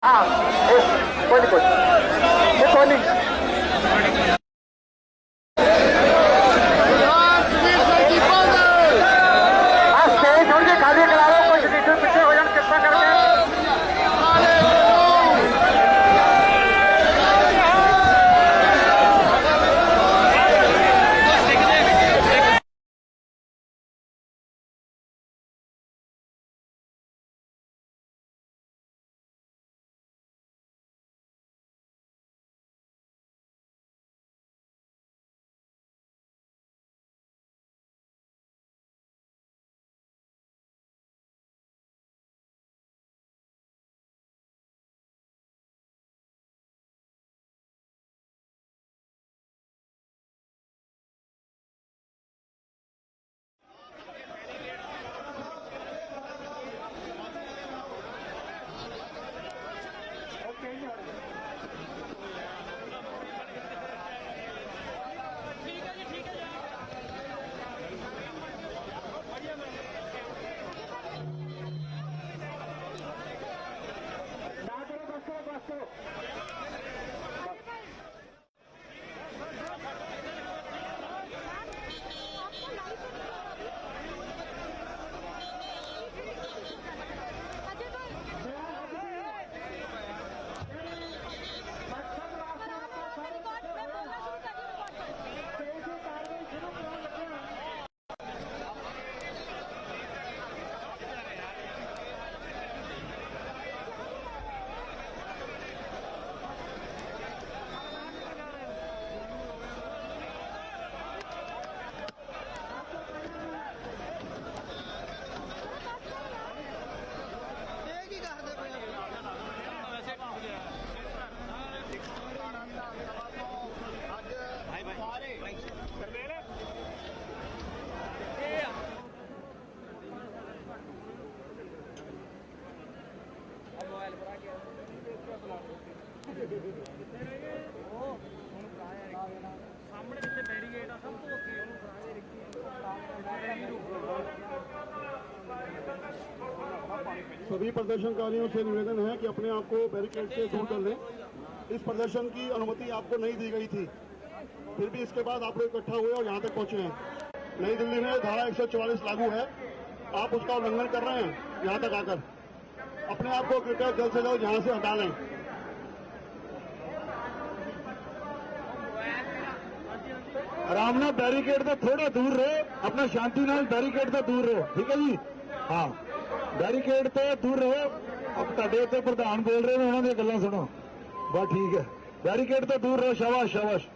हाँ कोई नहीं कोई नहीं। हाँ स्टेज छोड़ के खाली करा लो, कोई पीछे पीछे हो जाए कृपा करके। सभी प्रदर्शनकारियों से निवेदन है कि अपने आप को बैरिकेड से दूर कर लें। इस प्रदर्शन की अनुमति आपको नहीं दी गई थी, फिर भी इसके बाद आप लोग इकट्ठा हुए और यहाँ तक पहुंचे हैं। नई दिल्ली में धारा 144 लागू है, आप उसका उल्लंघन कर रहे हैं। यहाँ तक आकर अपने आप को कृपया जल्द से जल्द यहाँ से हटा लें। आराम नाल बैरिकेड से थोड़ा दूर रहे, अपना शांति नाल बैरिकेड से दूर रहो, ठीक है जी। हाँ बैरिकेड तो दूर रहो। अब ਤੁਹਾਡੇ ਉੱਤੇ ਪ੍ਰਧਾਨ ਬੋਲ ਰਹੇ ਨੇ, ਉਹਨਾਂ ਦੀਆਂ ਗੱਲਾਂ ਸੁਣੋ ਬਸ ਠੀਕ ਹੈ। बैरिकेड तो दूर रहो, शाबाश शाबाश।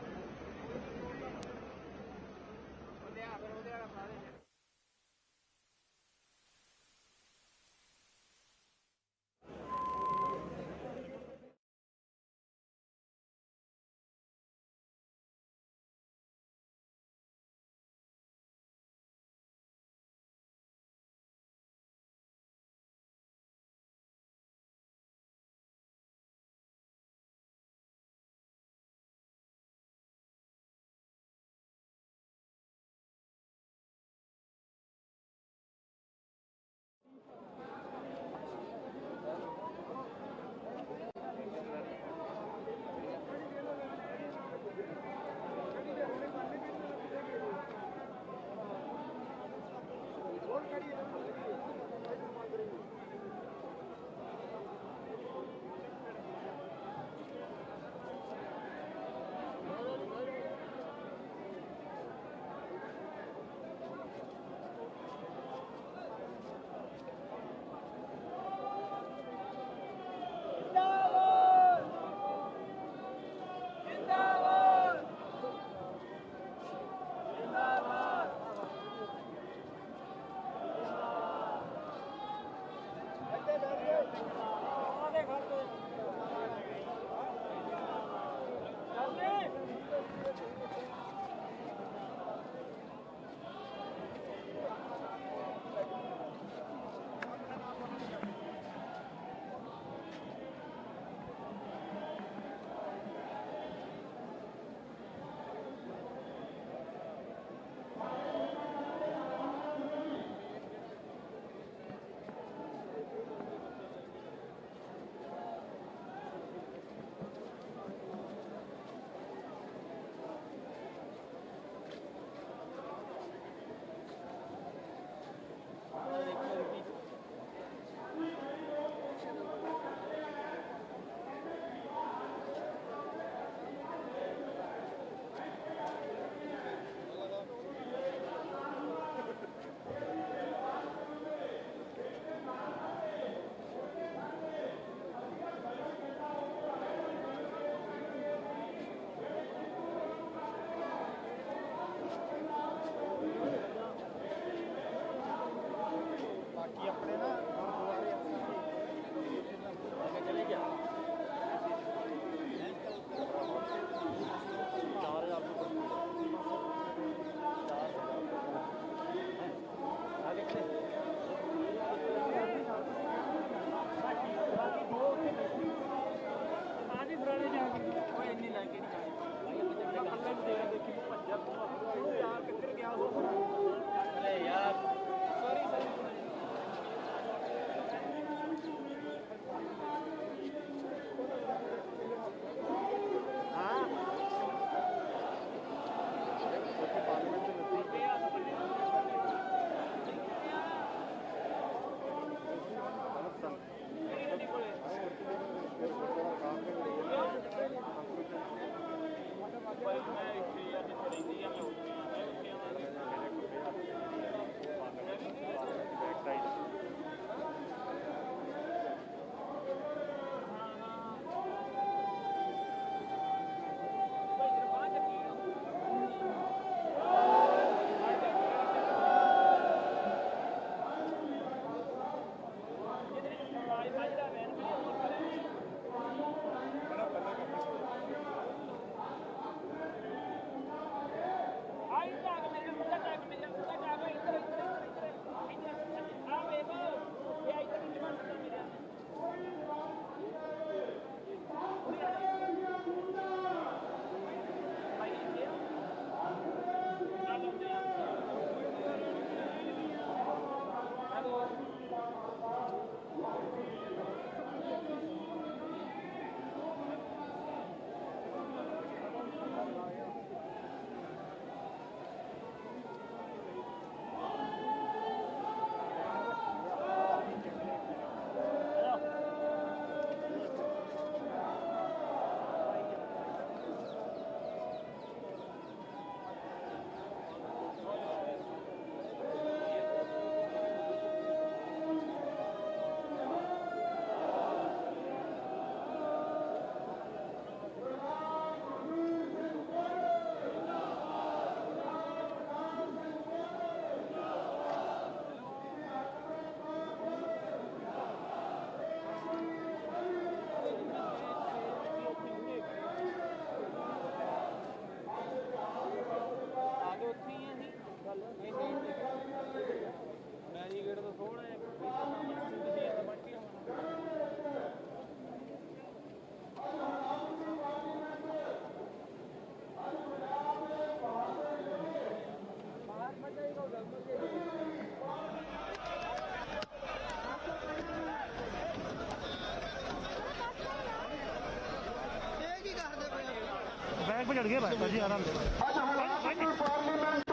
ਚੜ ਗਿਆ ਭਾਜੀ ਆਰਾਮ ਨਾਲ ਅੱਜ ਹਾਲਾਤ ਦੀ ਪਾਰਲੀਮੈਂਟ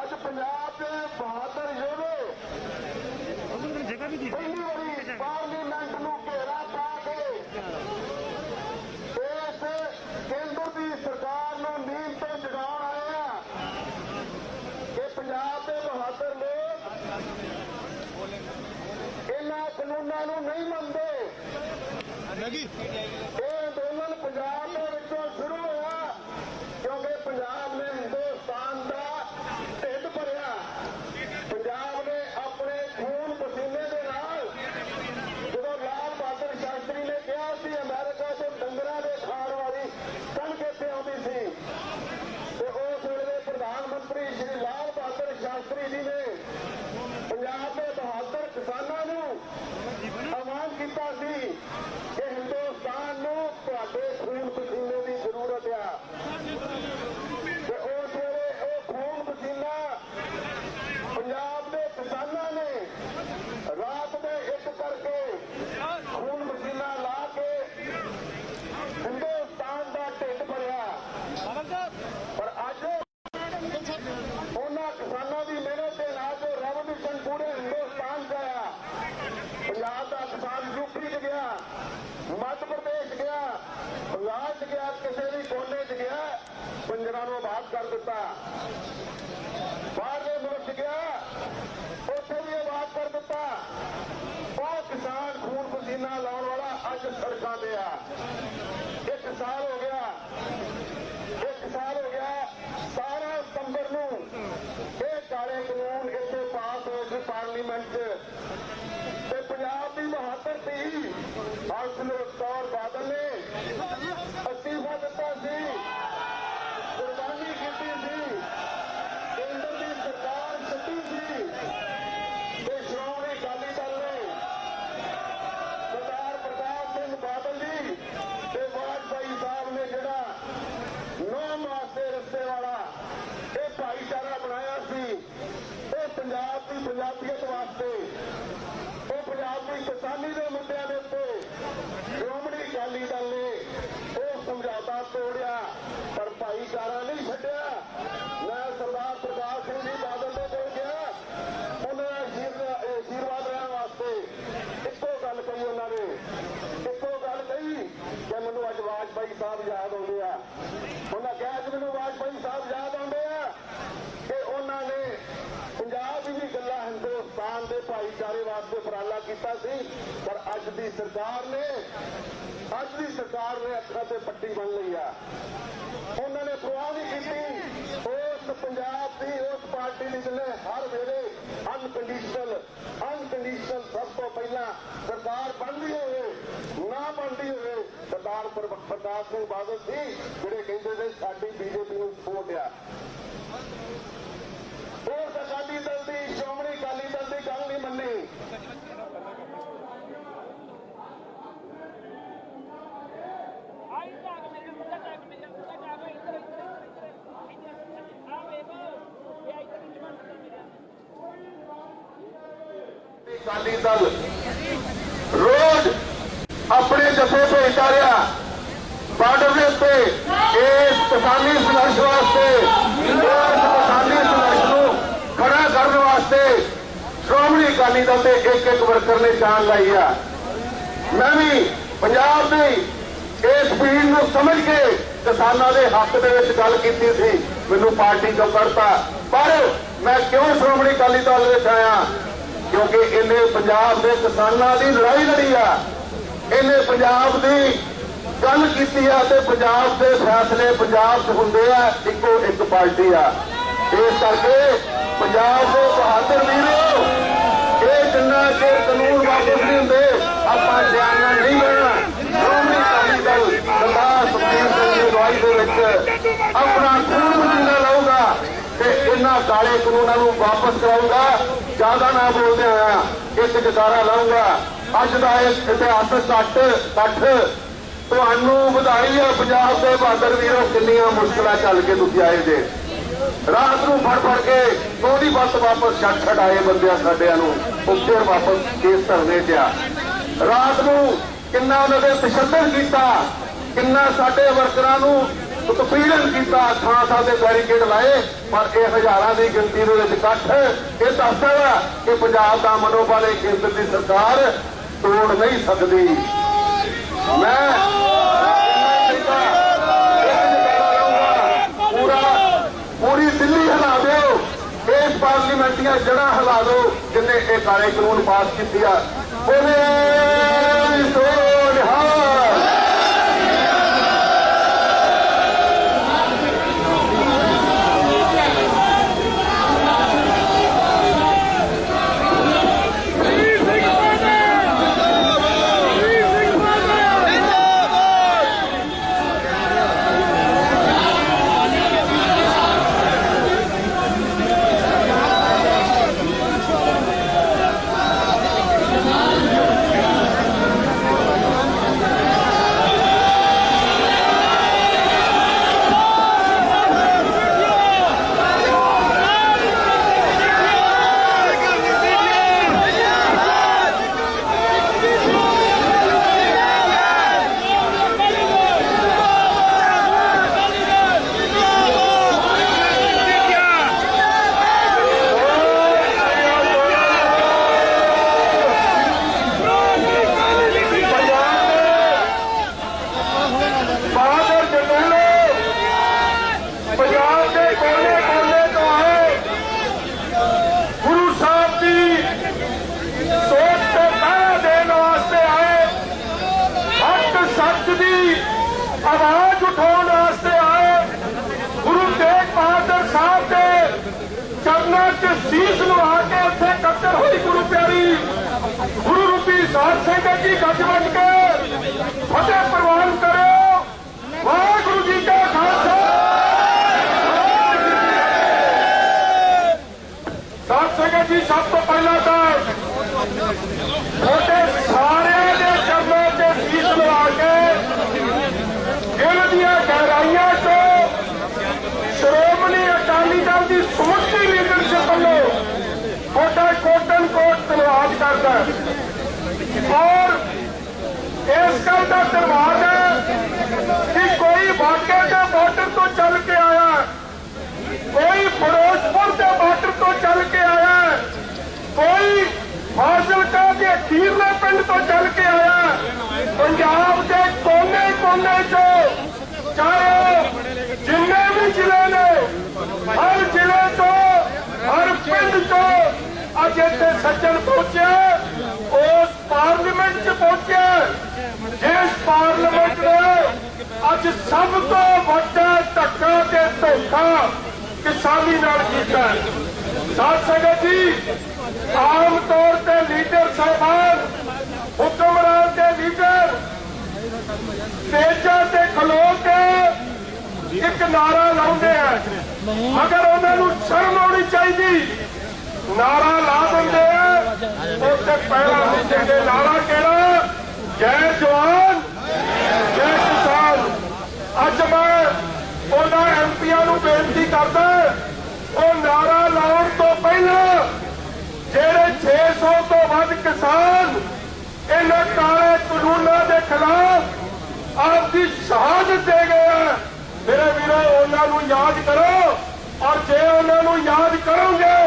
ਅੱਜ ਪੰਜਾਬ ਦੇ ਬਹਾਦਰ ਯੋਧੇ ਜਗ੍ਹਾ ਵੀ ਦੀ ਪਹਿਲੀ ਵਾਰੀ ਪਾਰਲੀਮੈਂਟ ਨੂੰ ਘੇਰਾ ਪਾ ਕੇ ਇਸ ਕੇਂਦਰ ਦੀ ਸਰਕਾਰ ਨੂੰ ਨੀਂਦ ਤੋਂ ਜਗਾਉਣ ਆਏ ਆ ਕਿ ਪੰਜਾਬ ਦੇ ਬਹਾਦਰ ਲੋਕ ਇਹਨਾਂ ਕਾਨੂੰਨਾਂ ਨੂੰ ਨਹੀਂ ਮੰਨਦੇ। ਇਹ ਅੰਦੋਲਨ ਪੰਜਾਬ ਦੇ ਵਿੱਚੋਂ ਸ਼ੁਰੂ ਹੋਇਆ ਕਿਉਂਕਿ ਪੰਜਾਬ ਨੇ ਹਿੰਦੁਸਤਾਨ ਦਾ ਢਿੱਡ ਭਰਿਆ। ਪੰਜਾਬ ਨੇ ਆਪਣੇ ਖੂਨ ਪਸੀਨੇ ਦੇ ਨਾਲ ਜਦੋਂ ਲਾਲ ਬਹਾਦਰ ਸ਼ਾਸਤਰੀ ਨੇ ਕਿਹਾ ਸੀ ਅਮਰੀਕਾ ਤੋਂ ਡੰਗਰਾਂ ਦੇ ਖਾਣ ਵਾਲੀ ਕਣਕ ਇੱਥੇ ਆਉਂਦੀ ਸੀ ਤੇ ਉਸ ਵੇਲੇ ਪ੍ਰਧਾਨ ਮੰਤਰੀ ਸ਼੍ਰੀ ਲਾਲ ਬਹਾਦਰ ਸ਼ਾਸਤਰੀ ਜੀ ਨੇ ਪੰਜਾਬ ਦੇ ਬਹਾਦਰ ਕਿਸਾਨਾਂ ਨੂੰ ਆਹਵਾਨ ਕੀਤਾ ਸੀ ਕਿ ਹਿੰਦੁਸਤਾਨ ਨੂੰ ਤੁਹਾਡੇ ਖੂਨ ਪਸੀਨੇ ਦੀ ਜ਼ਰੂਰਤ ਆ ਤੇ ਉਸ ਵੇਲੇ ਉਹ ਖੂਨ ਪਸੀਨਾ ਪੰਜਾਬ ਦੇ ਕਿਸਾਨਾਂ ਨੇ ਰਾਤ ਦੇ ਇੱਕ ਕਰਕੇ ਖੂਨ ਪਸੀਨਾ ਲਾ ਕੇ ਹਿੰਦੁਸਤਾਨ ਦਾ ਢਿੱਡ ਭਰਿਆ। ਪਰ ਅੱਜ ਉਹਨਾਂ ਕਿਸਾਨਾਂ ਦੀ ਮਿਹਨਤ ਦੇ ਨਾਲ ਜੋ ਰੈਵੋਲੂਸ਼ਨ ਪੂਰੇ ਹਿੰਦੁਸਤਾਨ 'ਚ ਆਇਆ। ਪੰਜਾਬ ਦਾ ਕਿਸਾਨ ਯੂਪੀ 'ਚ ਗਿਆ, ਮੱਧ ਪ੍ਰਦੇਸ਼ ਗਿਆ, ਬੰਗਾਲ 'ਚ ਗਿਆ, ਕਿਸੇ ਵੀ ਕੋਨੇ 'ਚ ਗਿਆ, ਬੰਜਰਾਂ ਨੂੰ ਆਬਾਦ ਕਰ ਦਿੱਤਾ। ਬਾਹਰਲੇ ਮੁਲਕ 'ਚ ਗਿਆ, ਉੱਥੇ ਵੀ ਆਬਾਦ ਕਰ ਦਿੱਤਾ। ਉਹ ਕਿਸਾਨ ਖੂਨ ਪਸੀਨਾ ਲਾਉਣ ਵਾਲਾ ਅੱਜ ਸੜਕਾਂ ਤੇ ਆ। 1 ਸਾਲ ਹੋ ਗਿਆ 17 ਸਤੰਬਰ ਨੂੰ ਇਹ ਕਾਲੇ ਕਾਨੂੰਨ ਇੱਥੇ ਪਾਸ ਹੋਏ ਸੀ ਪਾਰਲੀਮੈਂਟ 'ਚ ਤੇ ਪੰਜਾਬ ਦੀ ਬਹਾਦਰ ਧੀ ਹਰਸਿਮਰਤ ਕੌਰ ਬਾਦਲ ਨੇ ਅਸਤੀਫਾ ਦਿੱਤਾ ਸੀ, ਕੁਰਬਾਨੀ ਕੀਤੀ ਸੀ, ਕੇਂਦਰ ਦੀ ਸਰਕਾਰ ਛੱਡੀ ਸੀ ਤੇ ਸ਼੍ਰੋਮਣੀ ਅਕਾਲੀ ਦਲ ਨੇ ਸਰਦਾਰ ਪ੍ਰਤਾਪ ਸਿੰਘ ਬਾਦਲ ਜੀ ਤੇ ਵਾਜਪਾਈ ਸਾਹਿਬ ਨੇ ਜਿਹੜਾ ਨੌਂ ਵਾਸਤੇ ਰਸਤੇ ਵਾਲਾ ਇਹ ਭਾਈਚਾਰਾ ਬਣਾਇਆ ਸੀ, ਇਹ ਪੰਜਾਬ ਦੀ ਪੰਜਾਬੀਅਤ ਵਾਸਤੇ, ਉਹ ਪੰਜਾਬ ਦੀ ਕਿਸਾਨੀ ਦੇ ਮੁੱਦਿਆਂ ਦੇ ਉੱਤੇ ਸ਼੍ਰੋਮਣੀ ਅਕਾਲੀ ਦਲ ਨੇ ਉਹ ਸਮਝੌਤਾ ਤੋੜਿਆ ਪਰ ਭਾਈਚਾਰਾ ਨਹੀਂ ਛੱਡਿਆ। ਮੈਂ ਸਰਦਾਰ ਪ੍ਰਕਾਸ਼ ਸਿੰਘ ਜੀ ਬਾਦਲ ਦੇ ਕੋਲ ਗਿਆ, ਉਹਨਾਂ ਦਾ ਆਸ਼ੀਰਵਾਦ ਲੈਣ ਵਾਸਤੇ ਇੱਕੋ ਗੱਲ ਕਹੀ, ਉਹਨਾਂ ਨੇ ਇੱਕੋ ਗੱਲ ਕਹੀ ਕਿ ਮੈਨੂੰ ਅੱਜ ਵਾਜਪਾਈ ਸਾਹਿਬ ਯਾਦ ਆਉਂਦੇ ਆ। ਉਹਨਾਂ ਕਿਹਾ ਕਿ ਮੈਨੂੰ ਵਾਜਪਾਈ ਸਾਹਿਬ ਯਾਦ ਆਉਂਦੇ ਆ ਕਿ ਉਹਨਾਂ ਨੇ ਪੰਜਾਬ ਦੀ ਵੀ ਗੱਲਾਂ ਹਿੰਦੁਸਤਾਨ ਦੇ ਭਾਈਚਾਰੇ ਵਾਸਤੇ ਉਪਰਾਲਾ ਕੀਤਾ ਸੀ। ਪਰ ਅੱਜ ਦੀ ਸਰਕਾਰ ਨੇ ਅੱਖਾਂ ਤੇ ਪੱਟੀ ਬੰਨ ਲਈ ਆ। ਉਹਨਾਂ ਨੇ ਪਰਵਾਹ ਨਹੀਂ ਕੀਤੀ ਉਸ ਪੰਜਾਬ ਦੀ ਉਸ ਪਾਰਟੀ ਦੀ ਜਿਹਨੇ ਹਰ ਵੇਲੇ ਅਨਕੰਡੀਸ਼ਨਲ ਸਭ ਤੋਂ ਪਹਿਲਾਂ ਸਰਕਾਰ ਬਣਦੀ ਹੋਵੇ ਨਾ ਬਣਦੀ ਹੋਵੇ ਸਰਦਾਰ ਪ੍ਰਕਾਸ਼ ਸਿੰਘ ਬਾਦਲ ਸੀ ਜਿਹੜੇ ਕਹਿੰਦੇ ਨੇ ਸਾਡੀ ਬੀਜੇਪੀ ਨੂੰ ਸਪੋਰਟ ਆ। ਉਸ ਅਕਾਲੀ ਦਲ ਦੀ ਸ਼੍ਰੋਮਣੀ ਅਕਾਲੀ ਦਲ ਦੀ ਗੱਲ ਨਹੀਂ ਮੰਨੀ। ਅਕਾਲੀ ਦਲ ਰੋਜ਼ ਆਪਣੇ ਜਥੇ ਭੇਜਦਾ ਰਿਹਾ ਬਾਰਡਰ ਦੇ ਉੱਤੇ ਇਸ ਕਿਸਾਨੀ ਸੰਘਰਸ਼ ਵਾਸਤੇ, ਇਸ ਕਿਸਾਨੀ ਸੰਘਰਸ਼ ਨੂੰ ਖੜਾ ਕਰਨ ਵਾਸਤੇ ਸ਼੍ਰੋਮਣੀ ਅਕਾਲੀ ਦਲ ਦੇ ਇੱਕ ਵਰਕਰ ਨੇ ਜਾਨ ਲਾਈ ਆ। ਮੈਂ ਵੀ ਪੰਜਾਬ ਦੀ ਇਸ ਭੀੜ ਨੂੰ ਸਮਝ ਕੇ ਕਿਸਾਨਾਂ ਦੇ ਹੱਕ ਦੇ ਵਿੱਚ ਗੱਲ ਕੀਤੀ ਸੀ, ਮੈਨੂੰ ਪਾਰਟੀ ਤੋਂ ਕੱਢਤਾ। ਪਰ ਮੈਂ ਕਿਉਂ ਸ਼੍ਰੋਮਣੀ ਅਕਾਲੀ ਦਲ ਵਿੱਚ ਆਇਆ? ਕਿਉਂਕਿ ਇਹਨੇ ਪੰਜਾਬ ਦੇ ਕਿਸਾਨਾਂ ਦੀ ਲੜਾਈ ਲੜੀ ਆ, ਇਹਨੇ ਪੰਜਾਬ ਦੀ ਗੱਲ ਕੀਤੀ ਆ ਤੇ ਪੰਜਾਬ ਦੇ ਫੈਸਲੇ ਪੰਜਾਬ 'ਚ ਹੁੰਦੇ ਆ, ਇੱਕੋ ਇੱਕ ਪਾਰਟੀ ਆ। ਇਸ ਕਰਕੇ ਪੰਜਾਬ ਦੇ ਬਹਾਦਰ ਵੀਰੋ, ਇਹ ਜਿੰਨਾ ਚਿਰ ਕਾਨੂੰਨ ਵਾਪਸ ਨਹੀਂ ਹੁੰਦੇ ਆਪਾਂ ਸਿਆਣਾ ਨਹੀਂ ਬਣਨਾ। ਸ਼੍ਰੋਮਣੀ ਅਕਾਲੀ ਦਲ ਸਰਦਾਰ ਸੁਖਬੀਰ ਸਿੰਘ ਦੀ ਅਗਵਾਈ ਦੇ ਵਿੱਚ ਆਪਣਾ ਖੂਨ ਪਸੀਨਾ ਲਾਊਗਾ ਤੇ ਇਹਨਾਂ ਕਾਲੇ ਕਾਨੂੰਨਾਂ ਨੂੰ ਵਾਪਸ ਕਰਾਊਗਾ। ਜ਼ਿਆਦਾ ਨਾ ਬੋਲਦੇ ਹੋਇਆ ਇੱਕ ਜਕਾਰਾ ਲਾਊਗਾ। ਅੱਜ ਦਾ ਇਹ ਇਤਿਹਾਸਕ ਇਕੱਠ ਤੁਹਾਨੂੰ ਵਧਾਈ ਹੈ ਪੰਜਾਬ ਦੇ ਬਹਾਦਰ ਵੀਰੋ, ਕਿੰਨੀਆਂ ਮੁਸ਼ਕਲਾਂ ਚੱਲ ਕੇ ਤੁਸੀਂ ਆਏ ਜੇ। ਰਾਤ ਨੂੰ ਫੜ ਕੇ ਥੋੜੀ ਬੱਤ ਵਾਪਸ ਛੱਡ ਆਏ ਬੰਦਿਆਂ ਸਾਡਿਆਂ ਨੂੰ, ਉਹ ਫਿਰ ਵਾਪਸ ਕੇਸ ਧਰਨੇ 'ਚ ਆ। ਰਾਤ ਨੂੰ ਕਿੰਨਾ ਉਹਨਾਂ ਦੇ ਤਸ਼ੱਦਦ ਕੀਤਾ, ਕਿੰਨਾ ਸਾਡੇ ਵਰਕਰਾਂ ਨੂੰ ਉਤਪੀੜਨ ਕੀਤਾ, ਥਾਂ ਦੇ ਬੈਰੀਕੇਡ ਲਾਏ, ਪਰ ਇਹ ਹਜ਼ਾਰਾਂ ਦੀ ਗਿਣਤੀ ਦੇ ਵਿੱਚ ਇਕੱਠ ਇਹ ਦੱਸਦਾ ਵਾ ਕਿ ਪੰਜਾਬ ਦਾ ਮਨੋਬਲ ਇਹ ਕੇਂਦਰ ਦੀ ਸਰਕਾਰ ਤੋੜ ਨਹੀਂ ਸਕਦੀ। ਮੈਂ ਪੂਰੀ ਦਿੱਲੀ ਹਿਲਾ ਦਿਓ, ਇਸ ਪਾਰਲੀਮੈਂਟੀਆਂ ਜੜ੍ਹਾਂ ਹਿਲਾ ਦਿਓ ਜਿੰਨੇ ਇਹ ਕਾਲੇ ਕਾਨੂੰਨ ਪਾਸ ਕੀਤੀ ਆ। ਬੋਲੇ ਸੋ ਨਿਹਾਲ। आवाज उठाने वास्ते आए, गुरु तेग बहादुर साहब के चरणों च शीश लवा के उत्थे कट्टर हुई गुरु प्यारी गुरु रूपी साध संगत जी गज बज के फतेह प्रवान करो। वाहिगुरु जी का खालसा। साध संगत जी सब तो पहला तो सारे चरणों च शीश लवा के गहराइया तो श्रोमणी अकाली दल की समੁੱਚੀ लीडरशिप वालों कोटन कोट धन्यवाद करता है। और इस गल का धन्यवाद है कि कोई वाकई के बॉर्डर तो चल के आया, कोई फिरोजपुर के बॉर्डर तो चल के आया, कोई फाजिलका के अखीरले पिंड तो चल के आया। पंजाब के कोने कोने चो चाहे जिन्ने भी जिले ने हर जिले तो हर पिंड तो अज इतने सज्जन पहुंचे उस पार्लीमेंट च पहुंचे जिस पार्लीमेंट ने अज सब तो वड्डा धक्का ते धोखा किसानी नाल कीता। साध संगत जी, आम तौर पर लीडर साहबान हुक्मरान के लीडर स्टेजा से खलो के एक नारा लाते हैं, मगर उन्होंने शर्म आनी चाहिए। नारा ला देंगे उससे पहला पूछेंगे नारा केड़ा, जय जवान जय किसान। अज मैं उन्होंने एमपीआं नूं बेनती करदा वो नारा लाउण तो पहला जेड़े 600 तो वध किसान इन्हां काले कानूनां दे खिलाफ आपकी शहादत दे गए। मेरे वीरों उन्होंने याद करो, और जे उन्होंने याद करोगे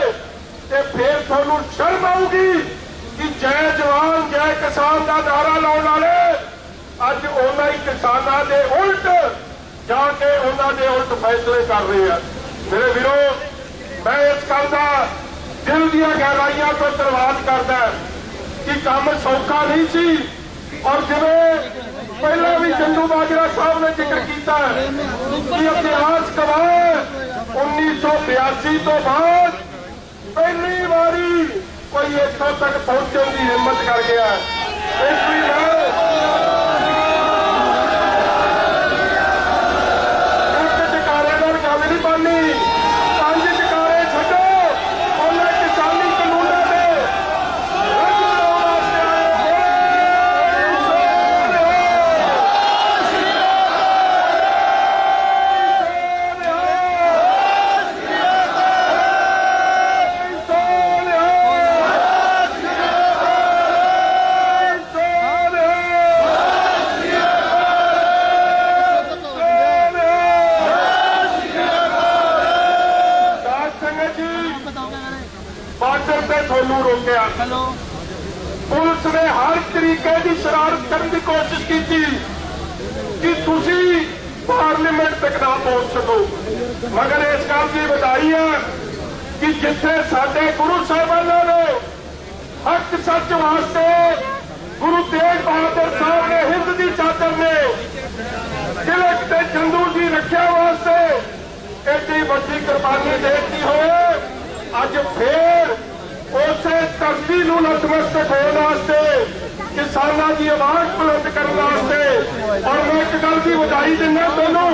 तो फिर थानू शर्म आऊगी कि जय जवान जय किसान का नारा लाने वाले अज उन्होंने किसानों के उल्ट जाके उन्होंने उल्ट फैसले कर रहे हैं। मेरे वीरों, मैं इस गल का दिल दिया गहराइयां तो धन्यवाद करता कि काम सौखा नहीं सी। और जिवें पहला भी चंदू माजरा साहब ने जिक्र किया कि इतिहास गवाह 1982 तो बाद पहली बारी कोई इतों तक पहुंचने की हिम्मत कर गया। एक टिकारे नाल गल नहीं बननी, 5 टिकारे छड्डो, उन्हें किसानी कानूनों के रद्द कराउण वास्ते आए। रोकया। पुलिस ने हर तरीके की शरारत करने की कोशिश की कि तुसी पार्लीमेंट तक ना पहुंच सको, मगर इस गल की बधाई है कि जिथे साडे गुरु साहिबाना ने हक सच वास्ते गुरु तेग बहादुर साहब ने हिंद की चादर ने तिलक ते चंदू की रक्षा वास्ते एडी वड्डी कुर्बानी देती होए अज फिर उसे धरती नूं नतमस्तक होने वास्ते किसानों की आवाज बुलंद करने वास्ते। और मैं एक गल की बधाई दिना दोनों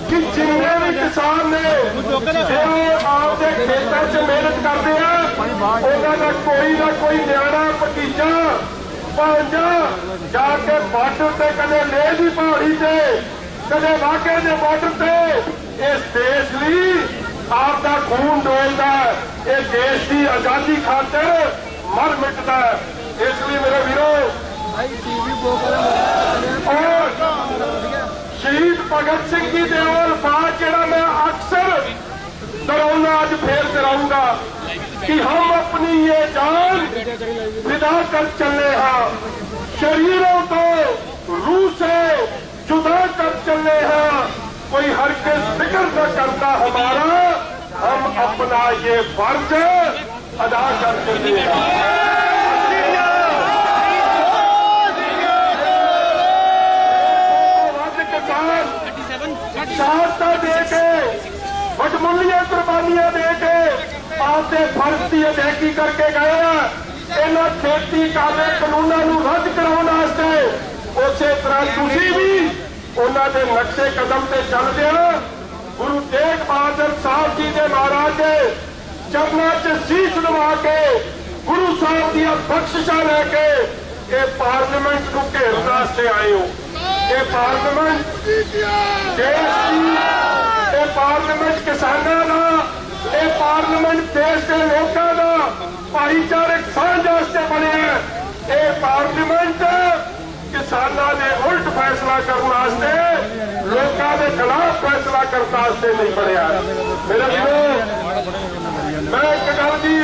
कि जिन्ने भी किसान ने आपके खेतों च मेहनत करते हैं उन्होंने कोई ना कोई न्याणा भतीजा भांजा जाके बॉर्डर से कदे लेह की पहाड़ी से कदे वाघे के बॉर्डर से इस देश लिए आपका खून डोलता है, इस देश की आजादी खातर मर मिटता है। इसलिए मेरे वीरों और शहीद भगत सिंह जी के अल्फाज जरा मैं अक्सर दोहराऊंगा, आज फिर दोहराऊंगा कि हम अपनी ये जान विदा कर चले हैं, शरीरों को रूह से जुदा कर चले हैं, कोई हर के फिक्र न करता हमारा, हम अपना ये फर्ज अदा कर चले हैं। शहादत दे के वडमुल्लियां कुर्बानियां दे के आपके फर्ज की अदायगी करके गए हैं। इन्हों खेती काले कानूनों को रद्द कराने वास्ते उस तरह तुसी भी उन्होंने नक्शे कदम से चलते हैं। गुरु तेग बहादुर साहब जी के महाराज के चरणों च शीश नवा के गुरु साहब दी बख्शिशा लैके ये पार्लीमेंट को घेरने वास्ते आए हो। ये पार्लीमेंट देश की, ये पार्लीमेंट किसानों का, ये पार्लीमेंट देश के लोगों का भाईचारक साझ वास्ते बने हैं। ये पार्लीमेंट किसानों ने उल्ट फैसला करने वास्ते, लोगों के खिलाफ फैसला करने वास्ते नहीं बनया। मेरे वीरों मैं एक गल की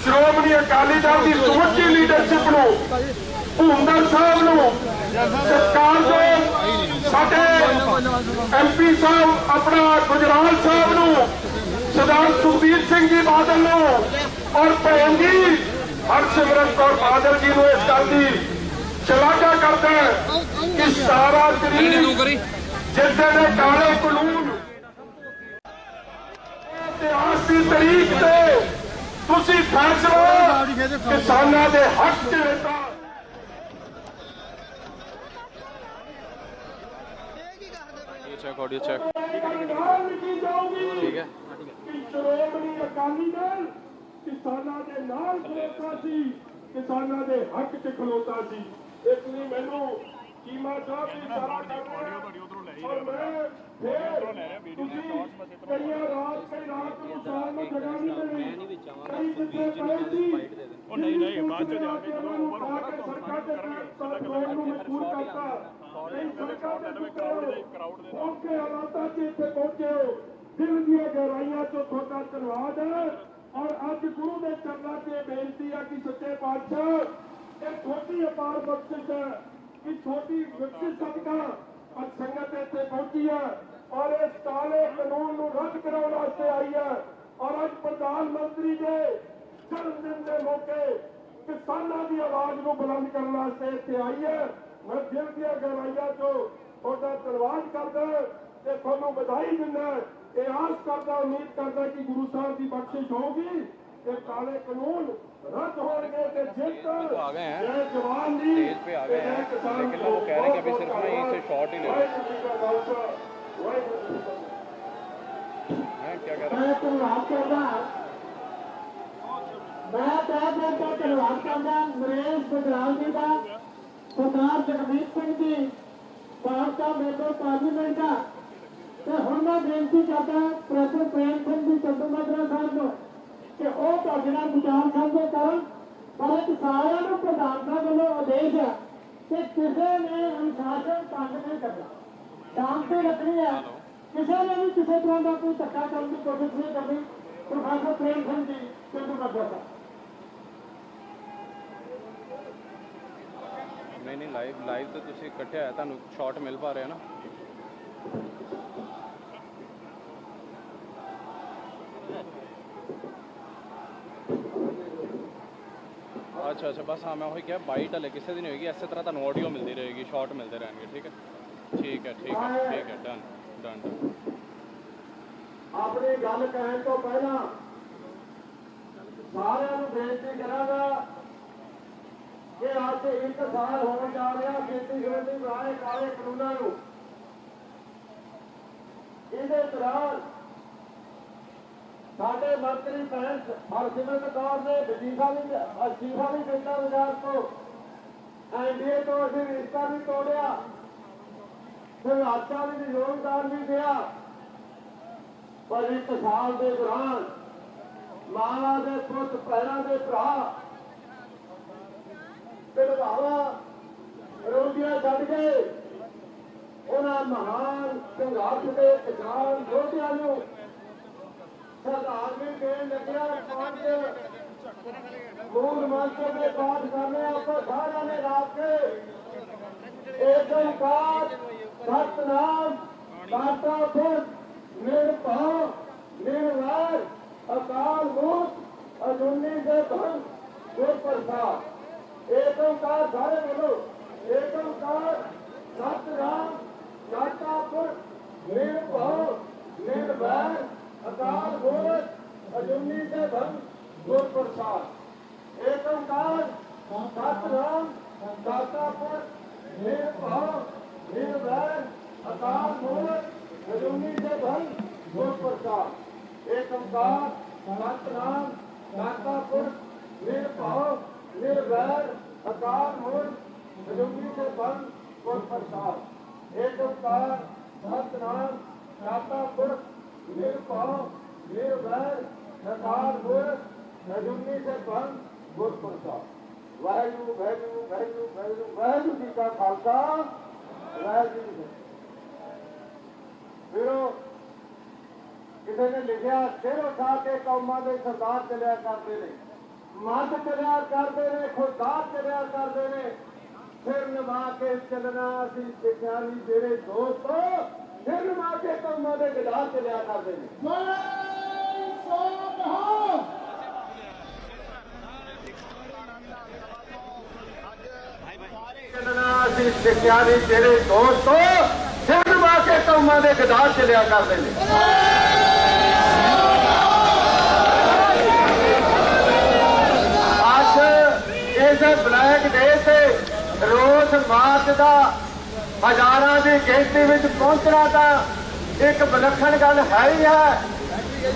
श्रोमणी अकाली दल की समੁੱਚੀ लीडरशिप ਨੂੰ ਭੂਮਦਰ ਸਾਹਿਬ ਨੂੰ सरकार को साडे MP साहब अपना गुजराल साहब ਨੂੰ सरदार सुखबीर सिंह जी बादल ਨੂੰ और भैन जी हरसिमरत कौर बादल जी ਨੂੰ इस गल की शलाघा करता है कि 17 तरीक जिस दिन काले कानून इतिहास की तरीक से तुसी फैसला किसानों के हक च लेता। ऑडियो चेक ठीक है। श्रोमणी अकाली दल किसानों के नाल खलोता सी, किसानों के हक च खलोता सी। इसलिए मैनू चीमा साहब की सारा और मैं फिर कई रात को शाम में जगह नहीं मिली, कई जितने पड़े थी नहीं बाद में जाके मजबूर करता औखे हालात इतने पहुंचे हो। दिल दिया गहराइया चो थोड़ा धन्यवाद है। और अज गुरु के चरणों से बेनती है कि सच्चे पातशाह एक छोटी अपार बख्शिश है कि छोटी बख्शिश सबका और संगत इतने पहुंची है और इस काले कानून को रद्द कराने वास्ते आई है। और अज प्रधानमंत्री के जन्मदिन के मौके किसानों की आवाज को बुलंद करने वास्ते इतने आई है। मैं दिल दिया गहराइया चो थोड़ा धन्यवाद करता ते थोनू बधाई दिना, ये आस करता उम्मीद करता कि गुरु साहब की बख्शिश होगी, ये काले कानून रद्द होंगे ते जित जय जवान दी पे आ गए हैं, लेकिन वो कह रहे हैं कि अभी सिर्फ ना इसे शॉर्ट ही ले मैं क्या कह रहा हूं धन्यवाद करदा नरेश गुजराल जी का, सरदार जगमीत सिंह जी साबका मैंबर पार्लीमेंट का। तो हम मैं बेनती करता प्रोफेसर प्रेम सिंह जी चंदूमाजरा साहब को कि वह ਤੁਹਾਡੇ विचार साझे कर। पर एक सारे प्रधान साहब वालों आदेश है कि किसी ने अनुशासन भंग नहीं करना, शांति रखनी है, किसी ने भी किसी तरह का कोई धक्का करने की कोशिश नहीं करनी। प्रोफेसर प्रेम सिंह जी चंदूमाजरा साहब नहीं नहीं लाइव तो तुसी इकट्ठे आया तुहानू शॉट मिल पा रहे ना। अच्छा अच्छा बस हाँ मैं वही क्या बाइट हले किसी दिन होगी इस तरह तुहानू ऑडियो मिलती रहेगी शॉट मिलते रहेंगे। ठीक है ठीक है ठीक है ठीक है डन डन डन। अपनी गल कहने तो पहला सारिਆਂ ਨੂੰ ਬੇਨਤੀ ਕਰਾਂਗਾ कि ਅੱਜ 1 ਸਾਲ ਹੋਣ ਜਾ ਰਿਹਾ ਖੇਤੀ ਸੰਬੰਧੀ ਬਣਾਏ ਕਾਲੇ ਕਾਨੂੰਨਾਂ ਨੂੰ। ਇਹਦੇ ਦੌਰਾਨ ਸਾਡੇ ਮੰਤਰੀ ਭੈਣ ਹਰਸਿਮਰਤ ਕੌਰ ਨੇ ਅਸਤੀਫਾ ਵੀ ਦਿੱਤਾ ਬਾਜ਼ਾਰ ਤੋਂ। ਐਨਡੀਏ ਤੋਂ ਅਸੀਂ ਰਿਸ਼ਤਾ ਵੀ ਤੋੜਿਆ, ਸੰਘਰਸ਼ਾਂ ਵਿੱਚ ਯੋਗਦਾਨ ਵੀ ਦਿਆ। ਪਰ 1 ਸਾਲ ਦੇ ਦੌਰਾਨ ਮਾਵਾਂ ਦੇ ਪੁੱਤ ਭੈਣਾਂ ਦੇ ਭਰਾ ਵਿਧਵਾਵਾਂ ਰੋਟੀਆਂ ਛੱਡ ਕੇ ਉਹਨਾਂ ਮਹਾਨ ਸੰਘਰਸ਼ ਦੇ ਕਿਸਾਨ ਯੋਧਿਆਂ ਨੂੰ ਸ਼ਰਧਾਂਜਲੀ ਦੇਣ ਲੱਗਿਆ। 5 ਮੂਲ ਮੰਤਰ ਦੇ ਪਾਠ ਕਰਨੇ ਆਪਾਂ ਸਾਰਿਆਂ ਨੇ ਰਾਤ ਕੇ ਏਕ ਓਂਕਾਰ ਸਤਿਨਾਮ ਦਾਤਾ ਪੁਰਖ ਨਿਰਭਉ ਨਿਰਵੈਰ ਅਕਾਲ ਮੂਰਤ ਅਜੂਨੀ ਸੈਭੰ ਗੁਰ ਪ੍ਰਸਾਦ। ਏਕ ਓਂਕਾਰ ਸਾਰੇ ਬੋਲੋ। ਏਕ ਓਂਕਾਰ ਸਤਿਨਾਮ ਦਾਤਾ ਪੁਰਖ ਨਿਰਭਉ ਨਿਰਵੈਰ ਅਕਾਲ ਮੂਰਤ ਅਜੂਨੀ ਸੈਭੰ ਗੁਰ ਪ੍ਰਸਾਦ। ਏਕ ਓਂਕਾਰ ਸਤਿਨਾਮ ਦਾਤਾ ਪੁਰਖ ਨਿਰਭਉ ਨਿਰਵੈਰ ਅਕਾਲ ਮੂਰਤ ਅਜੂਨੀ ਸੈਭੰ ਗੁਰ ਪ੍ਰਸਾਦ। ਏਕ ਓਂਕਾਰ ਸਤਿਨਾਮ ਦਾਤਾ ਪੁਰਖ ਨਿਰਭਉ ਨਿਰਵੈਰ ਅਕਾਲ ਮੂਰਤ ਅਜੂਨੀ ਸੈਭੰ ਗੁਰ ਪ੍ਰਸਾਦ। ਏਕ ਓਂਕਾਰ ਸਤਿਨਾਮ ਦਾਤਾ ਪੁਰਖ ਨਿਰਭਉ ਨਿਰਵੈਰ ਅਕਾਲ ਮੂਰਤ ਅਜੂਨੀ ਸੈਭੰ ਗੁਰ ਪ੍ਰਸਾਦ। ਵਾਹਿਗੁਰੂ ਵਾਹਿਗੁਰੂ ਵਾਹਿਗੁਰੂ ਵਾਹਿਗੁਰੂ ਵਾਹਿਗੁਰੂ ਜੀ ਕਾ ਖਾਲਸਾ ਵਾਹਿਗੁਰੂ ਜੀ ਕੀ ਫਤਿਹ। ਵੀਰੋ ਕਿਸੇ ਨੇ ਲਿਖਿਆ ਸਿਰ ਉਠਾ ਕੇ ਕੌਮਾਂ ਦੇ ਸਰਦਾਰ ਚਲਿਆ ਕਰਦੇ ਨੇ, ਮੱਧ ਚਲਿਆ ਕਰਦੇ ਨੇ, ਖੁਦਦਾਰ ਚਲਿਆ ਕਰਦੇ ਨੇ। ਸਿਰ ਨਿਭਾ ਕੇ ਚੱਲਣਾ ਅਸੀਂ ਸਿੱਖਿਆ ਨਹੀਂ ਤੇਰੇ ਦੋਸਤੋ। ਸਿਰ ਨਿਭਾ ਕੇ ਕੌਮਾਂ ਦੇ ਗਦਾਰ ਚਲਿਆ ਕਰਦੇ ਨੇ। ਚੱਲਣਾ ਅਸੀਂ ਸਿੱਖਿਆ ਨਹੀਂ ਤੇਰੇ ਦੋਸਤੋ। ਸਿਰ ਨਿਭਾ ਕੇ ਕੌਮਾਂ ਦੇ ਗਦਾਰ ਚਲਿਆ ਕਰਦੇ ਨੇ। इस ब्लैक डे से रोस मार्च का हजारों की गिनती में पहुंचना तो एक विलक्षण गल है ही है।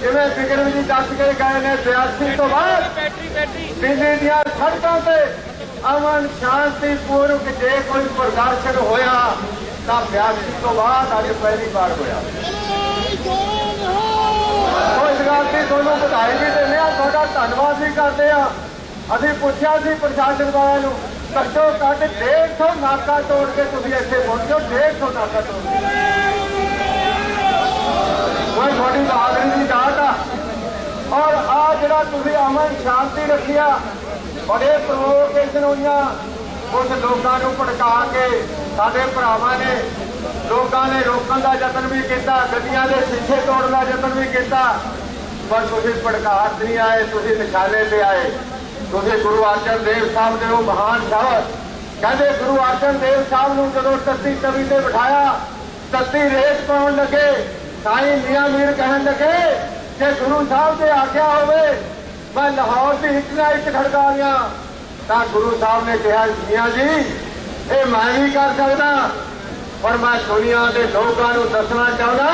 जिवें बिक्रम जी दस के गए ने 82 तो बाद दिल्ली दियां सड़कों से अमन शांतिपूर्वक जे कोई प्रदर्शन होया तो 82 तो बाद अज पहली बार होया। इस गल की दोनों बधाई भी देने, थोड़ा धन्यवाद भी करते हैं। ਅਸੀਂ ਪੁੱਛਿਆ ਸੀ ਪ੍ਰਸ਼ਾਸਨ ਵਾਲਿਆਂ ਨੂੰ ਘੱਟੋ ਘੱਟ 150 ਨਾਕਾ ਤੋੜ ਕੇ ਤੁਸੀਂ ਇੱਥੇ ਪਹੁੰਚੋ। 150 ਨਾਕਾ ਤੋੜ ਕੇ ਕੋਈ ਤੁਹਾਡੀ ਬਹਾਦਰੀ ਦੀ ਦਾਤ ਆ। ਔਰ ਆ ਜਿਹੜਾ ਤੁਸੀਂ ਅਮਨ ਸ਼ਾਂਤੀ ਰੱਖਿਆ, ਬੜੇ ਪ੍ਰੋਵੋਕੇਸ਼ਨ ਹੋਈਆਂ ਉਸ ਲੋਕਾਂ ਨੂੰ ਭੜਕਾ ਕੇ ਸਾਡੇ ਭਰਾਵਾਂ ਨੇ ਲੋਕਾਂ ਨੇ ਰੋਕਣ ਦਾ ਯਤਨ ਵੀ ਕੀਤਾ, ਗੱਡੀਆਂ ਦੇ ਸ਼ੀਸ਼ੇ ਤੋੜਨ ਦਾ ਯਤਨ ਵੀ ਕੀਤਾ। ਪਰ ਤੁਸੀਂ ਭੜਕਾਹਟ ਨਹੀਂ ਆਏ, ਤੁਸੀਂ ਨਿਸ਼ਾਨੇ ਤੇ ਆਏ। ਤੁਸੀਂ ਗੁਰੂ ਅਰਜਨ ਦੇਵ ਸਾਹਿਬ ਦੇ ਉਹ ਮਹਾਨ ਸ਼ਬਦ ਕਹਿੰਦੇ, ਗੁਰੂ ਅਰਜਨ ਦੇਵ ਸਾਹਿਬ ਨੂੰ ਜਦੋਂ 33 ਤਵੀ ਤੇ ਬਿਠਾਇਆ 33 ਰੇਤ ਪਾਉਣ ਲੱਗੇ, ਸਾਈਂ ਮੀਆਂ ਮੀਰ ਕਹਿਣ ਲੱਗੇ ਕਿ ਗੁਰੂ ਸਾਹਿਬ ਦੇ ਆਗਿਆ ਹੋਵੇ ਮੈਂ ਲਾਹੌਰ ਦੀ ਇੱਟ ਨਾਲ ਇੱਟ ਖੜਕਾ ਦਿਆਂ। ਤਾਂ ਗੁਰੂ ਸਾਹਿਬ ਨੇ ਕਿਹਾ ਮੀਆਂ ਜੀ ਇਹ ਮੈਂ ਵੀ ਕਰ ਸਕਦਾ, ਪਰ ਮੈਂ ਦੁਨੀਆ ਦੇ ਲੋਕਾਂ ਨੂੰ ਦੱਸਣਾ ਚਾਹੁੰਦਾ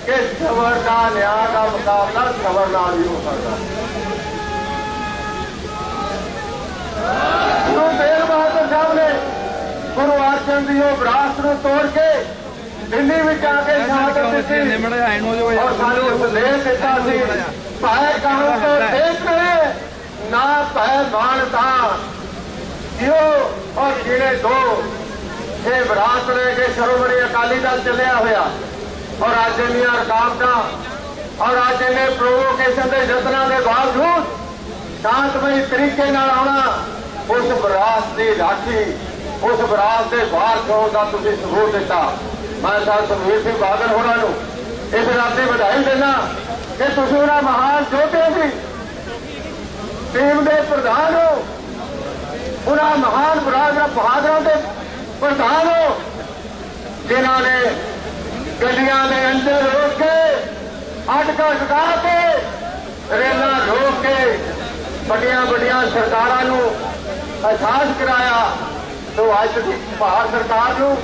ਕਿ ਸਬਰ ਦਾ ਨਿਆਂ ਦਾ ਮੁਕਾਬਲਾ ਸਬਰ ਨਾਲ ਹੀ ਹੋ ਸਕਦਾ। ਗੁਰੂ ਤੇਗ ਬਹਾਦਰ ਸਾਹਿਬ ਨੇ ਗੁਰੂ ਅਰਜਨ ਦੀ ਉਹ ਵਿਰਾਸਤ ਨੂੰ ਤੋੜ ਕੇ ਦਿੱਲੀ ਵਿੱਚ ਆ ਕੇ ਸ਼ਹਾਦਤ ਦਿੱਤੀ ਔਰ ਸਾਨੂੰ ਸੰਦੇਸ਼ ਦਿੱਤਾ ਸੀ ਭਾਏ ਕਾਹਨ ਤੋਂ ਦੇਸ਼ ਰਹੇ ਨਾ ਭੈ ਮਾਨਤਾ ਜਿਉ ਔਰ ਜਿਹੜੇ ਦੋ ਇਹ ਵਿਰਾਸਤ ਲੈ ਕੇ ਸ਼੍ਰੋਮਣੀ ਅਕਾਲੀ ਦਲ ਚੱਲਿਆ ਹੋਇਆ। ਔਰ ਅੱਜ ਇੰਨੀਆਂ ਰੁਕਾਵਟਾਂ ਔਰ ਅੱਜ ਇੰਨੇ ਪ੍ਰੋਵੋਕੇਸ਼ਨ ਦੇ ਯਤਨਾਂ ਦੇ ਬਾਵਜੂਦ शांतमई तरीके आना, उस विरासत की राखी उस विरासत के वारस होने का तुसीं सबूत दिता। मैं साहब सुखबीर सिंह बादल होਰਾਂ ਨੂੰ इस राती बधाई देना कि तुसीं उन्हां महान योद्धिਆਂ की टीम के प्रधान हो, उन्हां महान बहादुरां के प्रधान हो जिन्हां ने गड्डियां के अंदर रोक के अटका टका के रेलां रोक के बड़िया बड़िया सरकारां नूं एहसास कराया। तो अज भार सरकार नूं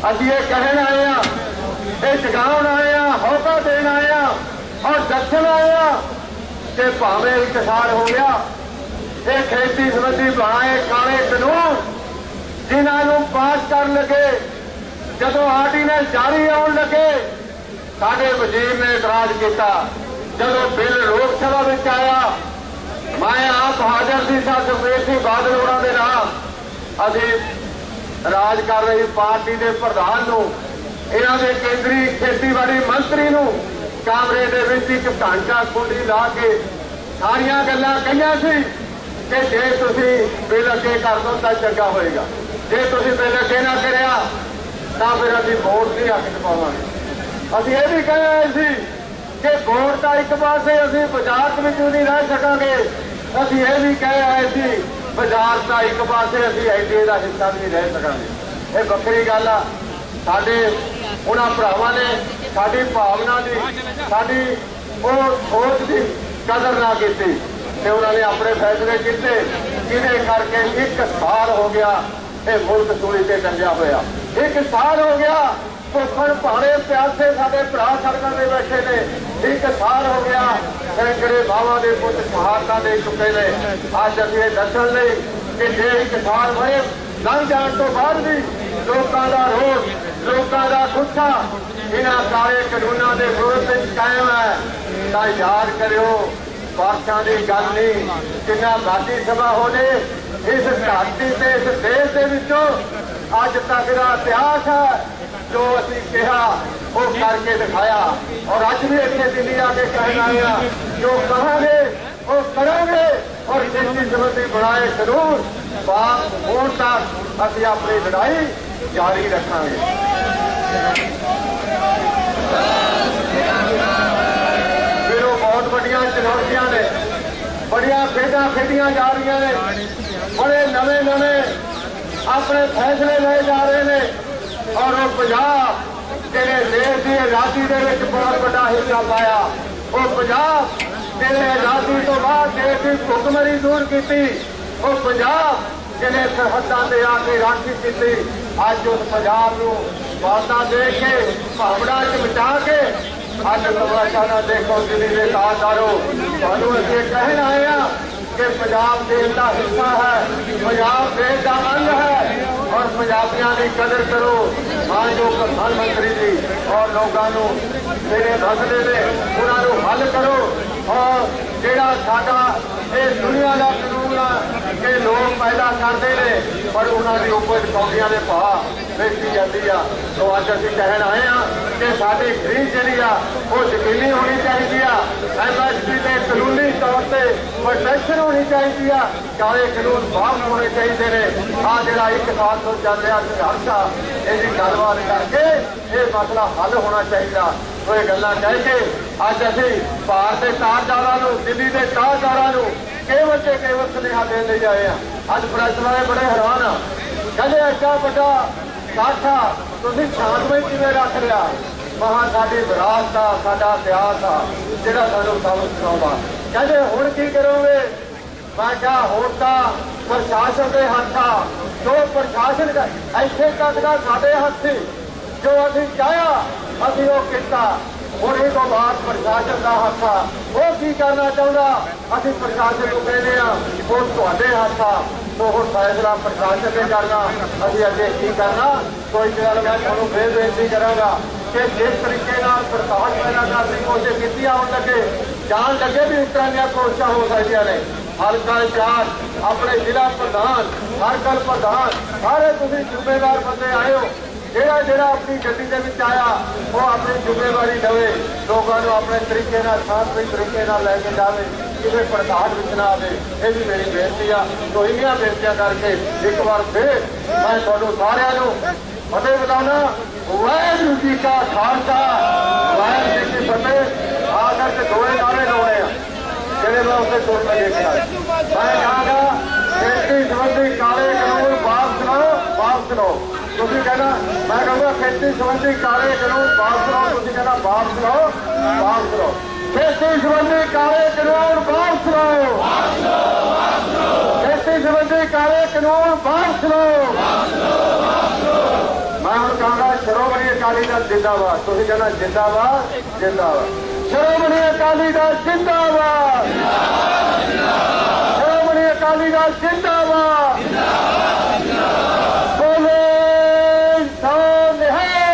असीं ये कहण आए आ, ये जगाउण आए आ, हौका देण आए आ और दस्सण आए आ कि भावें एक साल हो गया ये खेती संबंधी बनाए काले कानून जिन्हां नूं पास कर लगे, जदों आर्डीनेंस जारी आउण लगे साडे वजीर ने इतराज किया। जदों बिल लोक सभा विच आया मैं आप हाਜ਼ਰ ਸੀ सुखबीर सिंह बादल होਰਾਂ ਦੇ ਨਾਲ ਅਸੀਂ राज कर रही पार्टी के प्रधान नूं इन्हां दे केंद्री खेतीबाड़ी मंत्री नूं कामरे दे विच एक ढांचा कुंडी ला के सारियां गल्लां कहियां सी कि जे तुसीं बिल अगे कर दो तां चंगा होएगा, जे तुसीं बिल अगे ना करिया तां फिर असीं वोट नहीं हक च पावांगे। असीं ये भी कह रहे सी कि वोट तां एक पासे असीं बाजार विच नहीं रह सकांगे, असीं ये भी कह रहे सी बाजार का एक पासे असीं आईटीए का हिस्सा भी नहीं रह सकांगे। ये वक्री गल आ। साडे उन्हां भरावां ने साडी भावना की साडी सोच की कदर ना की ते उन्होंने अपने फैसले किए जिहदे करके एक साल हो गया ये मुल्क सूली से टंगिया होया, एक साल हो गया भुखण भाणे प्यासे साडे भरा सड़कों में बैठे ने, एक साल हो गया सैकड़े मावां दे पुत शहादतां दे चुके ने। अज असीं दस्सण लई कि जे एक साल भरे लंघ जाण तो बाद भी लोकां दा रोष लोकां दा गुस्सा इन्हां काले कानूनां दे विरोध विच कायम है तां याद करियो बादशाह की गल नहीं, जिन्ना मर्जी सभा होने इस धरती से इस देश के विचों अज तक का इतिहास है जो असीं कहा वो करके दिखाया और अज भी इतने दिल्ली आके कहना आया जो कहांगे वो करांगे और खेती संबंधी बनाए कानून पास होने तक असीं अपनी लड़ाई जारी रखांगे। फिर वो बहुत बड़िया चुनौतियां ने, बड़िया खेडां खेडियां जा रही ने, बड़े नवे नवे अपने फैसले ले जा रहे हैं और वो पंजाब जिहड़े देश की आज़ादी दे विच बहुत बड़ा हिस्सा पाया, वो पंजाब जिहड़े आज़ादी तो बाद देश की भुखमरी दूर की, वो पंजाब जिहड़े सरहदां ते आके राखी की, अज उस पंजाब नूं वादा दे के भावना च मिटा के अज तमाशा ना देखो दिल्ली के ताजदारो तुहानूं असीं कहण आए आ कि पंजाब देश का हिस्सा है, पंजाब देश का अंग है और पंजाबियों की कदर करो। हाँ जो प्रधानमंत्री जी और लोगों को मेरे मसले ने उन्होंने हल करो और जेड़ा साडा इस दुनिया का कानून आ कि लोग पैदा करते हैं पर उन्होंने उपज कौड़ियां के भाव बेची जाती है। तो अज असीं कहण आए हैं कि साडी खरीद जिहड़ी आ वो यकीनी होनी चाहिए, MSP के कानूनी तौर पर प्रोटेक्शन होनी चाहिए, काले कानून वापस होने चाहिए ने। आ जिहड़ा एक साल तो चल रहा संघर्ष आ इसकी गलबात करके ये मसला हल होना चाहिए। तो ये गल्लां कह के अज असीं भारत के ताजदारां नूं दिल्ली के ताजदारां नूं केवल से केवल सुनेहा देण लई आए हैं। अज प्रेस वाले बड़े हैरान आ, कहते एडा वड्डा साठा तुसीं शांतमई किवें रख लिया। महा साडी विरासत आ, साडा इतिहास आ जिहड़ा सानूं सबक सिखाउंदा। कहते हुण की करोगे? मैं कहा हुण तां प्रशासन के हत्थ आ, जो प्रशासन इत्थे तक दा साडे हत्थ सी, जो असीं चाहिया असीं वो कीता। हुण इस तो बाद प्रशासन का हत्थ आ, वो की करना चाहुंदा असीं प्रशासन को कहने आ वो तुहाडे हत्थ आ। तो हुण फैसला प्रशासन ने करना, असीं अगे की करना। तो एक गल मैं तुहानूं फिर बेनती करांगा कि जिस तरीके नाल प्रकाश पैदा करने की कोशिश की आउण लगे जान लगे भी इस तरह दी कोशिशां हो सकदियां ने। हल्का इंचार्ज अपने जिला प्रधान हरकल प्रधान सारे तुसीं जिम्मेदार बंदे आए हो, जेड़ा जेड़ा अपनी गड्डी दे विच आया वो अपनी जिम्मेवारी लवे, लोगों को अपने तरीके नाल शांतमई तरीके नाल लैके जावे। किसी भड़काहट में ना आए, ये भी मेरी बेनती आ। तो इन्नियां बेनतियां करके एक बार फिर मैं तुहानू सारिआं नू फतेह बुलाउणा। वाहिगुरू जी का खालसा, वाहिगुरू जी की फतेह। आखिर के दोए नारे लाने आ ਜਿਹੜੇ मैं उसे सुन के देखना। मैं कहांगा खेती संबंधी काले कानून वापस लो, वापस लो। तुसीं कहना, मैं कहूँगा खेती संबंधी काले कानून वापस लो, तुसीं कहना वापस लो, वापस लो। खेती संबंधी काले कानून वापस लो, खेती संबंधी काले कानून वापस लो। मैं हम कहूँगा श्रोमणी अकाली दल जिंदाबाद, तुसीं कहना जिंदाबाद, जिंदाबाद। श्रोमणी अकाली दल जिंदाबाद, श्रोमणी अकाली दल जिंदाबाद। बोले सो निहाल।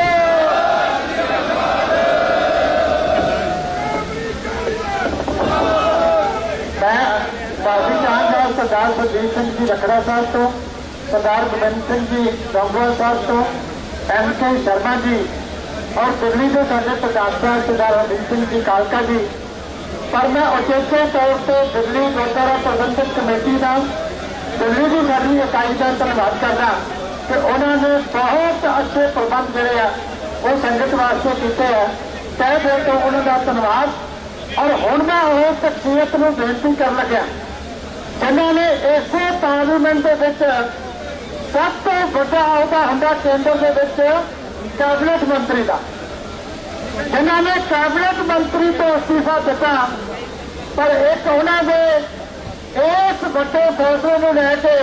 मैं काफी चाहूँगा सरदार बलबीर सिंह जी रखड़ा साहब तो, सरदार गोबिंद सिंह जी डोंगोवाल साहब तो, MK शर्मा जी और दिल्ली के साडे प्रधान साहब सरदार हरदीप सिंह जी कालका जी। पर मैं उचेचे तौर पर दिल्ली गुरुद्वारा प्रबंधक कमेटी का, दिल्ली की साडी इकाई का धन्यवाद करना कि उन्होंने बहुत अच्छे प्रबंध जोड़े आ वो संगत वास्ते किए हैं। तय दिल तो उन्होंने धन्यवाद। और हुण मैं उस शख्सियत को बेनती कर लग्या जिन्होंने इसे पार्लीमेंट के सब तो बड़ा अहदा होंदा केंद्र के कैबिनेट मंत्री का, जिन्होंने कैबिनेट मंत्री तो इस्तीफा दिता, पर एक उन्होंने इस बड़े फैसले को लैके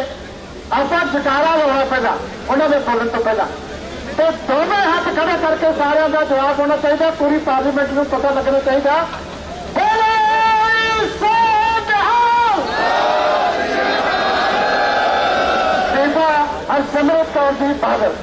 अपना जकारा लाना पड़ा उन्होंने बोलने तो पहला। तो दोनों हाथ खड़े करके सारे का जवाब होना चाहिए, पूरी पार्लीमेंट को पता लगना चाहिए। हरसिमरत कौर जी बादल।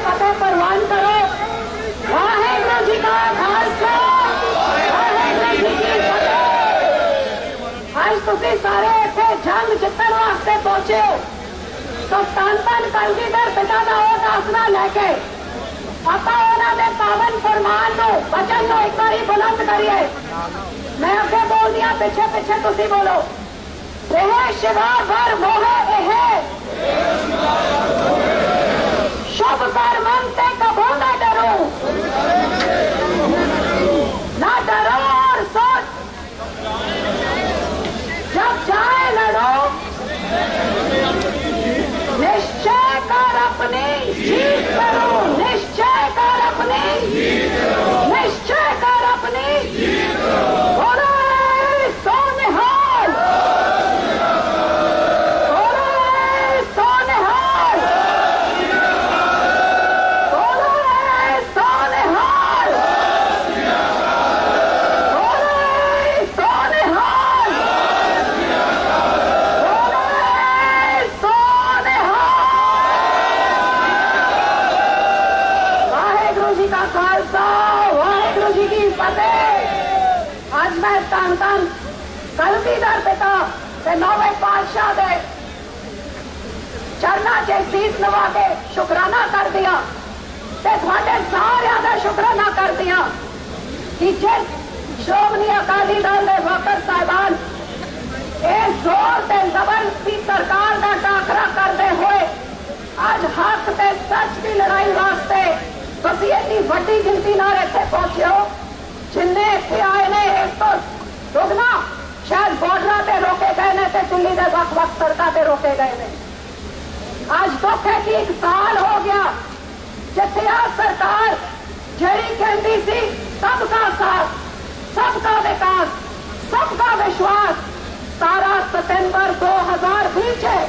फतेह परवान करो। वाहिगुरू जी का खालसा, वाहिगुरू जी की फतेह। आज तुसीं सारे इत्थे जंग जितण वास्ते पहुंचे हो, तो धन धन कलगीधर पिता का वो आसरा लैके आपां उन्हां दे पावन फरमान नूं वचन नूं एक बारी बुलंद करिए। मैं अगे बोलदी हां, पिछे पिछे तुसीं बोलो। एह शिवा भर मोहे एह शुभ कर मन से कबो ना डरो, ना डरो और सोच, जब जाए लड़ो निश्चय कर अपनी जीत करो, निश्चय कर अपनी, निश्चय कर अपनी। बोलो सो निहाल, बोलो सो निहाल, बोलो सो निहाल, बोलो सो निहाल, बोलो सो निहाल। वाहिगुरू जी का खालसा, वाहिगुरू जी की फतेह। आज मैं धन धन कलगीधर पिता ते नौवें पातशाह दे चरना च सीस नवा के शुकराना कर दिया, ते तुहाडे सारियां दा शुकराना कर दिया कि जिस श्रोमणी अकाली दल दे वकर साहिबान इस जोर ते जबर की सरकार का टाकरा करते हुए आज हक ते सच की लड़ाई वास्ते तुसीं इतनी वड्डी गिनती नाल इत्थे पहुंचे हो। जिन्ने इत्थे आए ने इस तो दुगना शायद बॉर्डर से रोके गए ने ते दिल्ली के वक्-वक् सड़कों से रोके गए ने। आज दुख है कि 1 साल हो गया जिथे आ सरकार जड़ी कहती सी सबका साथ, सबका विकास, सबका विश्वास, 17 सितंबर 2020 है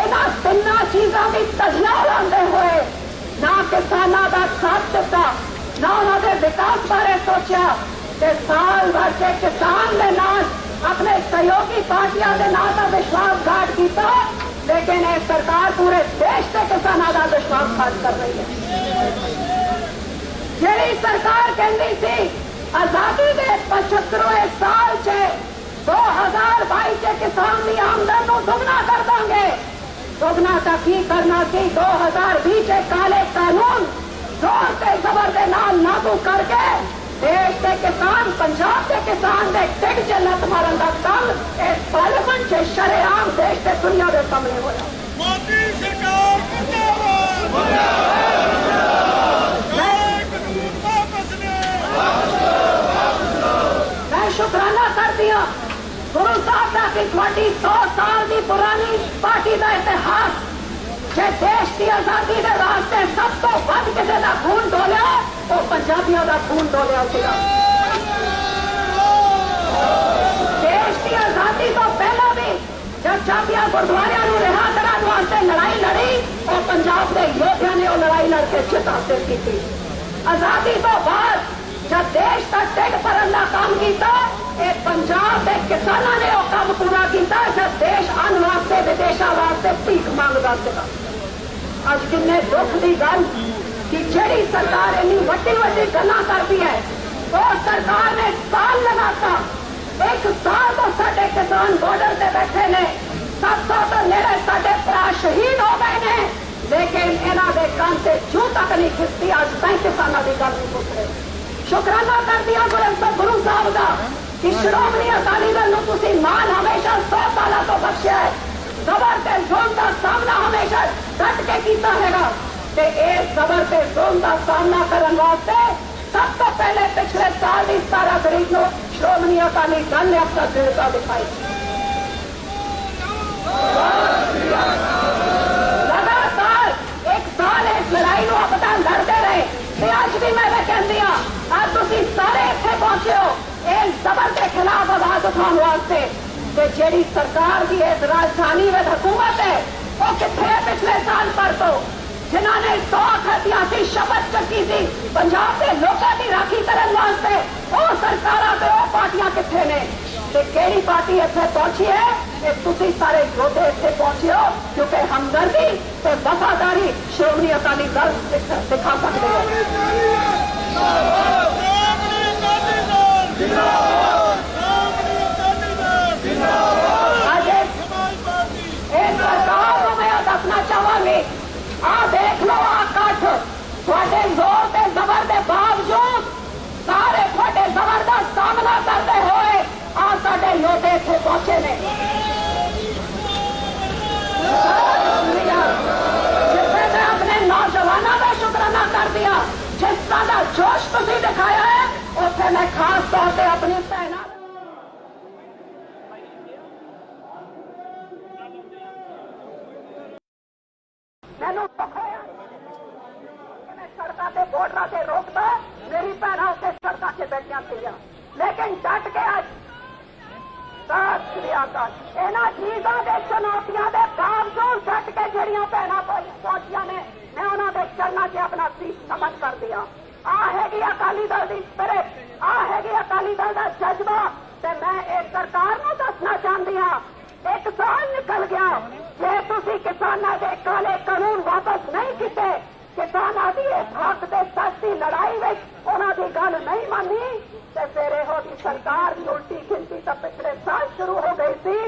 इन्हां तिन्ना चीज़ों की तजिया उड़ाते हुए ना किसानों का साथ दिता, ना उन्होंने विकास बारे सोचा, ते साल भर के किसान के नाल अपने सहयोगी पार्टियों के नाल का विश्वासघात किया लेकिन ये सरकार पूरे देश के किसानों का विश्वासघात कर रही है। जी सरकार कहती थी आजादी के 75वें साल से 2022 के किसान की आमदन को दुगना कर देंगे। दुगना तक ही करना सी 2020 के काले कानून जोर के जबर के नाल लागू करके देश के किसान, पंजाब के किसान ने टिक च लत मारन का काम इस पार्लियामेंट से शरेआम देश के दुनिया के सामने होया। मोदी सरकार मैं शुक्राना कर दिया गुरु साहब का कि थोड़ी 100 साल की पुरानी पार्टी का इतिहास जे देश की आजादी के वास्ते सब तो वध किसी का खून डोलिया वो पंजाबियों का खून डोलिया सीगा। देश की आजादी तो पहला भी जब चाबियां गुरुद्वारे रिहा कराने वास्ते लड़ाई लड़ी और पंजाब के योद्धा ने वो लड़ाई लड़के जित हासिल की थी। आजादी तो बाद जब देश का टिक भरन का काम किया पंजाब के किसानों ने वो काम पूरा किया जब देश अन्न वास्ते विदेशों वास्ते भीख मांगता था। अज किन्ने दुख की गल कि जी सरकार इन्नी वड्डी वड्डी गल्लां करती है वो सरकार ने साल लगाता 1 साल तो साडे किसान बॉर्डर से बैठे ने 700 तो नेड़े साडे भरा शहीद हो गए ने लेकिन इन्हां दे कान से जू तक नहीं खिसती। अज ताईं किसानों की गल नहीं पुछ रहे। शुकराना कर दिया गुरु साहब का कि श्रोमणी अकाली दल नूं तुसीं मान हमेशा 100 साल तो बख्शिया है। जबर ते जोन का सामना हमेशा डट के कीता हैगा ते इस जबर ते जोन का सामना करने वास्ते सब तो पहले पिछले साल की 17 तारीख को श्रोमणी अकाली दल ने अपना दृढ़ता दिखाई। लगातार 1 साल इस लड़ाई को अपना लड़ते रहे ते अज भी मैं कहती हाँ आज तुसीं सारे इत्थे पहुंचे हो इस जबर के खिलाफ आवाज उठाने वास्ते। जी सरकार की इस राजधानी में हुकूमत है वो कितने पिछले साल पर तो जिन्होंने 100 ऐतिहासिक शपथ चुकी थी पंजाब के लोगों की राखी करने वास्ते वो सरकार वो पार्टियां कितने ने केड़ी पार्टी इतने पहुंची है कि तुसी सारे योद्धे इतने पहुंचे हो क्योंकि हमदर्दी तो वफादारी श्रोमणी अकाली दल दिखा सकते हो। सरकार को मैं दसना चाहूंगी आ देख लो आ कठ थोड़े जोर के जबर के बावजूद सारे थोड़े जबर का सामना करते हुए आ साडे योद्धे इत्थे पहुंचे ने। जिससे मैं अपने नौजवानों का शुक्राना कर दिया जिस तरह का जोश तुसीं दिखाया है उत्थे मैं खास तौर पर अपनी भैनों सड़कों से बॉर्डर से रोकता मेरी भैनों से सड़कों से बैठिया थी लेकिन डट के आज इन्होंने चीजों के चुनौतियों के बावजूद डट के जड़िया भैनों पहुंचिया ने मैं उन्होंने चलना से अपना सीट समझ कर दिया। आ हैगी अकाली दल की स्पिरिट आ हैगी अकाली दल का जज्बा ते मैं इस सरकार को दसना चाहती हाँ 1 साल निकल गया जे तुसीं किसानों के काले कानून वापस नहीं किए किसानों की हक के सच की लड़ाई में उन्होंने गल नहीं मानी तो फिर यहो की सरकार की उल्टी गिनती तो पिछले साल शुरू हो गई थी।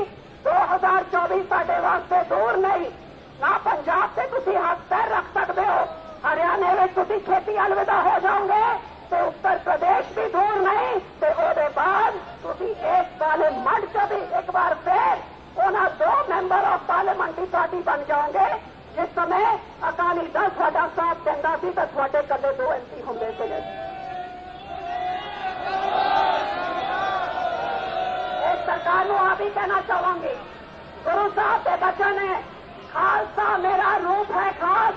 2024 साडे वास्ते दूर नहीं ना पंजाब से तुसीं हाथ पैर रख सकते हो हरियाणे में तुसीं खेती अलविदा हो जाओगे तो उत्तर प्रदेश भी दूर नहीं तो उसके बाद तुसीं एक पार्लियामेंट च भी एक बार फिर उन्हें 2 मैंबर ऑफ पार्लियामेंट की पार्टी बन जाओगे। जिस समय अकाली दल थोड़ा साथ देता सी तो थोड़े कदे 2 MP होंगे थे। इस सरकार को आप ही कहना चाहूंगी गुरु साहब के बचन है खालसा मेरा रूप है खास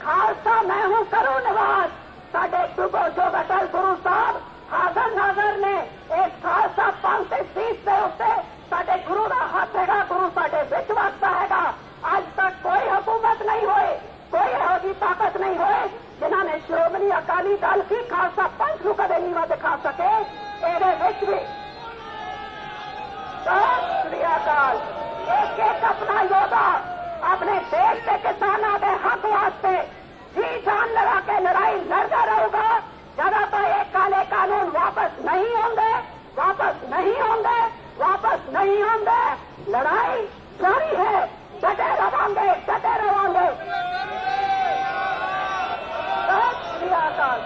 खालसा मैं हूं करूं निवास साडे डुबो जो अटल गुरु साहब हाजर नाजर ने एक खालसा पंथ के सीट के उत्ते साडे गुरु का हाथ हैगा गुरु साडे विच वसदा हैगा। आज तक कोई हुकूमत नहीं हुई कोई यहोजी ताकत नहीं हुई जिन्होंने श्रोमणी अकाली दल की खालसा पंथ को कदे नीवा दिखा सके। एदे विच भी एक एक अपना योद्धा नहीं होंगे, वापस नहीं होंगे। लड़ाई जारी है, डटे रवांगे, डटे रवांगे। सत श्री अकाल।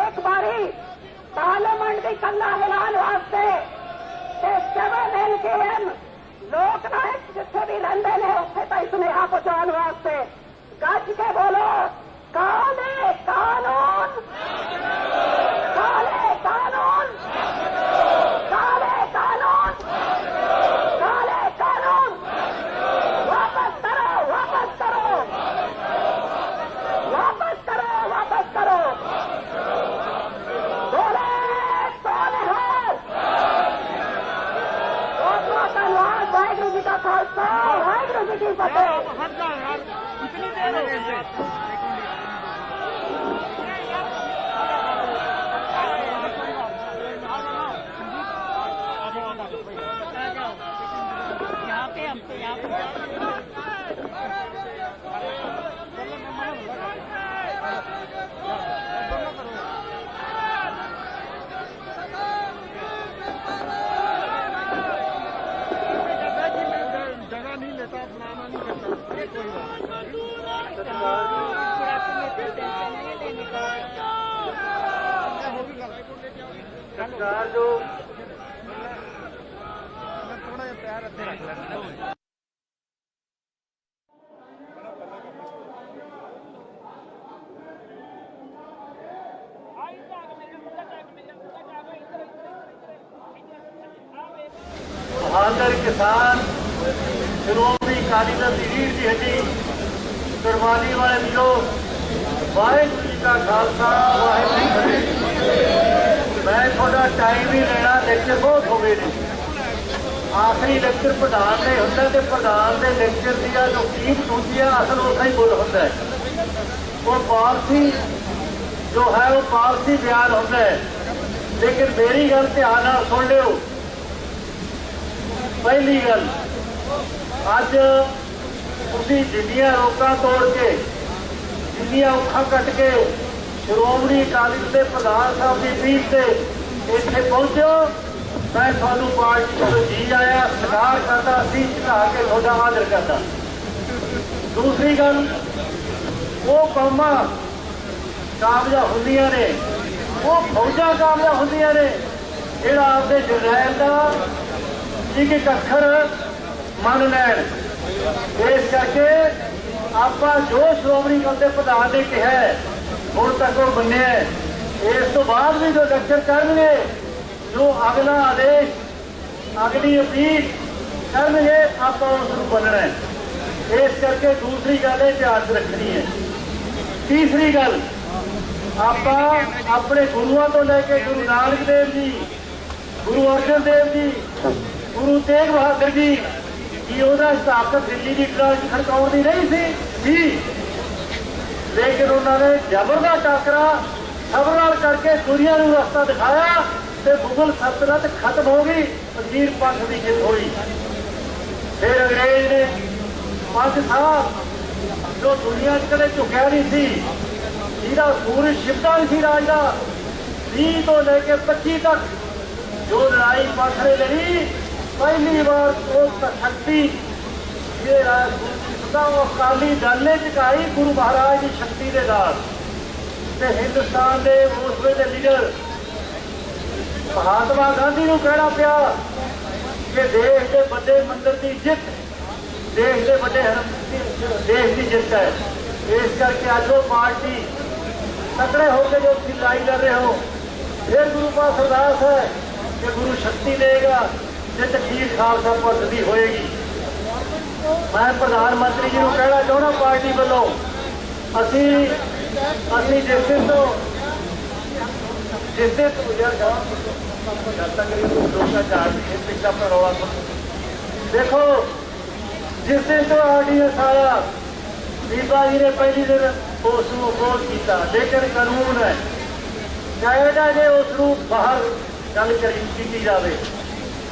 एक बारी पार्लियामेंट की कंधा हिलाने वास्ते सेवन LKM लोक नायक जिथे भी रहते हैं उत्थे तक सुनेहा पहुंचाने वास्ते गज के बोलो, काले कानून, काले कानून, काले कानून, काले कानून, वापस करो, वापस करो, वापस करो, वापस करो। बोले सोनिहाल। बहुत बहुत धन्यवाद। वाहिगुरू जी का खालसा, वाहिगुरू जी की फतेह। सरकार जो बहादुर किसान श्रोमणी अकाली दल की रीढ़ की हड्डी कुर्बानी वाले वीरों, वाहिगुरू जी का खालसा, वाहिगुरू जी की फतेह। मैं थोड़ा टाइम ही लेना, लेक्चर बहुत हो गए ने। आखिरी लेक्चर प्रधान ने होंगे तो प्रधान के लेक्चर की जो कीमत होती है असल उसा ही मुल होता है। वो पॉलिसी जो है वो पॉलिसी बयान होता है। लेकिन मेरी गल ध्यान नाल सुन लियो। पहली गल, अज तुसीं जिन्नियां रोकां तोड़ के, जिन्नियां औखां कट के श्रोमणी अकाली दल के प्रधान साहब की अपील से इत्थे पहुंचो, मैं तुहानूं पार्टी को जी आया सत्कार करता, सी झुका के तुहाडा आदर करता। दूसरी गल, वो कौमां कामयाब होंदियां ने, वो फौजां कामयाब होंदियां ने जिहड़ा आपदे जरनैल दा एक एक अखर मन लैन। इस करके आपां जो श्रोमणी अकाली दल प्रधान ने कहा है हुण तक वो मन्निया। इस तो बाद भी जो लेक्चर करनगे, जो अगला आदेश, अगली अपील करनगे, आपां उसनूं मनना है। इस करके दूसरी गल ध्यान रखनी है। तीसरी गल, आपां अपने गुरुआं तो लैके गुरु नानक देव जी, गुरु अर्जन देव जी, गुरु तेग बहादुर जी की ਉਹਦਾ ਸਥਾਪਤ ਦਿੱਲੀ ਦੀ ਟਰਾਂਚ ਖੜਕਾਉਣ ਦੀ ਨਹੀਂ ਸੀ, लेकिन उन्होंने जबर का टाकरा सबर नाल करके दुनिया को रास्ता दिखाया तो मुगल सल्तनत खत्म हो गई, वजीर पंथ की जित हुई। फिर अंग्रेज ने पंथ साहब जो दुनिया कदे झुकया नहीं सी, जिहदा सूरज छिपदा नहीं सी राज का, 20 तो लेके 25 तक जो लड़ाई पंथ ने लड़ी, पहली बार वो शक्ति ये अकाली दल ने चुकाई गुरु महाराज की शक्ति के नाल। ते हिंदुस्तान के उस वेले लीडर महात्मा गांधी को कहना पिया कि देश के बड़े मंदिर की जित, देश के बड़े देश की जित है। इस करके अज वो पार्टी तकड़े होकर जो लड़ाई कर रहे हो, फिर गुरु पास अरदास है कि गुरु शक्ति देगा, जित ठीक खालसा पंथ की होएगी। मैं प्रधानमंत्री जी को कहना चाहना पार्टी वालों, असी जिस दिन तो देखो, जिस दिन तो RDS आया, बीबा जी ने पहली दिन उसको विरोध किया, लेकिन कानून है चाहिए जे उसको बाहर गल की जाए।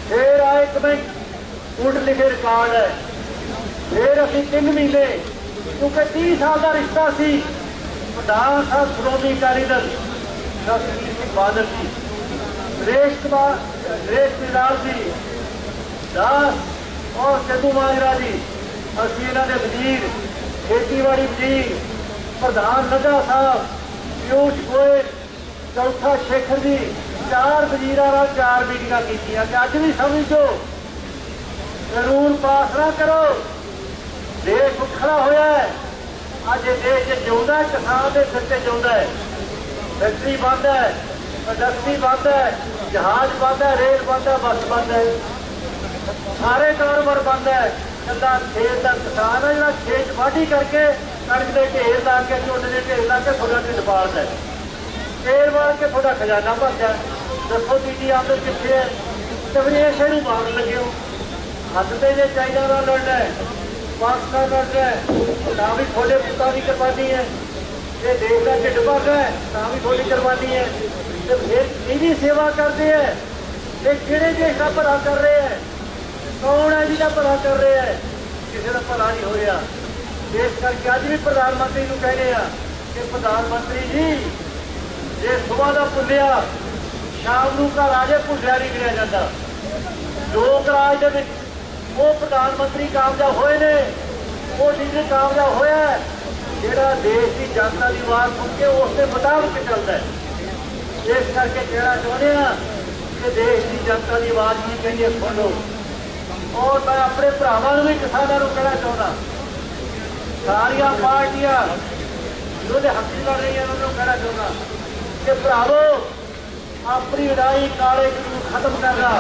फिर आए कमेंट उठ लिखे रिकॉर्ड है, फिर अभी 3 महीने क्योंकि 30 साल का रिश्ता सी प्रधान साहब श्रोमणी अकाली दल सुखबीर सिंह बादल जी, सुरेश मिलाल जी, दास और चंदू माजरा जी, असं इन्हों के वजीर खेतीबाड़ी वजीर प्रधान नड्डा साहब, पीयूष गोयल, चौथा शेखर जी, 4 वजीर 4 मीटिंग की। अज भी समझो कानून पास ना करो, देश उखड़ा होया है। अज देश जिंदा है, किसान के सिर से जिंदा है। फैक्ट्री बंद है, इंडस्ट्री बंद है, जहाज बंद है, रेल बंद है, बस बंद है, सारे कारोबार बंद है। कदा खेत का किसान है जो खेत वाढ़ी करके कणक के ढेर ला के झोने के ढेर ला के थोड़ा ढिड पालता है, ढेर मार के थोड़ा खजाना भरता है। दसो तीजी आमदन कितने है? तो फिर ये शहर मांग लगे हो। हद से जो चाइना ना लड़ना है, पाकिस्तान लड़ना है, ना भी थोड़े पुता की कुर्बानी है। ये देश का ढिड भर रहा है, ना भी थोड़ी कुर्बानी है। तो फिर इन्हीं सेवा करते हैं, ये किहड़े देश का भला कर रहे हैं? कौन है जिसका भला कर रहे हैं? किसी का भला नहीं हो रहा। इस करके अज भी प्रधानमंत्री को कहने कि प्रधानमंत्री जी जे सुबह का भुलिया शाम को घर आ जाए, भुलिया नहीं गिनिया जाता। लोक राज के वो प्रधानमंत्री कामयाब होए ने, वो लीडर कामयाब होया जिहड़ा देश की जनता की आवाज़ सुन के उसके मुताबिक चलता है। इस करके कहना चाहते हैं कि देश की जनता की आवाज़ की कहिए सुनो। और मैं अपने भरावां नूं भी किसानां नूं कहना चाहता, सारिया पार्टियां जो हक लड़ रही हैं उन्होंने कहना चाहता कि भरावो अपनी लड़ाई काले कानून खत्म करना।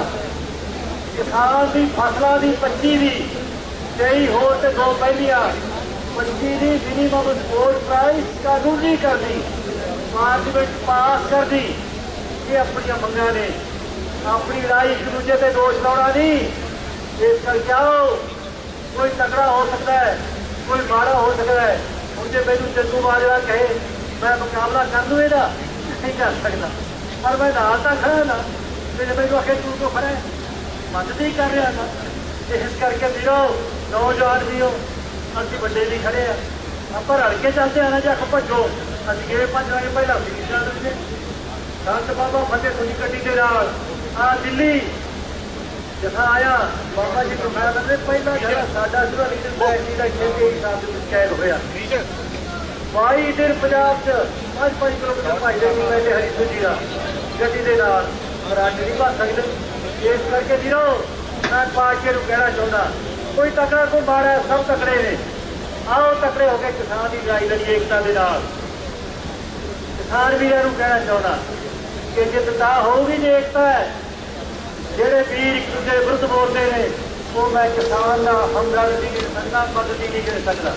किसान की फसलों की 25 की 23 होर ते 2 पहलियां 25 की मिनीमम सपोर्ट प्राइस कानूनी करनी, पार्लीमेंट पास कर दी। ये अपन मंगा ने अपनी लड़ाई एक दूजे पे दोष लाना नहीं। इस करके आओ, कोई तगड़ा हो सकता है, कोई माड़ा हो सकता है। मुझे मैनू चंदू माजरा कहे मैं मुकाबला कर लूँ, यदा नहीं कर सकता, पर मैं नाल तो खड़ा ना। फिर मैनू आखे तू तो खड़ा है, मदद ही कर रहा था। इस करके वीरो नौजवान भी हो, असं बड़े भी खड़े हैं, आप रल के चलते हैं ना। जख भजो असं गए भजना के पहला चलते संत बाबा फतेह सिंह गड्डी के नाल आ दिल्ली जथा आया बाबा जी को मैं कहते पहला जो साडा सिवा लीडर बैठनी का खेते हिसाब से कैद होया 22 दिन पंजाब च 5-5 किलोमीटर भाई पहले हरी जी का गड्डी के नाल राज नहीं भर सकते। इस करके वीरो मैं पार्टी को कहना चाहता, कोई तकड़ा कोई माड़ा, सब तकड़े ने। आओ तकड़े होकर किसान की लड़ाई लड़िए एकता के नाल। किसान वीरों को कहना चाहता कि जित ता होगी जो एकता है, जेडे वीर एक दूसरे विरुद्ध बोलते हैं वो मैं किसान का हमदर्दी नहीं कर सकता, मदद ही नहीं कर सकता।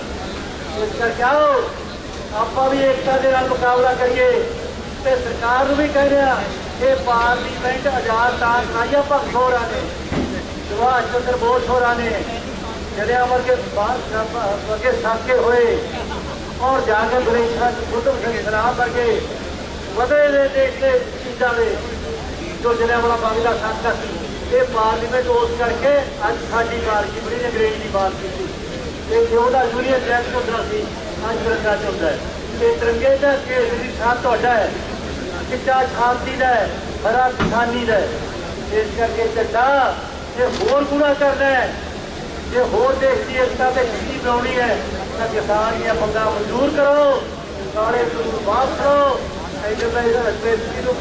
इस करके आओ आप भी एकता के नाल मुकाबला करिए। तो सरकार भी कह रहा ये पार्लीमेंट आजाद तां कराइया भगत होरां ने, सुभाष चंद्र बोस होरां ने, जलियां वर्गे वर्गे साके हुए और जाके बरेशा कुतुब सिंह सलाम वर्गे बदले देश के चीज़ों ने जो जलियां वाला बाग का साका सी, ये पार्लीमेंट उस करके अज साडी पार्टी बड़ी अंग्रेज की बात की। जो यूनियन जैक चुनना सी अज तिरंगा चुनता है। ये तिरंगे का केसरी साथ तुहाडा है, चिट्टा शांति का है, हरा किसानी का है। इस करके झंडा ये होर पूरा करना है, ये होर देश की एकता से खुशी बनानी है तो किसान ये मंगा मंजूर करो, सारे कानून माफ करो,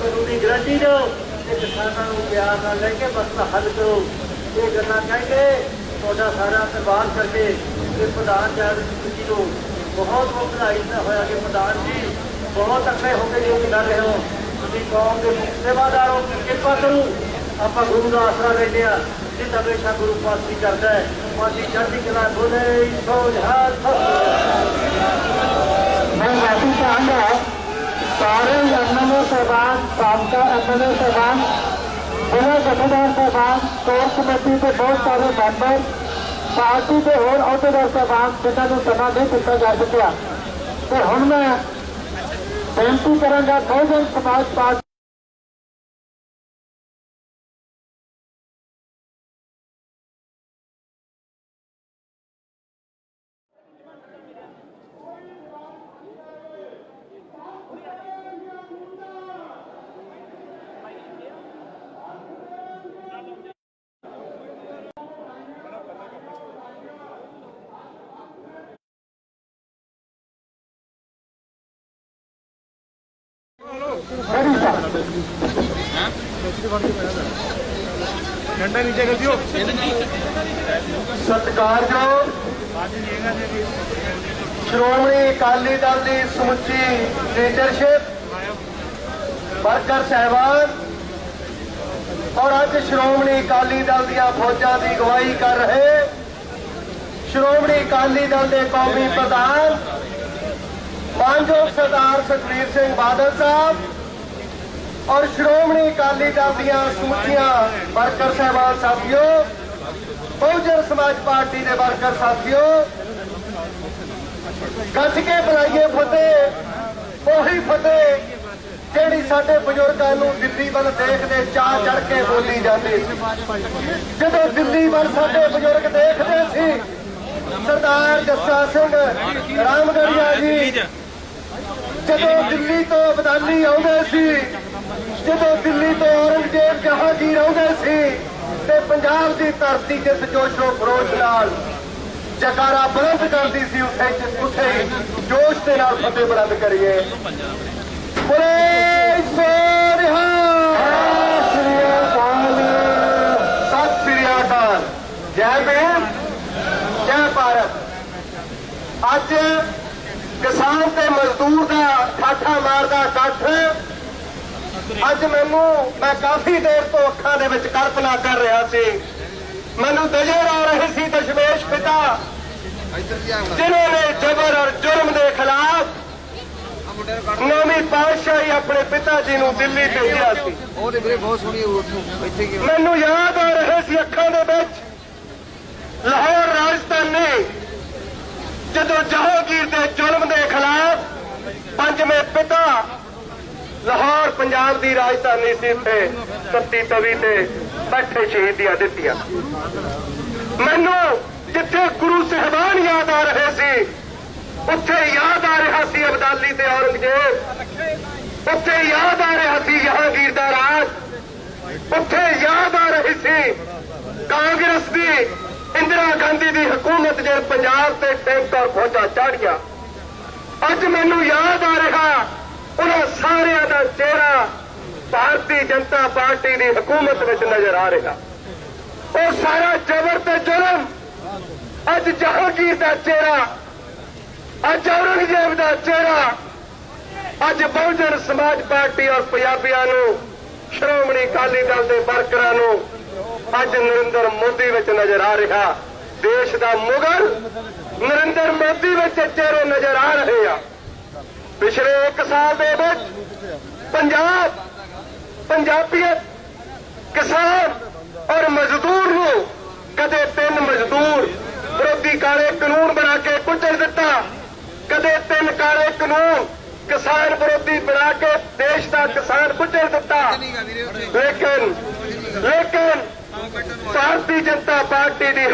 कानूनी गारंटी दो, किसानों को प्यार न लेके मसला हल करो। ये गल्लां कहेंगे थोड़ा सारा धन्यवाद करके प्रधान जी को बहुत बहुत बधाई होया कि प्रधान जी बहुत अगले होकर जो भी लड़ रहे हो, तुम कौम के मुख्य सेवादार हो, कृपा करूँ आप गुरु का आसरा लेने जिस हमेशा गुरु पास भी करता है पासी चढ़ती कला बोले मैं माफी चाहूँगा सारे एमएलए साहबान, साबका एमएलए साहबान, जिला जथेदार साहबान, कोर कमेटी के बहुत सारे मैंबर, पार्टी के होर अहुदेदार साहबान जिन्होंने समा नहीं दिता जा सकिया। तो हुण मैं बेनती करांगा बहुजन समाज पार्टी बड़ी सा डंडा नीचे कर दियो ਸਤਿਕਾਰਯੋਗ ਸ਼੍ਰੋਮਣੀ ਅਕਾਲੀ ਦਲ ਦੀ ਸਮੁੱਚੀ ਲੀਡਰਸ਼ਿਪ ਵਰਕਰ ਸਾਹਿਬਾਨ ਔਰ ਅੱਜ ਸ਼੍ਰੋਮਣੀ ਅਕਾਲੀ ਦਲ ਦੀਆਂ ਫੌਜਾਂ ਦੀ ਅਗਵਾਈ ਕਰ ਰਹੇ ਸ਼੍ਰੋਮਣੀ ਅਕਾਲੀ ਦਲ ਦੇ ਕੌਮੀ ਪ੍ਰਧਾਨ ਮਾਨਯੋਗ ਸਰਦਾਰ ਸੁਖਬੀਰ ਸਿੰਘ ਬਾਦਲ ਸਾਹਿਬ और श्रोमणी अकाली दल दियां समूचियां वर्कर साहबान साथियों बहुजन समाज पार्टी के वर्कर साथियों गज के बुलाइए फतेह ओही फतेह जिहड़ी साडे बजुर्गां नूं दिल्ली वल देखदे चाह चढ़ के बोली जाती जदों दिल्ली वल साडे बजुर्ग देखदे सी सरदार जस्सा सिंह रामगढ़िया जी जदों दिल्ली तो अबदाली आउंदे सी ਜਦੋਂ ਦਿੱਲੀ ਤੋਂ ਔਰੰਗਜ਼ੇਬ ਜਹਾਂਗੀਰ ਆਉਂਦੇ ਸੀ ਤੇ ਪੰਜਾਬ ਦੀ ਧਰਤੀ ਤੇ ਜੋਸ਼ੋ ਖਰੋਸ਼ ਨਾਲ ਜਕਾਰਾ ਬੁਲੰਦ ਕਰਦੀ ਸੀ ਉਸੇ ਜੋਸ਼ ਦੇ ਨਾਲ ਫਤਿਹ ਬੁਲੰਦ ਕਰੀਏ ਬੋਲੇ ਸੋਨਿਹਾ ਸਤਿ ਸ੍ਰੀ ਅਕਾਲ ਜੈ ਭੀਮ ਜੈ ਭਾਰਤ ਅੱਜ ਕਿਸਾਨ ਤੇ ਮਜ਼ਦੂਰ ਦਾ ਠਾਠਾ ਮਾਰਦਾ ਇਕੱਠ ਅੱਜ ਮੈਂ ਕਾਫੀ ਦੇਰ ਤੋਂ ਅੱਖਾਂ ਦੇ ਵਿੱਚ ਕਲਪਨਾ ਕਰ ਰਿਹਾ ਸੀ ਮੈਨੂੰ ਨਜ਼ਰ ਆ ਰਹੇ ਸੀ ਦਸ਼ਮੇਸ਼ ਪਿਤਾ ਜਿਨ੍ਹਾਂ ਨੇ ਜ਼ਬਰ ਔਰ ਜ਼ੁਲਮ ਦੇ ਖਿਲਾਫ ਨੌਵੀਂ ਪਾਤਸ਼ਾਹੀ ਆਪਣੇ ਪਿਤਾ ਜੀ ਨੂੰ ਦਿੱਲੀ ਭੇਜਿਆ ਸੀ ਮੈਨੂੰ ਯਾਦ ਆ ਰਹੇ ਸੀ ਅੱਖਾਂ ਦੇ ਵਿੱਚ ਲਾਹੌਰ ਰਾਜਧਾਨੀ ਜਦੋਂ ਜਹਾਂਗੀਰ ਦੇ ਜ਼ੁਲਮ ਦੇ ਖਿਲਾਫ ਪੰਜਵੇਂ ਪਿਤਾ ਲਾਹੌਰ ਪੰਜਾਬ ਦੀ ਰਾਜਧਾਨੀ ਸੀ ਤੇ ਸੱਤੀ ਤਵੀ ਤੇ ਬੈਠੇ ਸ਼ਹੀਦੀਆਂ ਦਿੱਤੀਆਂ ਮੈਨੂੰ ਜਿੱਥੇ ਗੁਰੂ ਸਾਹਿਬਾਨ ਯਾਦ ਆ ਰਹੇ ਸੀ ਉੱਥੇ ਯਾਦ ਆ ਰਿਹਾ ਸੀ ਅਬਦਾਲੀ ਤੇ ਔਰੰਗਜ਼ੇਬ ਉੱਥੇ ਯਾਦ ਆ ਰਿਹਾ ਸੀ ਜਹਾਂਗੀਰ ਦਾ ਰਾਜ ਉੱਥੇ ਯਾਦ ਆ ਰਹੀ ਸੀ ਕਾਂਗਰਸ ਦੀ ਇੰਦਰਾ ਗਾਂਧੀ ਦੀ ਹਕੂਮਤ ਜੇ ਪੰਜਾਬ ਤੇ ਟੈਂਕਰ ਫੌਜਾਂ ਚਾੜੀਆਂ ਅੱਜ ਮੈਨੂੰ ਯਾਦ ਆ ਰਿਹਾ ਉਹਨਾਂ ਸਾਰਿਆਂ ਦਾ ਚਿਹਰਾ ਭਾਰਤੀ ਜਨਤਾ ਪਾਰਟੀ ਦੀ ਹਕੂਮਤ ਵਿੱਚ ਨਜ਼ਰ ਆ ਰਿਹਾ ਉਹ ਸਾਰਾ ਜ਼ਬਰ ਤੇ ਜ਼ੁਲਮ ਅੱਜ ਜਹਾਂਗੀਰ ਦਾ ਚਿਹਰਾ ਅੱਜ ਔਰੰਗਜ਼ੇਬ ਦਾ ਚਿਹਰਾ ਅੱਜ ਬਹੁਜਨ ਸਮਾਜ ਪਾਰਟੀ ਔਰ ਪੰਜਾਬੀਆਂ ਨੂੰ ਸ਼੍ਰੋਮਣੀ ਅਕਾਲੀ ਦਲ ਦੇ ਵਰਕਰਾਂ ਨੂੰ ਅੱਜ ਨਰਿੰਦਰ ਮੋਦੀ ਵਿੱਚ ਨਜ਼ਰ ਆ ਰਿਹਾ ਦੇਸ਼ ਦਾ ਮੁਗਲ ਨਰਿੰਦਰ ਮੋਦੀ ਵਿੱਚ ਚਿਹਰੇ ਨਜ਼ਰ ਆ ਰਹੇ ਆ ਪਿਛਲੇ 1 ਸਾਲ ਦੇ ਵਿੱਚ ਪੰਜਾਬ ਪੰਜਾਬੀਅਤ ਕਿਸਾਨ ਔਰ ਮਜ਼ਦੂਰ ਨੂੰ ਕਦੇ 3 ਮਜ਼ਦੂਰ ਵਿਰੋਧੀ ਕਾਲੇ ਕਾਨੂੰਨ ਬਣਾ ਕੇ ਕੁਚਲ ਦਿੱਤਾ ਕਦੇ 3 ਕਾਲੇ ਕਾਨੂੰਨ ਕਿਸਾਨ ਵਿਰੋਧੀ ਬਣਾ ਕੇ ਦੇਸ਼ ਦਾ ਕਿਸਾਨ ਕੁਚਲ ਦਿੱਤਾ ਲੇਕਿਨ ਭਾਰਤੀ ਜਨਤਾ ਪਾਰਟੀ ਦੀ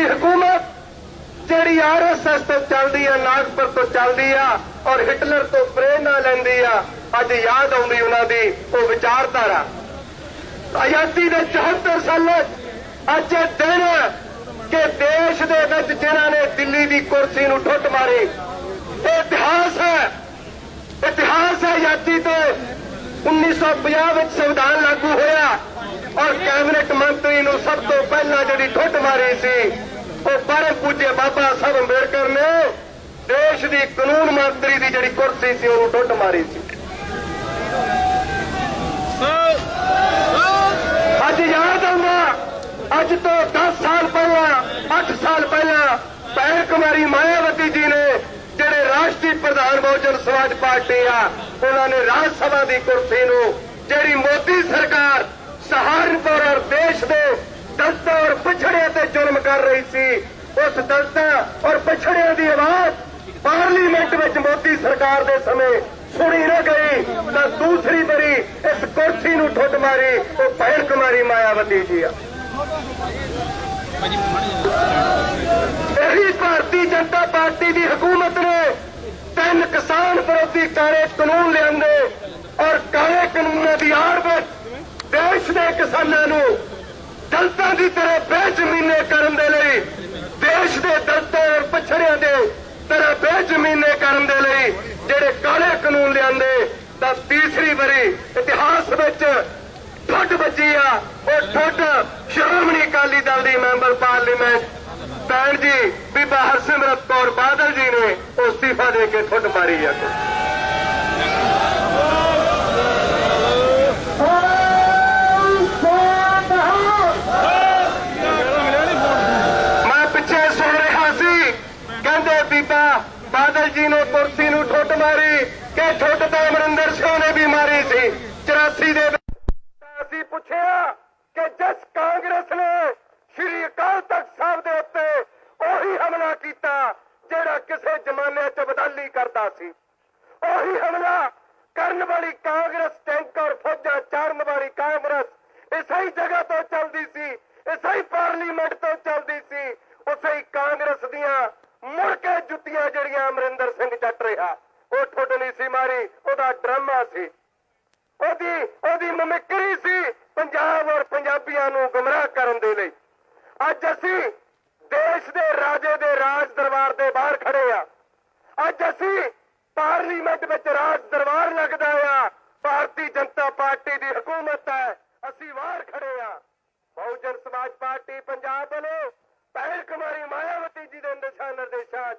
ਹਕੂਮਤ ਜਿਹੜੀ ਆਰਐਸਐਸ ਤੋਂ ਚੱਲਦੀ ਆ ਨਾਗਪੁਰ ਤੋਂ ਚੱਲਦੀ ਆ ਔਰ ਹਿਟਲਰ ਤੋਂ ਪ੍ਰੇਰਨਾ ਲੈਂਦੀ ਆ ਅੱਜ ਯਾਦ ਆਉਂਦੀ ਉਹਨਾਂ ਦੀ ਉਹ ਵਿਚਾਰਧਾਰਾ ਆਜ਼ਾਦੀ ਦੇ 74 ਸਾਲਾਂ ਅੱਜ ਇਹ ਦਿਨ ਕਿ ਦੇਸ਼ ਦੇ ਵਿੱਚ ਜਿਨ੍ਹਾਂ ਨੇ ਦਿੱਲੀ ਦੀ ਕੁਰਸੀ ਨੂੰ ਠੁੱਟ ਮਾਰੀ ਇਹ ਇਤਿਹਾਸ ਹੈ ਆਜ਼ਾਦੀ ਤੇ 1950 ਵਿੱਚ ਸੰਵਿਧਾਨ ਲਾਗੂ ਹੋਇਆ ਔਰ ਕੈਬਨਿਟ ਮੰਤਰੀ ਨੂੰ ਸਭ ਤੋਂ ਪਹਿਲਾਂ ਜਿਹੜੀ ਠੁੱਟ ਮਾਰੀ ਸੀ ਉਹ ਪਰਮ ਪੂਜਯ ਬਾਬਾ ਸਾਹਿਬ ਅੰਬੇਡਕਰ ਨੇ ਦੇਸ਼ ਦੀ ਕਾਨੂੰਨ ਮੰਤਰੀ ਦੀ ਜਿਹੜੀ ਕੁਰਸੀ ਸੀ ਉਹਨੂੰ ਠੁੱਟ ਮਾਰੀ ਸੀ ਅੱਜ ਯਾਦ ਆਉਂਦਾ ਅੱਜ ਤੋਂ 10 ਸਾਲ ਪਹਿਲਾਂ 8 ਸਾਲ ਪਹਿਲਾਂ ਭੈਣ ਕੁਮਾਰੀ ਮਾਇਆਵਤੀ ਜੀ ਨੇ ਜਿਹੜੇ ਰਾਸ਼ਟਰੀ ਪ੍ਰਧਾਨ ਬਹੁਜਨ ਸਮਾਜ ਪਾਰਟੀ ਆ ਉਹਨਾਂ ਨੇ ਰਾਜ ਸਭਾ ਦੀ ਕੁਰਸੀ ਨੂੰ ਜਿਹੜੀ ਮੋਦੀ ਸਰਕਾਰ ਸਹਾਰਨਪੁਰ ਔਰ ਦੇਸ਼ ਦੇ ਦਲਿਤਾਂ ਔਰ ਪਛੜਿਆਂ ਤੇ ਜ਼ੁਲਮ ਕਰ ਰਹੀ ਸੀ ਉਸ ਦਲਿਤਾਂ ਔਰ ਪਛੜਿਆਂ ਦੀ ਆਵਾਜ਼ ਪਾਰਲੀਮੈਂਟ ਵਿੱਚ ਮੋਦੀ ਸਰਕਾਰ ਦੇ ਸਮੇਂ ਸੁਣੀ ਨਾ ਗਈ ਤਾਂ ਦੂਸਰੀ ਵਾਰੀ ਇਸ ਕੁਰਸੀ ਨੂੰ ਠੁੱਟ ਮਾਰੀ ਉਹ ਭੈਣ ਕੁਮਾਰੀ ਮਾਇਆਵਤੀ ਜੀ ਆ ਇਹੀ ਭਾਰਤੀ ਜਨਤਾ ਪਾਰਟੀ ਦੀ ਹਕੂਮਤ ਨੇ 3 ਕਿਸਾਨ ਵਿਰੋਧੀ ਕਾਲੇ ਕਾਨੂੰਨ ਲਿਆਂਦੇ ਔਰ ਕਾਲੇ ਕਾਨੂੰਨਾਂ ਦੀ ਆੜ ਵਿੱਚ ਦੇਸ਼ ਦੇ ਕਿਸਾਨਾਂ ਨੂੰ ਦਲਿਤਾਂ ਦੀ ਤਰ੍ਹਾਂ ਬੇਜ਼ਮੀਨੇ ਕਰਨ ਦੇ ਲਈ ਦੇਸ਼ ਦੇ ਦਲਿਤਾਂ ਔਰ ਪਛੜਿਆਂ ਦੇ ਤਰ੍ਹਾਂ ਬੇਜ਼ਮੀਨੇ ਕਰਨ ਦੇ ਲਈ ਜੇ ਜਿਹੜੇ ਕਾਲੇ ਕਾਨੂੰਨ ਲਿਆਂਦੇ ਤਾਂ ਤੀਸਰੀ ਵਾਰੀ ਇਤਿਹਾਸ ਵਿੱਚ ਠੁੱਡ ਵੱਜੀ ਆ। ਉਹ ਠੁੱਡ ਸ਼੍ਰੋਮਣੀ ਅਕਾਲੀ ਦਲ ਦੀ ਮੈਂਬਰ ਪਾਰਲੀਮੈਂਟ ਭੈਣ ਜੀ ਬੀਬਾ ਹਰਸਿਮਰਤ ਕੌਰ ਬਾਦਲ ਜੀ ਨੇ ਉਹ ਅਸਤੀਫਾ ਦੇ ਕੇ ਠੁੱਡ ਮਾਰੀ ਆ। ਮੈਂ ਪਿੱਛੇ ਸੁਣ ਰਿਹਾ ਸੀ ਕਹਿੰਦੇ ਬੀਬਾ ਬਾਦਲ ਜੀ ਨੇ ਕੁਰਸੀ ਨੂੰ ਠੁੱਡ ਮਾਰੀ ਕਿ ਠੁੱਡ ਤਾਂ ਅਮਰਿੰਦਰ ਸਿੰਘ ਨੇ ਵੀ ਮਾਰੀ ਸੀ 84 ਦੇ ਵਿੱਚ। ਅਸੀਂ ਪੁੱਛਿਆ ਕਿ ਜਿਸ ਕਾਂਗਰਸ ਨੇ ਸ਼੍ਰੀ ਅਕਾਲ ਤਖਤ ਸਾਹਿਬ ਦੇ ਉੱਤੇ ਉਹੀ ਹਮਲਾ ਕੀਤਾ ਜਿਹੜਾ ਕਿਸੇ ਜ਼ਮਾਨੇ 'ਚ ਬਦਾਲੀ ਕਰਦਾ ਸੀ, ਉਹੀ ਹਮਲਾ ਕਰਨ ਵਾਲੀ ਕਾਂਗਰਸ ਟੈਂਕਰ ਫੌਜਾਂ ਚਾੜਨ ਵਾਲੀ ਕਾਂਗਰਸ ਇਸੇ ਹੀ ਜਗ੍ਹਾ ਤੋਂ ਚੱਲਦੀ ਸੀ, ਇਸੇ ਹੀ ਪਾਰਲੀਮੈਂਟ ਤੋਂ ਚੱਲਦੀ ਸੀ। ਉਸੇ ਹੀ ਕਾਂਗਰਸ ਦੀਆਂ ਮੁੜ ਕੇ ਜੁੱਤੀਆਂ ਜਿਹੜੀਆਂ ਅਮਰਿੰਦਰ ਸਿੰਘ ਚੱਟ ਰਿਹਾ, ਉਹ ਠੁੱਡ ਨਹੀਂ ਸੀ ਮਾਰੀ, ਉਹਦਾ ਡਰਾਮਾ ਸੀ, ਉਹਦੀ ਮਮਿਕਰੀ ਸੀ ਪੰਜਾਬ ਔਰ ਪੰਜਾਬੀਆਂ ਨੂੰ ਗੁੰਮਰਾਹ ਕਰਨ ਦੇ ਲਈ। ਅੱਜ ਅਸੀਂ ਦੇਸ਼ ਦੇ ਰਾਜੇ ਦੇ ਰਾਜ ਦਰਬਾਰ ਦੇ ਬਾਹਰ ਖੜੇ ਆ। ਅੱਜ ਅਸੀਂ ਪਾਰਲੀਮੈਂਟ ਵਿੱਚ ਰਾਜ ਦਰਬਾਰ ਲੱਗਦਾ ਆ, ਭਾਰਤੀ ਜਨਤਾ ਪਾਰਟੀ ਦੀ ਹਕੂਮਤ ਹੈ, ਅਸੀਂ ਬਾਹਰ ਖੜੇ ਆ। ਬਹੁਜਨ ਸਮਾਜ ਪਾਰਟੀ ਪੰਜਾਬ ਵੱਲੋਂ ਭੈਣ ਕੁਮਾਰੀ ਮਾਇਆਵਤੀ ਜੀ ਦੇ ਦਿਸ਼ਾ ਨਿਰਦੇਸ਼ਾਂ 'ਚ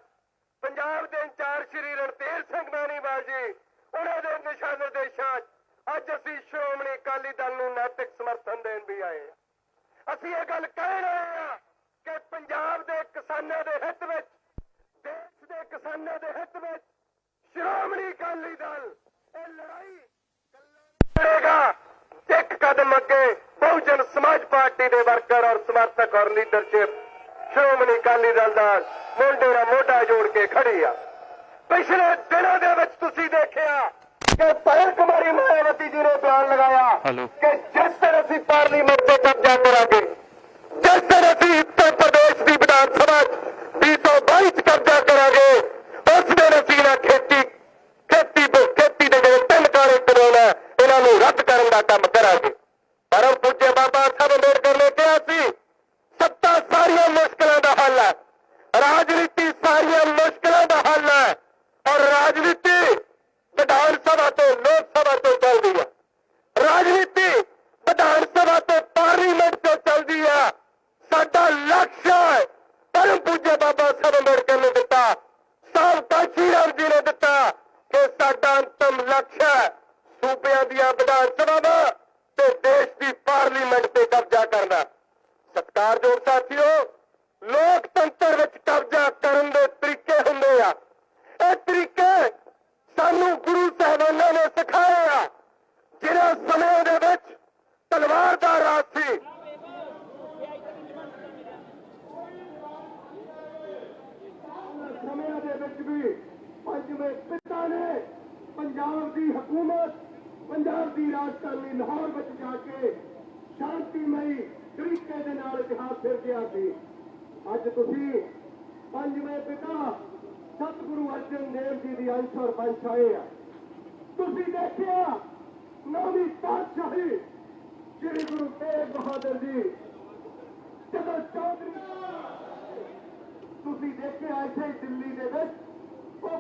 ਪੰਜਾਬ ਦੇ ਇੰਚਾਰਜ ਸ਼੍ਰੀ ਰਣਧੀਰ ਸਿੰਘ ਮਾਨੀਵਾਲ ਜੀ ਉਹਨਾਂ ਦੇ ਦਿਸ਼ਾ ਨਿਰਦੇਸ਼ਾਂ 'ਚ ਅੱਜ ਅਸੀਂ ਸ਼੍ਰੋਮਣੀ ਅਕਾਲੀ ਦਲ ਨੂੰ ਨੈਤਿਕ ਸਮਰਥਨ ਦੇਣ ਵੀ ਆਏ ਆ। ਅਸੀਂ ਇਹ ਗੱਲ ਕਹਿ ਰਹੇ ਆ ਕਿ ਪੰਜਾਬ ਦੇ ਕਿਸਾਨਾਂ ਦੇ ਹਿੱਤ ਵਿੱਚ, ਦੇਸ਼ ਦੇ ਕਿਸਾਨਾਂ ਦੇ ਹਿੱਤ ਵਿੱਚ ਸ਼੍ਰੋਮਣੀ ਅਕਾਲੀ ਦਲ ਇਹ ਲੜਾਈ ਲੜੇਗਾ। ਇੱਕ ਕਦਮ ਅੱਗੇ ਬਹੁਜਨ ਸਮਾਜ ਪਾਰਟੀ ਦੇ ਵਰਕਰ ਔਰ ਸਮਰਥਕ ਔਰ ਲੀਡਰਸ਼ਿਪ ਸ਼੍ਰੋਮਣੀ ਅਕਾਲੀ ਦਲ ਦਾ ਮੋਢੇ ਨਾਲ ਮੋਢਾ ਜੋੜ ਕੇ ਖੜੀ ਆ। ਪਿਛਲੇ ਦਿਨਾਂ ਦੇ ਵਿੱਚ ਤੁਸੀਂ ਦੇਖਿਆ ਕਿ ਭੈਣ ਕੁਮਾਰੀ ਮਾਇਆਵਤੀ ਜੀ ਨੇ ਬਿਆਨ ਲਗਾਇਆ ਕਿ ਜਿਸ ਦਿਨ ਅਸੀਂ ਪਾਰਲੀਮੈਂਟ ਤੇ ਕਬਜ਼ਾ ਕਰਾਂਗੇ, ਜਿਸ ਦਿਨ ਅਸੀਂ ਉੱਤਰ ਪ੍ਰਦੇਸ਼ ਦੀ ਵਿਧਾਨ ਸਭਾ 2022 ਚ ਕਬਜ਼ਾ ਕਰਾਂਗੇ, ਉਸ ਦਿਨ ਅਸੀਂ ਨਾ ਖੇਤੀ ਦੇ ਜਿਹੜੇ 3 ਕਾਲੇ ਕਾਨੂੰਨ ਹੈ ਇਹਨਾਂ ਨੂੰ ਰੱਦ ਕਰਨ ਦਾ ਕੰਮ ਕਰਾਂਗੇ। ਪਰਮ ਪੂਜਯ ਬਾਬਾ ਸਾਹਿਬ ਅੰਬੇਡਕਰ ਨੇ ਕਿਹਾ ਸੀ ਸੱਤਾ ਸਾਰੀਆਂ ਮੁਸ਼ਕਲਾਂ ਦਾ ਹੱਲ ਹੈ, ਰਾਜਨੀਤੀ ਸਾਰੀਆਂ ਮੁਸ਼ਕਲਾਂ ਦਾ ਹੱਲ ਹੈ, ਔਰ ਰਾਜਨੀਤੀ ਵਿਧਾਨ ਸਭਾ ਤੋਂ ਲੋਕ ਸਭਾ ਤੋਂ ਚੱਲਦੀ ਹੈ, ਰਾਜਨੀਤੀ ਵਿਧਾਨ ਸਭਾ ਤੋਂ ਪਾਰਲੀਮੈਂਟ ਤੋਂ ਚੱਲਦੀ ਹੈ। ਸਾਡਾ ਲਕਸ਼ ਹੈ ਪਰਮ ਪੂਜਯ ਬਾਬਾ ਸਾਹਿਬ ਅੰਬੇਡਕਰ ਨੇ ਦਿੱਤਾ, ਸਾਬਕਾ ਸ਼੍ਰੀ ਰਾਮ ਜੀ ਨੇ ਦਿੱਤਾ ਕਿ ਸਾਡਾ ਅੰਤਮ ਲਕਸ਼ ਹੈ ਸੂਬਿਆਂ ਦੀਆਂ ਵਿਧਾਨ ਸਭਾਵਾਂ ਤੇ ਦੇਸ਼ ਦੀ ਪਾਰਲੀਮੈਂਟ ਤੇ ਕਬਜ਼ਾ ਕਰਨਾ। ਸਤਿਕਾਰਯੋਗ ਸਾਥੀਓ, ਲੋਕਤੰਤਰ ਵਿੱਚ ਕਬਜ਼ਾ ਕਰਨ ਦੇ ਤਰੀਕੇ ਹੁੰਦੇ ਆ। ਇਹ ਤਰੀਕੇ ਸਾਨੂੰ ਗੁਰੂ ਸਾਹਿਬਾਨਾਂ ਨੇ ਸਿਖਾਏ ਆ। ਜਿਹਨਾਂ ਸਮਿਆਂ ਦੇ ਵਿੱਚ ਤਲਵਾਰ ਦਾ ਰਾਜ ਸੀ, ਸਮਿਆਂ ਦੇ ਵਿੱਚ ਵੀ ਪੰਜਵੇਂ ਪਿਤਾ ਨੇ ਪੰਜਾਬ ਦੀ ਹਕੂਮਤ, ਪੰਜਾਬ ਦੀ ਰਾਜਧਾਨੀ ਲਾਹੌਰ ਵਿੱਚ ਜਾ ਕੇ ਸ਼ਾਂਤੀਮਈ ਤਰੀਕੇ ਦੇ ਨਾਲ ਇਤਿਹਾਸ ਫਿਰ ਗਿਆ ਸੀ। ਅੱਜ ਤੁਸੀਂ ਪੰਜਵੇਂ ਪਿਤਾ ਸਤਿਗੁਰੂ ਅਰਜਨ ਦੇਵ ਜੀ ਦੀ ਅੰਸ਼ ਔਰ ਵੰਸ਼ ਆਏ ਆ। ਤੁਸੀਂ ਦੇਖਿਆ 9ਵੀਂ ਪਾਤਸ਼ਾਹੀ ਸ੍ਰੀ ਗੁਰੂ ਤੇਗ ਬਹਾਦਰ ਜੀ ਜਦੋਂ ਚੌਧਰੀ, ਤੁਸੀਂ ਦੇਖਿਆ ਇੱਥੇ ਦਿੱਲੀ ਦੇ ਵਿੱਚ ਉਹ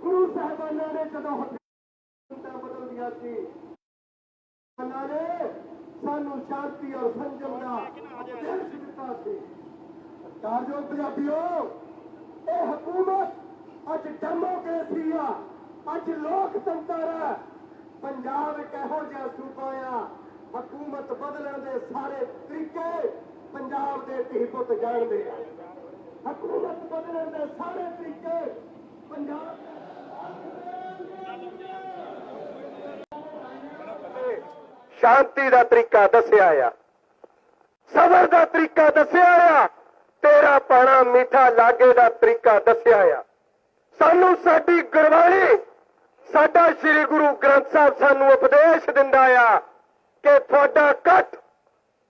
ਗੁਰੂ ਸਾਹਿਬਾਨਾਂ ਨੇ ਜਦੋਂ ਹੱਥਾਂ ਬਦਲ ਦਿਆ ਸੀ, ਉਹਨਾਂ ਨੇ ਸਾਨੂੰ ਸ਼ਾਂਤੀ ਔਰ ਸੰਜਮ ਦਾ ਉਪਦੇਸ਼ ਦਿੱਤਾ ਸੀ। ਸਤਿਕਾਰਯੋਗ ਪੰਜਾਬੀਓ, ਇਹ ਹਕੂਮਤ ਅੱਜ ਡੈਮੋਕ੍ਰੇਸੀ ਆ, ਅੱਜ ਲੋਕਤੰਤਰ ਹੈ। ਪੰਜਾਬ ਇੱਕ ਇਹੋ ਜਿਹਾ ਸੂਬਾ ਆ, ਹਕੂਮਤ ਬਦਲਣ ਦੇ ਸਾਰੇ ਤਰੀਕੇ ਪੰਜਾਬ ਦੇ ਧੀ ਪੁੱਤ ਜਾਣਦੇ ਆ। ਹਕੂਮਤ ਬਦਲਣ ਦੇ ਸਾਰੇ ਤਰੀਕੇ ਪੰਜਾਬ ਸ਼ਾਂਤੀ ਦਾ ਤਰੀਕਾ ਦੱਸਿਆ ਆ, ਸਬਰ ਦਾ ਤਰੀਕਾ ਦੱਸਿਆ ਆ, ਤੇਰਾ ਪਾਣਾ ਮਿੱਠਾ ਲਾਗੇ ਦਾ ਤਰੀਕਾ ਦੱਸਿਆ ਆ। ਸਾਨੂੰ ਸਾਡੀ ਗੁਰਬਾਣੀ, ਸਾਡਾ ਸ੍ਰੀ ਗੁਰੂ ਗ੍ਰੰਥ ਸਾਹਿਬ ਸਾਨੂੰ ਉਪਦੇਸ਼ ਦਿੰਦਾ ਆ ਕਿ ਤੁਹਾਡਾ ਕੱਟ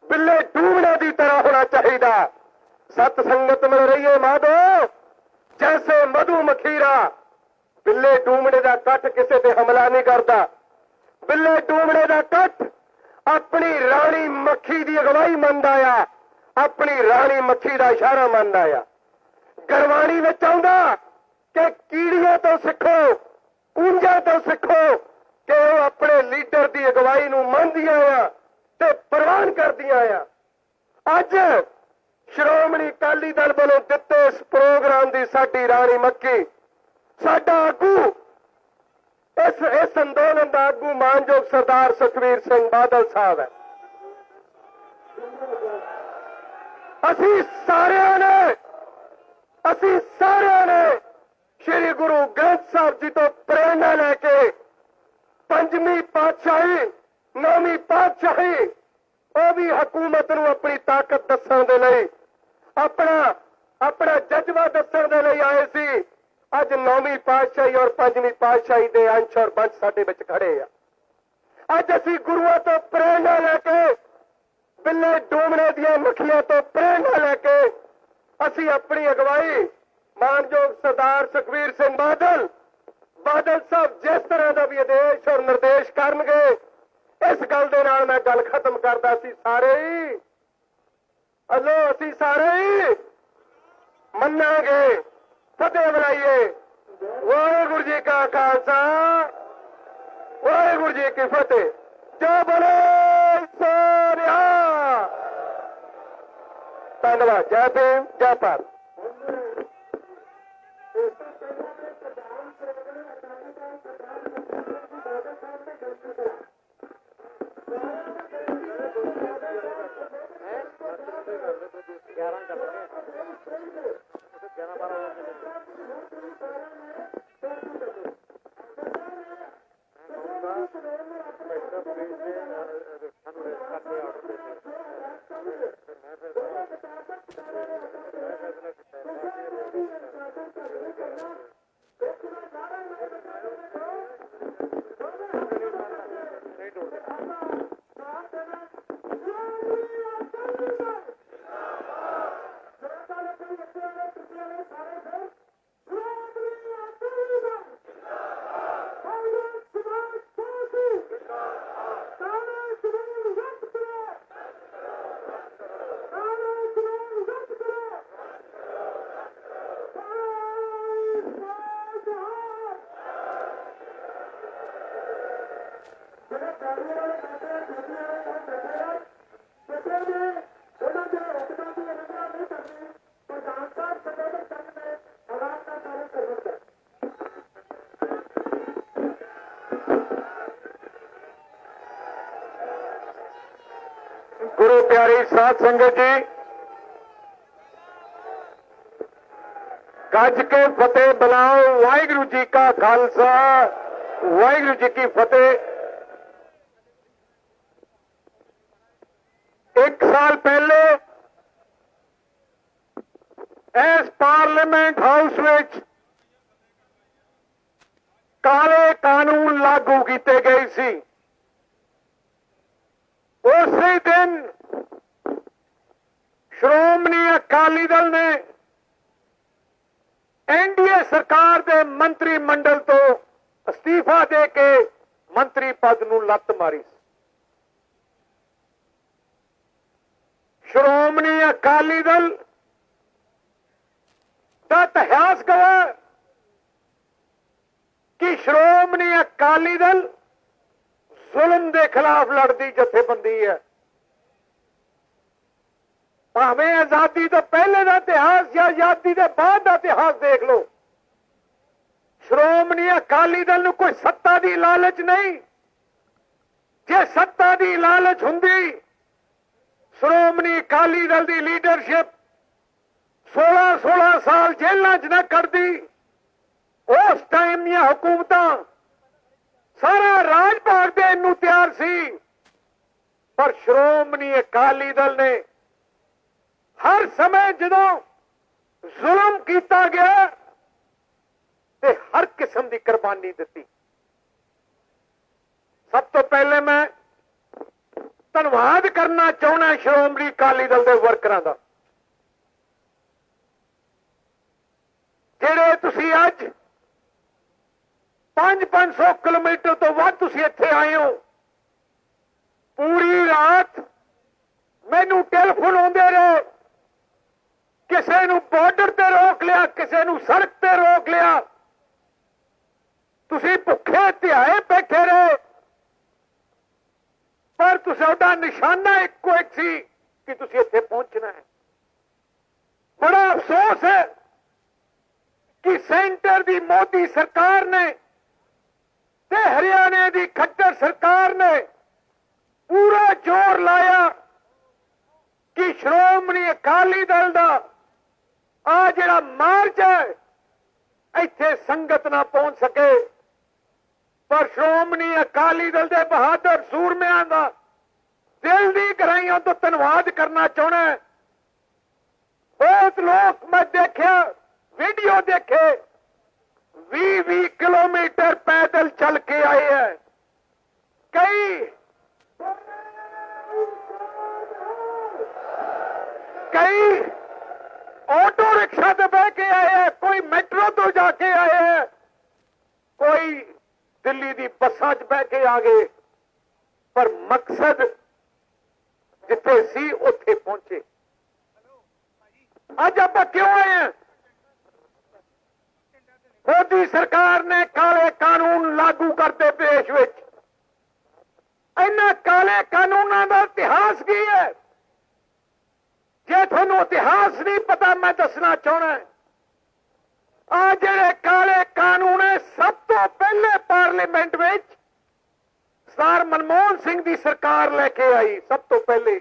ਬਿੱਲੇ ਡੂਮਣੇ ਦੀ ਤਰ੍ਹਾਂ ਹੋਣਾ ਚਾਹੀਦਾ। ਸਤ ਸੰਗਤ ਮਿਲ ਰਹੀਏ ਮਾਧੋ ਜੈਸੇ ਮਧੂ ਮਖੀਰਾ। ਬਿੱਲੇ ਡੂਮਣੇ ਦਾ ਕੱਟ ਕਿਸੇ ਤੇ ਹਮਲਾ ਨਹੀਂ ਕਰਦਾ। ਬਿੱਲੇ ਡੂਮਣੇ ਦਾ ਕੱਟ ਆਪਣੀ ਰਾਣੀ ਮੱਖੀ ਦੀ ਅਗਵਾਈ ਮੰਨਦਾ ਆ, ਆਪਣੀ ਰਾਣੀ ਮੱਖੀ ਦਾ ਇਸ਼ਾਰਾ ਮੰਨਦਾ ਆ। ਗੁਰਬਾਣੀ ਵਿੱਚ ਆਉਂਦਾ ਕਿ ਕੀੜੀਆਂ ਤੋਂ ਸਿੱਖੋ, ਪੂੰਝਾਂ ਤੋਂ ਸਿੱਖੋ ਕਿ ਉਹ ਆਪਣੇ ਲੀਡਰ ਦੀ ਅਗਵਾਈ ਨੂੰ ਮੰਨਦੀਆਂ ਆ ਤੇ ਪ੍ਰਵਾਨ ਕਰਦੀਆਂ ਆ। ਅੱਜ ਸ਼੍ਰੋਮਣੀ ਅਕਾਲੀ ਦਲ ਵੱਲੋਂ ਦਿੱਤੇ ਇਸ ਪ੍ਰੋਗਰਾਮ ਦੀ ਸਾਡੀ ਰਾਣੀ ਮੱਕੀ, ਸਾਡਾ ਆਗੂ, ਇਸ ਅੰਦੋਲਨ ਦਾ ਆਗੂ ਮਾਨਯੋਗ ਸਰਦਾਰ ਸੁਖਬੀਰ ਸਿੰਘ ਬਾਦਲ ਸਾਹਿਬ ਹੈ। ਅਸੀਂ ਸਾਰਿਆਂ ਨੇ ਸ਼੍ਰੀ ਗੁਰੂ ਗ੍ਰੰਥ ਸਾਹਿਬ ਜੀ ਤੋਂ ਪ੍ਰੇਰਨਾ ਲੈ ਕੇ ਪੰਜਵੀਂ ਪਾਤਸ਼ਾਹੀ, ਨੌਵੀਂ ਪਾਤਸ਼ਾਹੀ, ਉਹ ਵੀ ਹਕੂਮਤ ਨੂੰ ਆਪਣੀ ਤਾਕਤ ਦੱਸਣ ਦੇ ਲਈ, ਆਪਣਾ ਜਜ਼ਬਾ ਦੱਸਣ ਦੇ ਲਈ ਆਏ ਸੀ। ਅੱਜ ਨੌਵੀਂ ਪਾਤਸ਼ਾਹੀ ਔਰ ਪੰਜਵੀਂ ਪਾਤਸ਼ਾਹੀ ਦੇ ਅੰਸ਼ ਔਰ ਬੰਸ਼ ਸਾਡੇ ਵਿੱਚ ਖੜੇ ਆ। ਅੱਜ ਅਸੀਂ ਗੁਰੂਆਂ ਤੋਂ ਪ੍ਰੇਰਨਾ ਲੈ ਕੇ, ਬਿੱਲੇ ਡੂਮਣੇ ਦੀਆਂ ਮੱਖੀਆਂ ਤੋਂ ਪ੍ਰੇਰਨਾ ਲੈ ਕੇ ਅਸੀਂ ਆਪਣੀ ਅਗਵਾਈ ਮਾਨਯੋਗ ਸਰਦਾਰ ਸੁਖਬੀਰ ਸਿੰਘ ਬਾਦਲ ਸਾਹਿਬ ਜਿਸ ਤਰ੍ਹਾਂ ਦਾ ਵੀ ਆਦੇਸ਼ ਔਰ ਨਿਰਦੇਸ਼ ਕਰਨਗੇ, ਇਸ ਗੱਲ ਦੇ ਨਾਲ ਮੈਂ ਗੱਲ ਖਤਮ ਕਰਦਾ। ਅਸੀਂ ਸਾਰੇ ਹੀ ਮੰਨਾਂਗੇ। ਫਤਿਹ ਬੁਲਾਈਏ। ਵਾਹਿਗੁਰੂ ਜੀ ਕਾ ਖਾਲਸਾ, ਵਾਹਿਗੁਰੂ ਜੀ ਕੀ ਫਤਿਹ। ਜੈ ਬੋਲੇ ਸੋਨਿਆ। ਧੰਨਵਾਦ। ਜੈ ਭੀਮ, ਜੈ ਭਾਰਤ। ਗੁਰੂ ਪਿਆਰੀ ਸਾਧ ਸੰਗਤ ਜੀ, ਗੱਜ ਕੇ ਫਤਿਹ ਬੁਲਾਓ। ਵਾਹਿਗੁਰੂ ਜੀ ਕਾ ਖਾਲਸਾ, ਵਾਹਿਗੁਰੂ ਜੀ ਕੀ ਫਤਿਹ। 1 ਸਾਲ ਪਹਿਲੇ ਇਸ ਪਾਰਲੀਮੈਂਟ ਹਾਊਸ ਵਿੱਚ ਕਾਲੇ ਕਾਨੂੰਨ ਲਾਗੂ ਕੀਤੇ ਗਏ ਸੀ। ਉਸੇ ਦਿਨ ਸ਼੍ਰੋਮਣੀ ਅਕਾਲੀ ਦਲ ਨੇ एनडीए ਸਰਕਾਰ ਦੇ ਮੰਤਰੀ ਮੰਡਲ ਤੋਂ ਅਸਤੀਫਾ ਦੇ ਕੇ ਮੰਤਰੀ ਪਦ ਨੂੰ ਲੱਤ ਮਾਰੀ। ਸ਼੍ਰੋਮਣੀ ਅਕਾਲੀ ਦਲ ਦਾ ਇਤਿਹਾਸ ਗਵਾਹ ਕਿ ਸ਼੍ਰੋਮਣੀ ਅਕਾਲੀ ਦਲ ਜ਼ੁਲਮ ਦੇ ਖਿਲਾਫ ਲੜਦੀ ਜਥੇਬੰਦੀ ਹੈ। ਭਾਵੇਂ ਆਜ਼ਾਦੀ ਤੋਂ ਪਹਿਲੇ ਦਾ ਇਤਿਹਾਸ ਜਾਂ ਆਜ਼ਾਦੀ ਦੇ ਬਾਅਦ ਦਾ ਇਤਿਹਾਸ ਦੇਖ ਲਓ, ਸ਼੍ਰੋਮਣੀ ਅਕਾਲੀ ਦਲ ਨੂੰ ਕੋਈ ਸੱਤਾ ਦੀ ਲਾਲਚ ਨਹੀਂ। ਜੇ ਸੱਤਾ ਦੀ ਲਾਲਚ ਹੁੰਦੀ, ਸ਼੍ਰੋਮਣੀ ਅਕਾਲੀ ਦਲ ਦੀ ਲੀਡਰਸ਼ਿਪ 16 ਸਾਲ ਜੇਲ੍ਹਾਂ 'ਚ ਨਾ ਕੱਢਦੀ। ਉਸ ਟਾਈਮ ਦੀਆਂ ਹਕੂਮਤਾਂ ਸਾਰਾ ਰਾਜ ਭਾਗ ਦੇਣ ਨੂੰ ਤਿਆਰ ਸੀ, ਪਰ ਸ਼੍ਰੋਮਣੀ ਅਕਾਲੀ ਦਲ ਨੇ ਹਰ ਸਮੇਂ ਜਦੋਂ ਜ਼ੁਲਮ ਕੀਤਾ ਗਿਆ ਤੇ ਹਰ ਕਿਸਮ ਦੀ ਕੁਰਬਾਨੀ ਦਿੱਤੀ। ਸਭ ਤੋਂ ਪਹਿਲੇ ਮੈਂ ਧੰਨਵਾਦ ਕਰਨਾ ਚਾਹੁੰਦਾ ਸ਼੍ਰੋਮਣੀ ਅਕਾਲੀ ਦਲ ਦੇ ਵਰਕਰਾਂ ਦਾ, ਜਿਹੜੇ ਤੁਸੀਂ ਅੱਜ 500 ਕਿਲੋਮੀਟਰ ਤੋਂ ਵੱਧ ਤੁਸੀਂ ਇੱਥੇ ਆਏ ਹੋ। ਪੂਰੀ ਰਾਤ ਮੈਨੂੰ ਟੈਲੀਫੋਨ ਆਉਂਦੇ ਰਹੇ, ਕਿਸੇ ਨੂੰ ਬਾਰਡਰ ਤੇ ਰੋਕ ਲਿਆ, ਕਿਸੇ ਨੂੰ ਸੜਕ ਤੇ ਰੋਕ ਲਿਆ। ਤੁਸੀਂ ਭੁੱਖੇ ਧਿਆਏ ਬੈਠੇ ਰਹੇ, ਪਰ ਤੁਹਾਡਾ ਨਿਸ਼ਾਨਾ ਇੱਕੋ ਇੱਕ ਸੀ ਕਿ ਤੁਸੀਂ ਇੱਥੇ ਪਹੁੰਚਣਾ ਹੈ। ਬੜਾ ਅਫਸੋਸ ਹੈ ਕਿ ਸੈਂਟਰ ਦੀ ਮੋਦੀ ਸਰਕਾਰ ਨੇ ਤੇ ਹਰਿਆਣੇ ਦੀ ਖੱਟਰ ਸਰਕਾਰ ਨੇ ਪੂਰਾ ਜ਼ੋਰ ਲਾਇਆ ਕਿ ਸ਼੍ਰੋਮਣੀ ਅਕਾਲੀ ਦਲ ਦਾ ਆ ਜਿਹੜਾ ਮਾਰਚ ਹੈ ਇੱਥੇ ਸੰਗਤ ਨਾ ਪਹੁੰਚ ਸਕੇ, ਪਰ ਸ਼੍ਰੋਮਣੀ ਅਕਾਲੀ ਦਲ ਦੇ ਬਹਾਦਰ ਸੂਰਮਿਆਂ ਦਾ ਦਿਲ ਦੀ ਗਹਿਰਾਈਆਂ ਤੋਂ ਧੰਨਵਾਦ ਕਰਨਾ ਚਾਹੁੰਦਾ। ਬਹੁਤ ਲੋਕ ਮੈਂ ਦੇਖਿਆ, ਵੀਡੀਓ ਦੇਖੇ, 20-20 ਕਿਲੋਮੀਟਰ ਪੈਦਲ ਚੱਲ ਕੇ ਆਏ ਹੈ। ਕਈ ਆਟੋ ਰਿਕਸ਼ਾ ਤੇ ਬਹਿ ਕੇ ਆਏ ਹੈ, ਕੋਈ ਮੈਟਰੋ ਤੋਂ ਜਾ ਕੇ ਆਏ ਹੈ, ਕੋਈ ਦਿੱਲੀ ਦੀ ਬੱਸਾਂ 'ਚ ਬਹਿ ਕੇ ਆ ਗਏ, ਪਰ ਮਕਸਦ ਜਿੱਥੇ ਸੀ ਉੱਥੇ ਪਹੁੰਚੇ। ਅੱਜ ਆਪਾਂ ਕਿਉਂ ਆਏ ਹਾਂ? ਮੋਦੀ ਸਰਕਾਰ ਨੇ ਕਾਲੇ ਕਾਨੂੰਨ ਲਾਗੂ ਕਰਤੇ ਦੇਸ਼ ਵਿੱਚ। ਇਹਨਾਂ ਕਾਲੇ ਕਾਨੂੰਨਾਂ ਦਾ ਇਤਿਹਾਸ ਕੀ ਹੈ? ਜੇ ਤੁਹਾਨੂੰ ਇਤਿਹਾਸ ਨਹੀਂ ਪਤਾ, ਮੈਂ ਦੱਸਣਾ ਚਾਹੁੰਦਾ। ਆ ਜਿਹੜੇ ਕਾਲੇ ਕਾਨੂੰਨ ਹੈ, ਸਭ ਤੋਂ ਪਹਿਲੇ ਪਾਰਲੀਮੈਂਟ ਵਿੱਚ ਸਰਦਾਰ ਮਨਮੋਹਨ ਸਿੰਘ ਦੀ ਸਰਕਾਰ ਲੈ ਕੇ ਆਈ। ਸਭ ਤੋਂ ਪਹਿਲੇ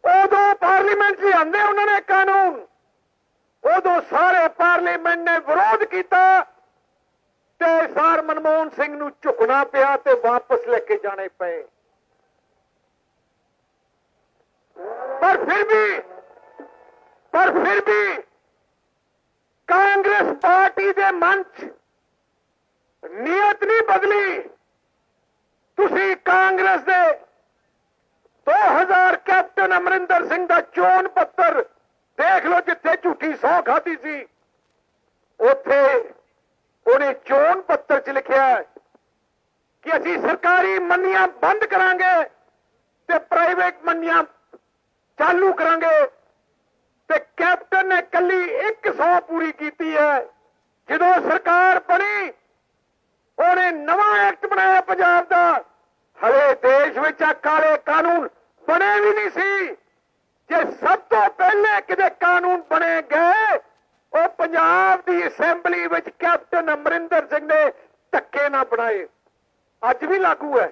ਉਦੋਂ ਪਾਰਲੀਮੈਂਟ 'ਚ ਲਿਆਂਦੇ ਉਹਨਾਂ ਨੇ ਕਾਨੂੰਨ, ਉਦੋਂ ਸਾਰੇ ਪਾਰਲੀਮੈਂਟ ਨੇ ਵਿਰੋਧ ਕੀਤਾ ਤੇ ਸਰਦਾਰ ਮਨਮੋਹਨ ਸਿੰਘ ਨੂੰ ਝੁਕਣਾ ਪਿਆ ਤੇ ਵਾਪਸ ਲੈ ਕੇ ਜਾਣੇ ਪਏ। ਪਰ ਫਿਰ ਵੀ ਕਾਂਗਰਸ ਪਾਰਟੀ ਦੇ ਮਨ 'ਚ ਨੀਅਤ ਨਹੀਂ ਬਦਲੀ। ਤੁਸੀਂ ਕਾਂਗਰਸ ਦੇ 2000 ਕੈਪਟਨ ਅਮਰਿੰਦਰ ਸਿੰਘ ਦਾ ਚੋਣ ਪੱਤਰ ਦੇਖ ਲਓ, ਜਿੱਥੇ ਝੂਠੀ ਸਹੁੰ ਖਾਧੀ ਸੀ, ਉੱਥੇ ਉਹਨੇ ਚੋਣ ਪੱਤਰ 'ਚ ਲਿਖਿਆ ਕਿ ਅਸੀਂ ਸਰਕਾਰੀ ਮੰਡੀਆਂ ਬੰਦ ਕਰਾਂਗੇ ਤੇ ਪ੍ਰਾਈਵੇਟ ਮੰਡੀਆਂ ਚਾਲੂ ਕਰਾਂਗੇ। ਤੇ ਕੈਪਟਨ ਨੇ ਕੱਲੀ ਇੱਕ ਸਹੁੰ ਪੂਰੀ ਕੀਤੀ ਹੈ। ਜਦੋਂ ਸਰਕਾਰ ਬਣੀ, ਉਹਨੇ ਨਵਾਂ ਐਕਟ ਬਣਾਇਆ ਪੰਜਾਬ ਦਾ। ਹਲੇ ਦੇਸ਼ ਵਿੱਚ ਆ ਕਾਲੇ ਕਾਨੂੰਨ ਬਣੇ ਵੀ ਨਹੀਂ ਸੀ। ਜੇ ਸਭ ਤੋਂ ਪਹਿਲੇ ਕਿਤੇ ਕਾਨੂੰਨ ਬਣੇ ਗਏ, ਉਹ ਪੰਜਾਬ ਦੀ ਅਸੈਂਬਲੀ ਵਿੱਚ ਕੈਪਟਨ ਅਮਰਿੰਦਰ ਸਿੰਘ ਨੇ ਧੱਕੇ ਨਾ ਬਣਾਏ। ਅੱਜ ਵੀ ਲਾਗੂ ਹੈ,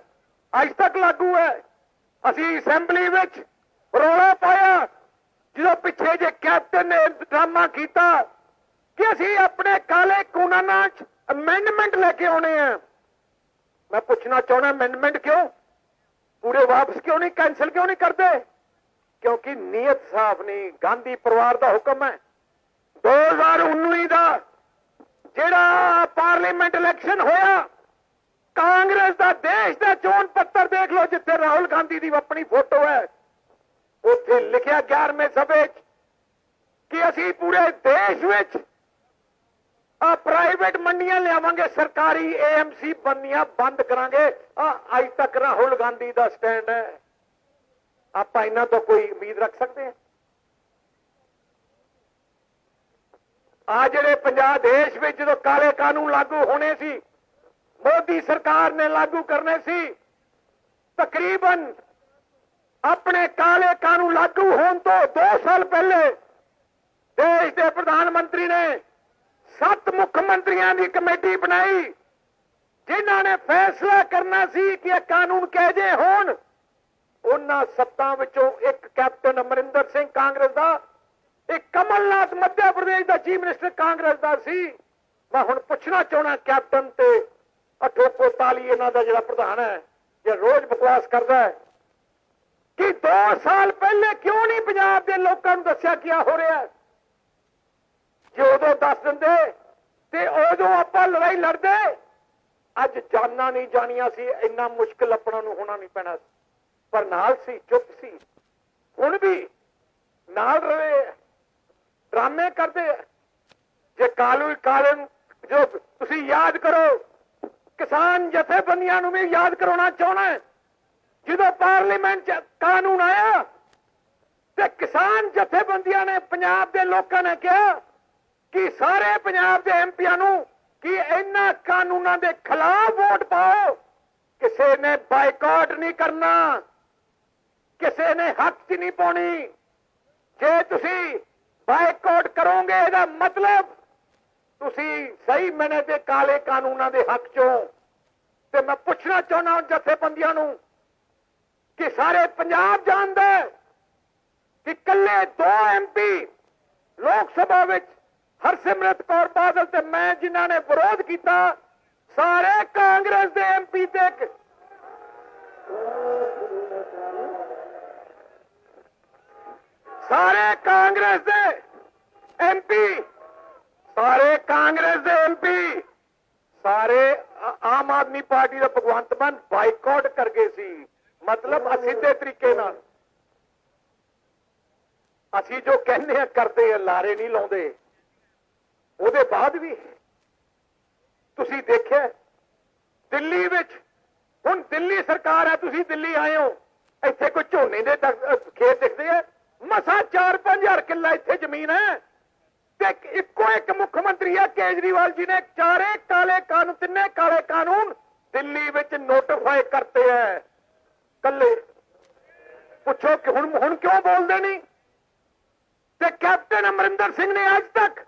ਅੱਜ ਤੱਕ ਲਾਗੂ ਹੈ। ਅਸੀਂ ਅਸੈਂਬਲੀ ਵਿੱਚ ਰੌਲਾ ਪਾਇਆ ਜਦੋਂ ਪਿੱਛੇ ਜੇ ਕੈਪਟਨ ਨੇ ਡਰਾਮਾ ਕੀਤਾ ਕਿ ਅਸੀਂ ਆਪਣੇ ਕਾਲੇ ਕਾਨੂੰਨਾਂ 'ਚ ਅਮੈਂਡਮੈਂਟ ਲੈ ਕੇ ਆਉਣੇ ਆ। ਮੈਂ ਪੁੱਛਣਾ ਚਾਹੁੰਦਾ, ਅਮੈਂਡਮੈਂਟ ਕਿਉਂ? ਪੂਰੇ ਵਾਪਸ ਕਿਉਂ ਨਹੀਂ, ਕੈਂਸਲ ਕਿਉਂ ਨਹੀਂ ਕਰਦੇ? ਕਿਉਂਕਿ ਨੀਅਤ ਸਾਫ਼ ਨਹੀਂ। ਗਾਂਧੀ ਪਰਿਵਾਰ ਦਾ ਹੁਕਮ ਹੈ। 2019 ਦਾ ਜਿਹੜਾ ਪਾਰਲੀਮੈਂਟ ਇਲੈਕਸ਼ਨ ਹੋਇਆ, ਕਾਂਗਰਸ ਦਾ ਦੇਸ਼ ਦਾ ਚੋਣ ਪੱਤਰ ਦੇਖ ਲਓ, ਜਿੱਥੇ ਰਾਹੁਲ ਗਾਂਧੀ ਦੀ ਆਪਣੀ ਫੋਟੋ ਹੈ, ਉੱਥੇ ਲਿਖਿਆ 11ਵੇਂ ਸਭੇ 'ਚ ਕਿ ਅਸੀਂ ਪੂਰੇ ਦੇਸ਼ ਵਿੱਚ ਆ ਪ੍ਰਾਈਵੇਟ ਮੰਡੀਆਂ ਲਿਆਵਾਂਗੇ, ਸਰਕਾਰੀ AMC ਬੰਦੀਆਂ ਬੰਦ ਕਰਾਂਗੇ। ਅੱਜ ਤੱਕ ਰਾਹੁਲ ਗਾਂਧੀ ਦਾ ਸਟੈਂਡ ਹੈ। ਆਪਾਂ ਇਹਨਾਂ ਤੋਂ ਕੋਈ ਉਮੀਦ ਰੱਖ ਸਕਦੇ ਹਾਂ? ਆ ਜਿਹੜੇ ਪੰਜਾਬ ਦੇਸ਼ ਵਿੱਚ ਜਦੋਂ ਕਾਲੇ ਕਾਨੂੰਨ ਲਾਗੂ ਹੋਣੇ ਸੀ, ਮੋਦੀ ਸਰਕਾਰ ਨੇ ਲਾਗੂ ਕਰਨੇ ਸੀ, ਤਕਰੀਬਨ ਆਪਣੇ ਕਾਲੇ ਕਾਨੂੰਨ ਲਾਗੂ ਹੋਣ ਤੋਂ 2 ਸਾਲ ਪਹਿਲੇ ਦੇਸ਼ ਦੇ ਪ੍ਰਧਾਨ ਮੰਤਰੀ ਨੇ 7 ਮੁੱਖ ਮੰਤਰੀਆਂ ਦੀ ਕਮੇਟੀ ਬਣਾਈ, ਜਿਨ੍ਹਾਂ ਨੇ ਫੈਸਲਾ ਕਰਨਾ ਸੀ ਕਿ ਇਹ ਕਾਨੂੰਨ ਕਿਹੋ ਜਿਹੇ ਹੋਣ। ਉਹਨਾਂ 7 ਵਿੱਚੋਂ ਇੱਕ ਕੈਪਟਨ ਅਮਰਿੰਦਰ ਸਿੰਘ ਕਾਂਗਰਸ ਦਾ, ਇੱਕ ਕਮਲਨਾਥ ਮੱਧ ਪ੍ਰਦੇਸ਼ ਦਾ ਚੀਫ ਮਿਨਿਸਟਰ ਕਾਂਗਰਸ ਦਾ ਸੀ। ਮੈਂ ਹੁਣ ਪੁੱਛਣਾ ਚਾਹੁੰਦਾ ਕੈਪਟਨ ਤੇ ਅਠੋਕੋ ਤਾਲੀ ਇਹਨਾਂ ਦਾ ਜਿਹੜਾ ਪ੍ਰਧਾਨ ਹੈ, ਜੇ ਰੋਜ਼ ਬਕਵਾਸ ਕਰਦਾ ਹੈ, ਕਿ 2 ਸਾਲ ਪਹਿਲੇ ਕਿਉਂ ਨਹੀਂ ਪੰਜਾਬ ਦੇ ਲੋਕਾਂ ਨੂੰ ਦੱਸਿਆ ਕੀ ਹੋ ਰਿਹਾ? ਜੇ ਉਦੋਂ ਦੱਸ ਦਿੰਦੇ ਤੇ ਉਦੋਂ ਆਪਾਂ ਲੜਾਈ ਲੜਦੇ, ਅੱਜ ਜਾਨਾਂ ਨਹੀਂ ਜਾਣੀਆਂ ਸੀ, ਇੰਨਾ ਮੁਸ਼ਕਿਲ ਆਪਣਾ ਨੂੰ ਹੋਣਾ ਨਹੀਂ ਪੈਣਾ। ਪਰ ਨਾਲ ਸੀ, ਚੁੱਪ ਸੀ। ਹੁਣ ਵੀ ਨਾਲ ਰਹੇ, ਡਰਾਮੇ ਕਰਦੇ। ਜੇ ਕਾਨੂੰਨ ਜੋ ਤੁਸੀਂ ਯਾਦ ਕਰੋ, ਕਿਸਾਨ ਜਥੇਬੰਦੀਆਂ ਨੂੰ ਵੀ ਯਾਦ ਕਰਾਉਣਾ ਚਾਹੁੰਦਾ। ਜਦੋਂ ਪਾਰਲੀਮੈਂਟ 'ਚ ਕਾਨੂੰਨ ਆਇਆ ਤੇ ਕਿਸਾਨ ਜਥੇਬੰਦੀਆਂ ਨੇ, ਪੰਜਾਬ ਦੇ ਲੋਕਾਂ ਨੇ ਕਿਹਾ ਕਿ ਸਾਰੇ ਪੰਜਾਬ ਦੇ MPਆਂ ਨੂੰ ਕਿ ਇਹਨਾਂ ਕਾਨੂੰਨਾਂ ਦੇ ਖਿਲਾਫ ਵੋਟ ਪਾਓ। ਕਿਸੇ ਨੇ ਬਾਈਕਾਟ ਨਹੀਂ ਕਰਨਾ, ਕਿਸੇ ਨੇ ਹੱਥ 'ਚ ਨਹੀਂ ਪਾਉਣੀ। ਜੇ ਤੁਸੀਂ ਬਾਈਕਾਟ ਕਰੋਗੇ ਇਹਦਾ ਮਤਲਬ ਤੁਸੀਂ ਸਹੀ ਮੈਨੇ ਤੇ ਕਾਲੇ ਕਾਨੂੰਨਾਂ ਦੇ ਹੱਕ 'ਚੋਂ। ਤੇ ਮੈਂ ਪੁੱਛਣਾ ਚਾਹੁੰਦਾ ਜਥੇਬੰਦੀਆਂ ਨੂੰ ਕਿ ਸਾਰੇ ਪੰਜਾਬ ਜਾਣਦਾ ਕਿ ਕੱਲੇ 2 MP ਲੋਕ ਸਭਾ ਵਿੱਚ ਹਰਸਿਮਰਤ ਕੌਰ ਬਾਦਲ ਤੇ ਮੈਂ ਜਿਨ੍ਹਾਂ ਨੇ ਵਿਰੋਧ ਕੀਤਾ, ਸਾਰੇ ਕਾਂਗਰਸ ਦੇ MP ਤੇ ਸਾਰੇ ਕਾਂਗਰਸ ਦੇ MP, ਸਾਰੇ ਕਾਂਗਰਸ ਦੇ MP, ਸਾਰੇ ਆਮ ਆਦਮੀ ਪਾਰਟੀ ਦਾ ਭਗਵੰਤ ਮਾਨ ਬਾਈਕਾਟ ਕਰ ਗਏ ਸੀ। ਮਤਲਬ ਅਸਿੱਧੇ ਤਰੀਕੇ ਨਾਲ ਅਸੀਂ ਜੋ ਕਹਿੰਦੇ ਆ ਕਰਦੇ ਆ, ਲਾਰੇ ਨਹੀਂ ਲਾਉਂਦੇ। ਉਹਦੇ ਬਾਅਦ ਵੀ ਤੁਸੀਂ ਦੇਖਿਆ ਦਿੱਲੀ ਵਿੱਚ, ਹੁਣ ਦਿੱਲੀ ਸਰਕਾਰ ਹੈ, ਤੁਸੀਂ ਦਿੱਲੀ ਆਏ ਹੋ, ਇੱਥੇ ਕੋਈ ਝੋਨੇ ਦੇ ਖੇਤ ਦਿਖਦੇ ਆ? ਮਸਾ 4-5 ਹਜ਼ਾਰ ਕਿੱਲਾ ਇੱਥੇ ਜ਼ਮੀਨ ਹੈ ਤੇ ਇੱਕੋ ਇੱਕ ਮੁੱਖ ਮੰਤਰੀ ਹੈ ਕੇਜਰੀਵਾਲ ਜੀ ਨੇ ਤਿੰਨੇ ਕਾਲੇ ਕਾਨੂੰਨ ਦਿੱਲੀ ਵਿੱਚ ਨੋਟੀਫਾਈ ਕਰਤੇ ਹੈ ਕੱਲੇ। ਪੁੱਛੋ ਕਿ ਹੁਣ ਕਿਉਂ ਬੋਲਦੇ ਨਹੀਂ? ਤੇ ਕੈਪਟਨ ਅਮਰਿੰਦਰ ਸਿੰਘ ਨੇ ਅੱਜ ਤੱਕ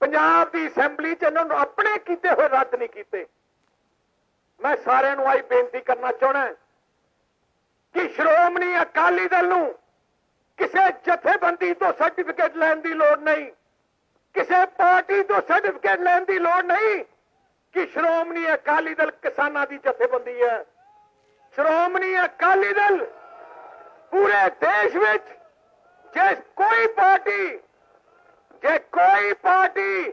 ਪੰਜਾਬ ਦੀ ਅਸੈਂਬਲੀ 'ਚ ਇਹਨਾਂ ਨੂੰ ਆਪਣੇ ਕੀਤੇ ਹੋਏ ਰੱਦ ਨਹੀਂ ਕੀਤੇ। ਮੈਂ ਸਾਰਿਆਂ ਨੂੰ ਆਈ ਬੇਨਤੀ ਕਰਨਾ ਚਾਹੁੰਦਾ ਕਿ ਸ਼੍ਰੋਮਣੀ ਅਕਾਲੀ ਦਲ ਨੂੰ ਕਿਸੇ ਜਥੇਬੰਦੀ ਤੋਂ ਸਰਟੀਫਿਕੇਟ ਲੈਣ ਦੀ ਲੋੜ ਨਹੀਂ, ਕਿਸੇ ਪਾਰਟੀ ਤੋਂ ਸਰਟੀਫਿਕੇਟ ਲੈਣ ਦੀ ਲੋੜ ਨਹੀਂ ਕਿ ਸ਼੍ਰੋਮਣੀ ਅਕਾਲੀ ਦਲ ਕਿਸਾਨਾਂ ਦੀ ਜਥੇਬੰਦੀ ਹੈ। ਸ਼੍ਰੋਮਣੀ ਅਕਾਲੀ ਦਲ ਪੂਰੇ ਦੇਸ਼ ਵਿੱਚ ਜੇ ਕੋਈ ਪਾਰਟੀ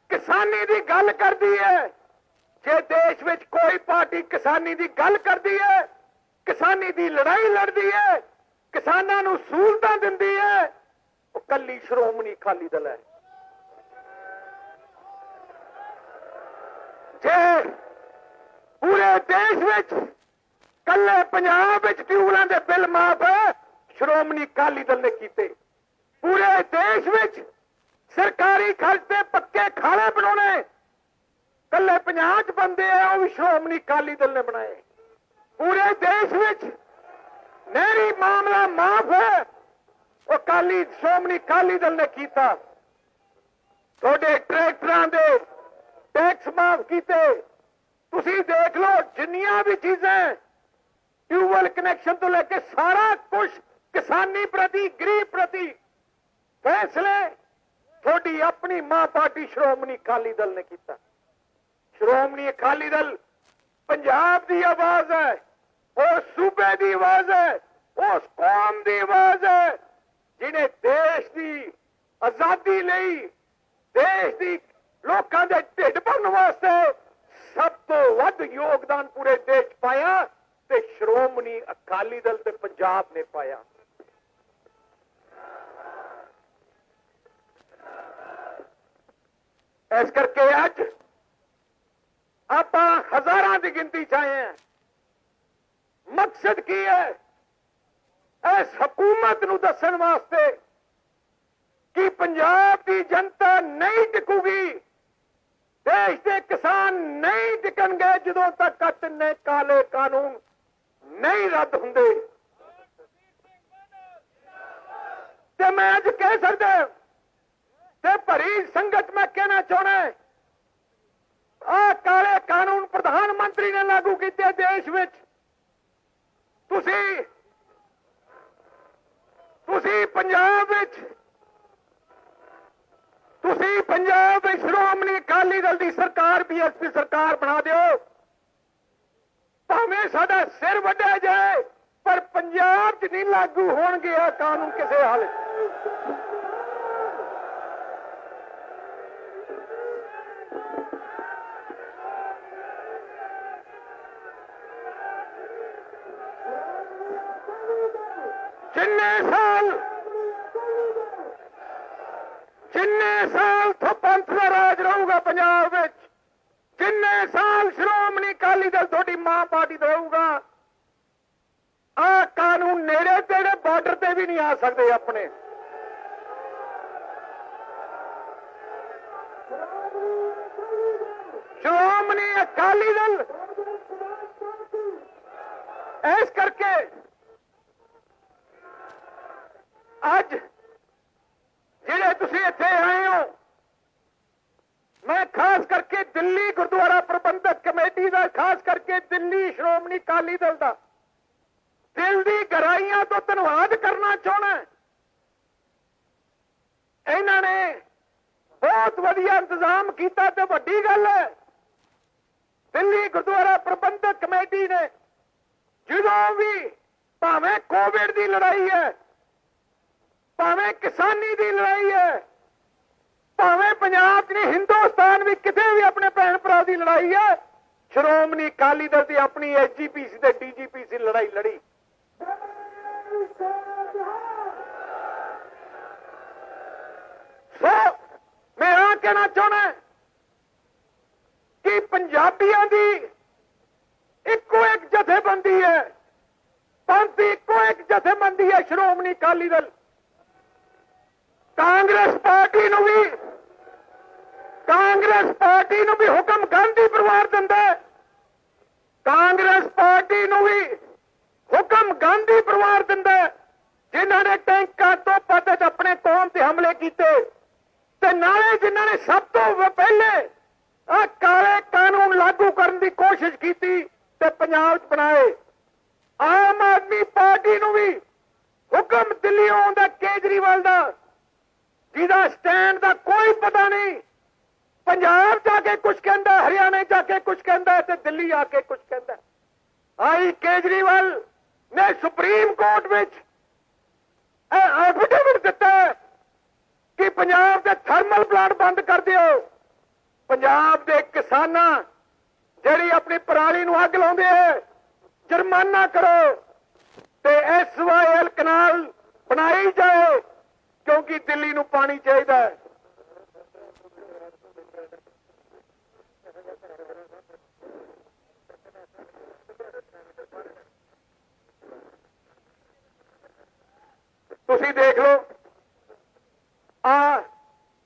ਕਿਸਾਨੀ ਦੀ ਗੱਲ ਕਰਦੀ ਹੈ, ਜੇ ਦੇਸ਼ ਵਿੱਚ ਕੋਈ ਪਾਰਟੀ ਕਿਸਾਨੀ ਦੀ ਗੱਲ ਕਰਦੀ ਹੈ, ਕਿਸਾਨੀ ਦੀ ਲੜਾਈ ਲੜਦੀ ਹੈ, ਕਿਸਾਨਾਂ ਨੂੰ ਸਹੂਲਤਾਂ ਦਿੰਦੀ ਹੈ, ਉਹ ਕੱਲੀ ਸ਼੍ਰੋਮਣੀ ਅਕਾਲੀ ਦਲ ਹੈ। ਜੇ ਪੂਰੇ ਦੇਸ਼ ਵਿੱਚ ਕੱਲੇ ਪੰਜਾਬ ਵਿੱਚ ਟਿਊਬਲਾਂ ਦੇ ਬਿੱਲ ਮਾਫ ਸ਼੍ਰੋਮਣੀ ਅਕਾਲੀ ਦਲ ਨੇ ਕੀਤੇ, ਪੂਰੇ ਦੇਸ਼ ਵਿੱਚ ਸਰਕਾਰੀ ਖਰਚ ਤੇ ਪੱਕੇ ਖਾਲੇ ਬਣਾਉਣੇ ਕੱਲੇ ਪੰਜਾਬ 'ਚ ਬੰਦੇ ਆ, ਉਹ ਵੀ ਸ਼੍ਰੋਮਣੀ ਅਕਾਲੀ ਦਲ ਨੇ ਬਣਾਏ। ਪੂਰੇ ਦੇਸ਼ ਵਿੱਚ ਨਹਿਰੀ ਮਾਮਲਾ ਮਾਫ ਹੈ, ਉਹ ਸ਼੍ਰੋਮਣੀ ਅਕਾਲੀ ਦਲ ਨੇ ਕੀਤਾ। ਤੁਹਾਡੇ ਟਰੈਕਟਰਾਂ ਦੇ ਟੈਕਸ ਮਾਫ ਕੀਤੇ। ਤੁਸੀਂ ਦੇਖ ਲਓ ਜਿੰਨੀਆਂ ਵੀ ਚੀਜ਼ਾਂ ਟਿਊਬਵੈਲ ਕਨੈਕਸ਼ਨ ਤੋਂ ਲੈ ਕੇ ਸਾਰਾ ਕੁਝ ਕਿਸਾਨੀ ਪ੍ਰਤੀ, ਗਰੀਬ ਪ੍ਰਤੀ ਫੈਸਲੇ ਤੁਹਾਡੀ ਆਪਣੀ ਮਾਂ ਪਾਰਟੀ ਸ਼੍ਰੋਮਣੀ ਅਕਾਲੀ ਦਲ ਨੇ ਕੀਤਾ। ਸ਼੍ਰੋਮਣੀ ਅਕਾਲੀ ਦਲ ਪੰਜਾਬ ਦੀ ਆਵਾਜ਼ ਹੈ, ਉਸ ਸੂਬੇ ਦੀ ਆਵਾਜ਼ ਹੈ, ਉਸ ਕੌਮ ਦੀ ਆਵਾਜ਼ ਹੈ ਜਿਹਨੇ ਦੇਸ਼ ਦੀ ਆਜ਼ਾਦੀ ਲਈ, ਦੇਸ਼ ਦੀ ਲੋਕਾਂ ਦੇ ਢਿੱਡ ਭਰਨ ਵਾਸਤੇ ਸਭ ਤੋਂ ਵੱਧ ਯੋਗਦਾਨ ਪੂਰੇ ਦੇਸ਼ 'ਚ ਪਾਇਆ ਤੇ ਸ਼੍ਰੋਮਣੀ ਅਕਾਲੀ ਦਲ ਤੇ ਪੰਜਾਬ ਨੇ ਪਾਇਆ। ਇਸ ਕਰਕੇ ਅੱਜ ਆਪਾਂ ਹਜ਼ਾਰਾਂ ਦੀ ਗਿਣਤੀ 'ਚ ਆਏ ਹਾਂ। ਮਕਸਦ ਕੀ ਹੈ? ਇਸ ਹਕੂਮਤ ਨੂੰ ਦੱਸਣ ਵਾਸਤੇ ਕਿ ਪੰਜਾਬ ਦੀ ਜਨਤਾ ਨਹੀਂ ਟਿਕੂਗੀ, ਦੇਸ਼ ਦੇ ਕਿਸਾਨ ਨਹੀਂ ਟਿਕਣਗੇ ਜਦੋਂ ਤੱਕ ਤਿੰਨੇ ਕਾਲੇ ਕਾਨੂੰਨ ਨਹੀਂ ਰੱਦ ਹੁੰਦੇ। ਤੇ ਮੈਂ ਅੱਜ ਕਹਿ ਸਕਦਾ ਤੇ ਭਰੀ ਸੰਗਤ ਮੈਂ ਕਹਿਣਾ ਚਾਹੁੰਦਾ, ਆਹ ਕਾਲੇ ਕਾਨੂੰਨ ਪ੍ਰਧਾਨ ਮੰਤਰੀ ਨੇ ਲਾਗੂ ਕੀਤੇ ਦੇਸ਼ ਵਿੱਚ। ਤੁਸੀਂ ਪੰਜਾਬ ਵਿੱਚ ਸ਼੍ਰੋਮਣੀ ਅਕਾਲੀ ਦਲ ਦੀ ਸਰਕਾਰ, ਬੀਐਸਪੀ ਸਰਕਾਰ ਬਣਾ ਦਿਓ, ਭਾਵੇਂ ਸਾਡਾ ਸਿਰ ਵੱਢਿਆ ਜਾਏ, ਪਰ ਪੰਜਾਬ 'ਚ ਨਹੀਂ ਲਾਗੂ ਹੋਣਗੇ ਇਹ ਕਾਨੂੰਨ ਕਿਸੇ ਹਾਲਤ। ਜਿੰਨੇ ਸਾਲ ਤੋਂ ਪੰਥ ਦਾ ਰਾਜ ਰਹੂਗਾ ਪੰਜਾਬ ਵਿੱਚ, ਜਿੰਨੇ ਸਾਲ ਸ਼੍ਰੋਮਣੀ ਅਕਾਲੀ ਦਲ ਤੁਹਾਡੀ ਮਾਂ ਪਾਰਟੀ ਦਾ ਰਹੂਗਾ, ਆਹ ਕਾਨੂੰਨ ਨੇੜੇ ਤੇੜੇ ਬਾਰਡਰ ਤੇ ਵੀ ਨਹੀਂ ਆ ਸਕਦੇ ਆਪਣੇ। ਸ਼੍ਰੋਮਣੀ ਅਕਾਲੀ ਦਲ ਇਸ ਕਰਕੇ ਅੱਜ ਜਿਹੜੇ ਤੁਸੀਂ ਇੱਥੇ ਆਏ ਹੋ, ਮੈਂ ਖਾਸ ਕਰਕੇ ਦਿੱਲੀ ਗੁਰਦੁਆਰਾ ਪ੍ਰਬੰਧਕ ਕਮੇਟੀ ਦਾ, ਖਾਸ ਕਰਕੇ ਦਿੱਲੀ ਸ਼੍ਰੋਮਣੀ ਅਕਾਲੀ ਦਲ ਦਾ ਦਿਲ ਦੀ ਗਹਿਰਾਈਆਂ ਤੋਂ ਧੰਨਵਾਦ ਕਰਨਾ ਚਾਹੁੰਦਾ। ਇਹਨਾਂ ਨੇ ਬਹੁਤ ਵਧੀਆ ਇੰਤਜ਼ਾਮ ਕੀਤਾ ਤੇ ਵੱਡੀ ਗੱਲ ਹੈ, ਦਿੱਲੀ ਗੁਰਦੁਆਰਾ ਪ੍ਰਬੰਧਕ ਕਮੇਟੀ ਨੇ ਜਦੋਂ ਵੀ ਭਾਵੇਂ ਕੋਵਿਡ ਦੀ ਲੜਾਈ ਹੈ, ਭਾਵੇਂ ਕਿਸਾਨੀ ਦੀ ਲੜਾਈ ਹੈ, ਭਾਵੇਂ ਪੰਜਾਬ 'ਚ ਨਹੀਂ ਹਿੰਦੁਸਤਾਨ ਵੀ ਕਿਤੇ ਵੀ ਆਪਣੇ ਭੈਣ ਭਰਾ ਦੀ ਲੜਾਈ ਹੈ, ਸ਼੍ਰੋਮਣੀ ਅਕਾਲੀ ਦਲ ਦੀ ਆਪਣੀ ਐਸਜੀਪੀਸੀ ਤੇ ਡੀਜੀਪੀਸੀ ਲੜਾਈ ਲੜੀ। ਸੋ ਮੈਂ ਆ ਕਹਿਣਾ ਚਾਹੁੰਦਾ ਕਿ ਪੰਜਾਬੀਆਂ ਦੀ ਇੱਕੋ ਇੱਕ ਜਥੇਬੰਦੀ ਹੈ, ਪੰਥ ਦੀ ਇੱਕੋ ਇੱਕ ਜਥੇਬੰਦੀ ਹੈ ਸ਼੍ਰੋਮਣੀ ਅਕਾਲੀ ਦਲ। ਕਾਂਗਰਸ ਪਾਰਟੀ ਨੂੰ ਵੀ ਹੁਕਮ ਗਾਂਧੀ ਪਰਿਵਾਰ ਦਿੰਦਾ ਹੈ, ਕਾਂਗਰਸ ਪਾਰਟੀ ਨੂੰ ਵੀ ਹੁਕਮ ਗਾਂਧੀ ਪਰਿਵਾਰ ਦਿੰਦਾ ਹੈ, ਜਿਨ੍ਹਾਂ ਨੇ ਟੈਂਕਾਂ ਤੋਂ ਪੱਤੇ ਆਪਣੇ ਕੌਮ ਤੇ ਹਮਲੇ ਕੀਤੇ ਤੇ ਨਾਲੇ ਜਿਨ੍ਹਾਂ ਨੇ ਸਭ ਤੋਂ ਪਹਿਲੇ ਆ ਕਾਲੇ ਕਾਨੂੰਨ ਲਾਗੂ ਕਰਨ ਦੀ ਕੋਸ਼ਿਸ਼ ਕੀਤੀ ਤੇ ਪੰਜਾਬ 'ਚ ਬਣਾਏ। ਆਮ ਆਦਮੀ ਪਾਰਟੀ ਨੂੰ ਵੀ ਹੁਕਮ ਦਿੱਲੀੋਂ ਆਉਂਦਾ ਕੇਜਰੀਵਾਲ ਦਾ, ਜਿਹਦਾ ਸਟੈਂਡ ਦਾ ਕੋਈ ਪਤਾ ਨਹੀਂ, ਪੰਜਾਬ ਜਾ ਕੇ ਕੁਝ ਕਹਿੰਦਾ, ਹਰਿਆਣਾ ਜਾ ਕੇ ਕੁਝ ਕਹਿੰਦਾ ਤੇ ਦਿੱਲੀ ਆ ਕੇ ਕੁਝ ਕਹਿੰਦਾ। ਆਈ ਕੇਜਰੀਵਾਲ ਨੇ ਸੁਪਰੀਮ ਕੋਰਟ ਵਿੱਚ ਐਫੀਡੇਵਿਟ ਦਿੱਤਾ ਕਿ ਪੰਜਾਬ ਦੇ ਥਰਮਲ ਪਲਾਂਟ ਬੰਦ ਕਰ ਦਿਓ, ਪੰਜਾਬ ਦੇ ਕਿਸਾਨਾਂ ਜਿਹੜੀ ਆਪਣੀ ਪਰਾਲੀ ਨੂੰ ਅੱਗ ਲਾਉਂਦੇ ਹੈ ਜੁਰਮਾਨਾ ਕਰੋ ਤੇ SYL ਕਨਾਲ ਬਣਾਈ ਜਾਏ, ਕਿਉਂਕਿ ਦਿੱਲੀ ਨੂੰ ਪਾਣੀ ਚਾਹੀਦਾ ਹੈ। ਤੁਸੀਂ ਦੇਖ ਲਓ ਆ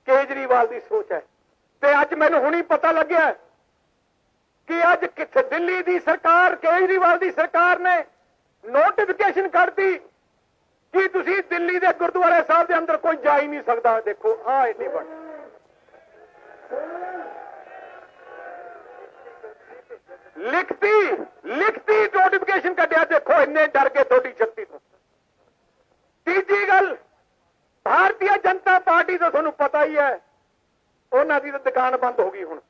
ਕੇਜਰੀਵਾਲ ਦੀ ਸੋਚ ਹੈ ਤੇ ਅੱਜ ਮੈਨੂੰ ਹੁਣੀ ਪਤਾ ਲੱਗਿਆ ਕਿ ਅੱਜ ਕਿੱਥੇ ਦਿੱਲੀ ਦੀ ਸਰਕਾਰ, ਕੇਜਰੀਵਾਲ ਦੀ ਸਰਕਾਰ ਨੇ ਨੋਟੀਫਿਕੇਸ਼ਨ ਕੱਢਤੀ ਕਿ ਤੁਸੀਂ ਦਿੱਲੀ ਦੇ ਗੁਰਦੁਆਰੇ ਸਾਹਿਬ ਦੇ ਅੰਦਰ ਕੋਈ ਜਾ ਹੀ ਨਹੀਂ ਸਕਦਾ। ਦੇਖੋ ਆ ਇੰਨੀ ਬਣ ਲਿਖਤੀ ਨੋਟੀਫਿਕੇਸ਼ਨ ਕੱਢਿਆ। ਦੇਖੋ ਇੰਨੇ ਡਰ ਗਏ ਤੁਹਾਡੀ ਸ਼ਕਤੀ ਤੋਂ। ਤੀਜੀ ਗੱਲ, ਭਾਰਤੀ ਜਨਤਾ ਪਾਰਟੀ ਦਾ ਤੁਹਾਨੂੰ ਪਤਾ ਹੀ ਹੈ, ਉਹਨਾਂ ਦੀ ਤਾਂ ਦੁਕਾਨ ਬੰਦ ਹੋ ਗਈ ਹੁਣ।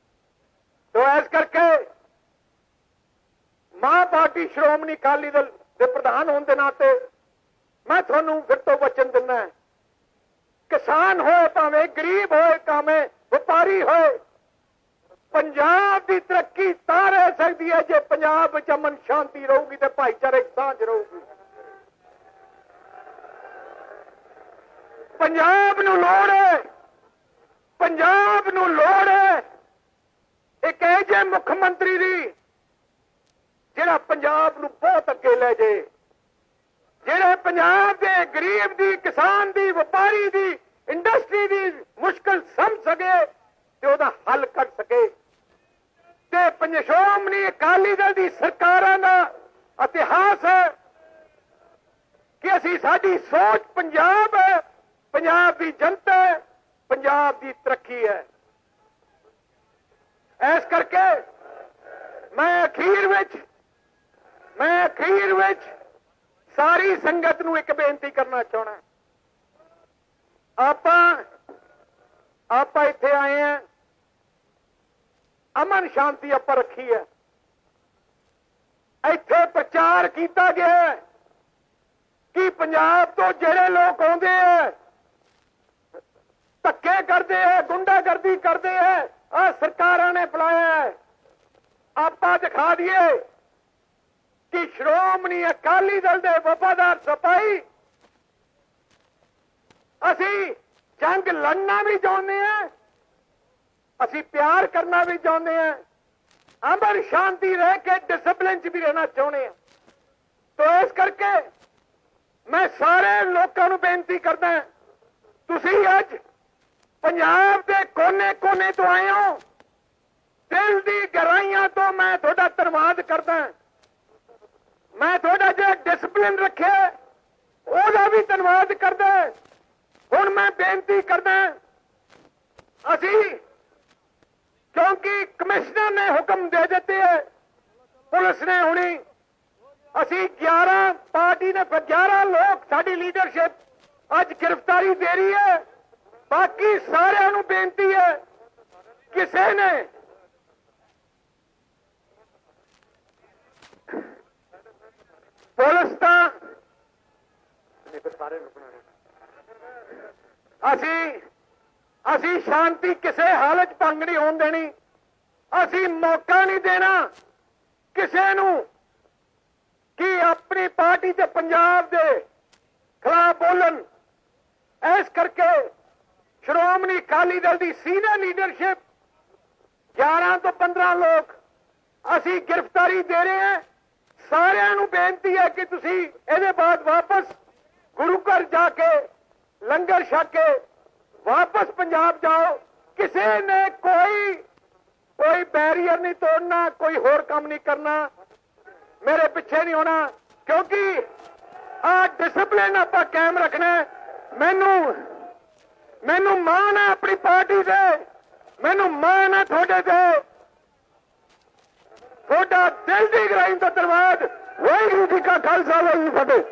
ਤੋ ਇਸ ਕਰਕੇ ਮਾਂ ਪਾਰਟੀ ਸ਼੍ਰੋਮਣੀ ਅਕਾਲੀ ਦਲ ਦੇ ਪ੍ਰਧਾਨ ਹੋਣ ਦੇ ਨਾਤੇ ਮੈਂ ਤੁਹਾਨੂੰ ਫਿਰ ਤੋਂ ਵਚਨ ਦਿੰਦਾ, ਕਿਸਾਨ ਹੋਏ ਭਾਵੇਂ ਗਰੀਬ ਹੋਏ ਭਾਵੇਂ ਵਪਾਰੀ ਹੋਏ, ਪੰਜਾਬ ਦੀ ਤਰੱਕੀ ਤਾਂ ਰਹਿ ਸਕਦੀ ਹੈ ਜੇ ਪੰਜਾਬ ਵਿੱਚ ਅਮਨ ਸ਼ਾਂਤੀ ਰਹੂਗੀ ਤੇ ਭਾਈਚਾਰਕ ਸਾਂਝ ਰਹੂਗੀ। ਪੰਜਾਬ ਨੂੰ ਲੋੜ ਹੈ, ਪੰਜਾਬ ਨੂੰ ਲੋੜ ਹੈ ਇੱਕ ਇਹੋ ਜਿਹੇ ਮੁੱਖ ਮੰਤਰੀ ਦੀ ਜਿਹੜਾ ਪੰਜਾਬ ਨੂੰ ਬਹੁਤ ਅੱਗੇ ਲੈ ਜਾਏ, ਜਿਹੜੇ ਪੰਜਾਬ ਦੇ ਗਰੀਬ ਦੀ, ਕਿਸਾਨ ਦੀ, ਵਪਾਰੀ ਦੀ, ਇੰਡਸਟਰੀ ਦੀ ਮੁਸ਼ਕਲ ਸਮਝ ਸਕੇ ਤੇ ਉਹਦਾ ਹੱਲ ਕੱਢ ਸਕੇ। ਤੇ ਸ਼੍ਰੋਮਣੀ ਅਕਾਲੀ ਦਲ ਦੀ ਸਰਕਾਰਾਂ ਦਾ ਇਤਿਹਾਸ ਹੈ ਕਿ ਅਸੀਂ, ਸਾਡੀ ਸੋਚ ਪੰਜਾਬ ਹੈ, ਪੰਜਾਬ ਦੀ ਜਨਤਾ ਹੈ, ਪੰਜਾਬ ਦੀ ਤਰੱਕੀ ਹੈ। ਇਸ ਕਰਕੇ ਮੈਂ ਅਖੀਰ ਵਿੱਚ ਸਾਰੀ ਸੰਗਤ ਨੂੰ ਇੱਕ ਬੇਨਤੀ ਕਰਨਾ ਚਾਹੁੰਦਾ। ਆਪਾਂ ਇੱਥੇ ਆਏ ਹਾਂ, ਅਮਨ ਸ਼ਾਂਤੀ ਆਪਾਂ ਰੱਖੀ ਹੈ। ਇੱਥੇ ਪ੍ਰਚਾਰ ਕੀਤਾ ਗਿਆ ਕਿ ਪੰਜਾਬ ਤੋਂ ਜਿਹੜੇ ਲੋਕ ਆਉਂਦੇ ਹੈ ਧੱਕੇ ਕਰਦੇ ਹੈ, ਗੁੰਡਾਗਰਦੀ ਕਰਦੇ ਹੈ, ਆ ਸਰਕਾਰਾਂ ਨੇ ਬੁਲਾਇਆ ਹੈ। ਆਪਾਂ ਦਿਖਾ ਦਈਏ ਕਿ ਸ਼੍ਰੋਮਣੀ ਅਕਾਲੀ ਦਲ ਦੇ ਵਫਾਦਾਰ ਸਿਪਾਹੀ, ਅਸੀਂ ਜੰਗ ਲੜਨਾ ਵੀ ਚਾਹੁੰਦੇ ਹਾਂ, ਅਸੀਂ ਪਿਆਰ ਕਰਨਾ ਵੀ ਚਾਹੁੰਦੇ ਹਾਂ, ਅਮਨ ਸ਼ਾਂਤੀ ਰਹਿ ਕੇ ਡਿਸਪਲਿਨ 'ਚ ਵੀ ਰਹਿਣਾ ਚਾਹੁੰਦੇ ਹਾਂ। ਤੋ ਇਸ ਕਰਕੇ ਮੈਂ ਸਾਰੇ ਲੋਕਾਂ ਨੂੰ ਬੇਨਤੀ ਕਰਦਾ, ਤੁਸੀਂ ਅੱਜ ਪੰਜਾਬ ਦੇ ਕੋਨੇ-ਕੋਨੇ ਤੋਂ ਆਏ ਹੋ, ਦਿਲ ਦੀ ਗਹਿਰਾਈਆਂ ਤੋਂ ਮੈਂ ਤੁਹਾਡਾ ਧੰਨਵਾਦ ਕਰਦਾ। ਮੈਂ ਤੁਹਾਡਾ ਜਿਹੜਾ ਡਿਸਪਲਿਨ ਰੱਖਿਆ ਉਹਦਾ ਵੀ ਧੰਨਵਾਦ ਕਰਦਾ। ਹੁਣ ਮੈਂ ਬੇਨਤੀ ਕਰਦਾ, ਅਸੀਂ ਕਿਉਂਕਿ ਕਮਿਸ਼ਨਰ ਨੇ ਹੁਕਮ ਦੇ ਦਿੱਤੇ ਹੈ, ਪੁਲਿਸ ਨੇ ਹੁਣੀ, ਅਸੀਂ 11 ਪਾਰਟੀ ਨੇ 11 ਲੋਕ ਸਾਡੀ ਲੀਡਰਸ਼ਿਪ ਅੱਜ ਗ੍ਰਿਫਤਾਰੀ ਦੇ ਰਹੀ ਹੈ। ਬਾਕੀ ਸਾਰਿਆਂ ਨੂੰ ਬੇਨਤੀ ਹੈ, ਕਿਸੇ ਨੇ ਪੁਲਿਸ ਤਾਂ ਅਸੀਂ ਸ਼ਾਂਤੀ ਕਿਸੇ ਹਾਲਤ ਭੰਗ ਨਹੀਂ ਹੋਣ ਦੇਣੀ। ਅਸੀਂ ਮੌਕਾ ਨਹੀਂ ਦੇਣਾ ਕਿਸੇ ਨੂੰ ਕਿ ਆਪਣੀ ਪਾਰਟੀ ਤੇ ਪੰਜਾਬ ਦੇ ਖਿਲਾਫ ਬੋਲਣ। ਇਸ ਕਰਕੇ ਸ਼੍ਰੋਮਣੀ ਅਕਾਲੀ ਦਲ ਦੀ ਸੀਨੀਅਰ ਲੀਡਰਸ਼ਿਪ 11 ਤੋਂ 15 ਲੋਕ ਅਸੀਂ ਗ੍ਰਿਫਤਾਰੀ ਦੇ ਰਹੇ ਹਾਂ। ਸਾਰਿਆਂ ਨੂੰ ਬੇਨਤੀ ਹੈ ਕਿ ਤੁਸੀਂ ਇਹਦੇ ਬਾਅਦ ਵਾਪਸ ਗੁਰੂ ਘਰ ਜਾ ਕੇ ਲੰਗਰ ਛਕ ਕੇ ਵਾਪਸ ਪੰਜਾਬ ਜਾਓ। ਕਿਸੇ ਨੇ ਕੋਈ ਬੈਰੀਅਰ ਨਹੀਂ ਤੋੜਨਾ, ਕੋਈ ਹੋਰ ਕੰਮ ਨਹੀਂ ਕਰਨਾ, ਮੇਰੇ ਪਿੱਛੇ ਨਹੀਂ ਹੋਣਾ, ਕਿਉਂਕਿ ਆ ਡਿਸਪਲਿਨ ਆਪਾਂ ਕਾਇਮ ਰੱਖਣਾ। ਮੈਨੂੰ ਮਾਣ ਹੈ ਆਪਣੀ ਪਾਰਟੀ ਤੇ, ਮੈਨੂੰ ਮਾਣ ਹੈ ਤੁਹਾਡੇ ਤੇ। ਤੁਹਾਡਾ ਦਿਲ ਦੀ ਗਹਿਰਾਈ ਤੋਂ ਧੰਨਵਾਦ। ਵਾਹਿਗੁਰੂ ਜੀ ਕਾ ਖਾਲਸਾ, ਵਾਹਿਗੁਰੂ ਜੀ ਕੀ ਫਤਿਹ।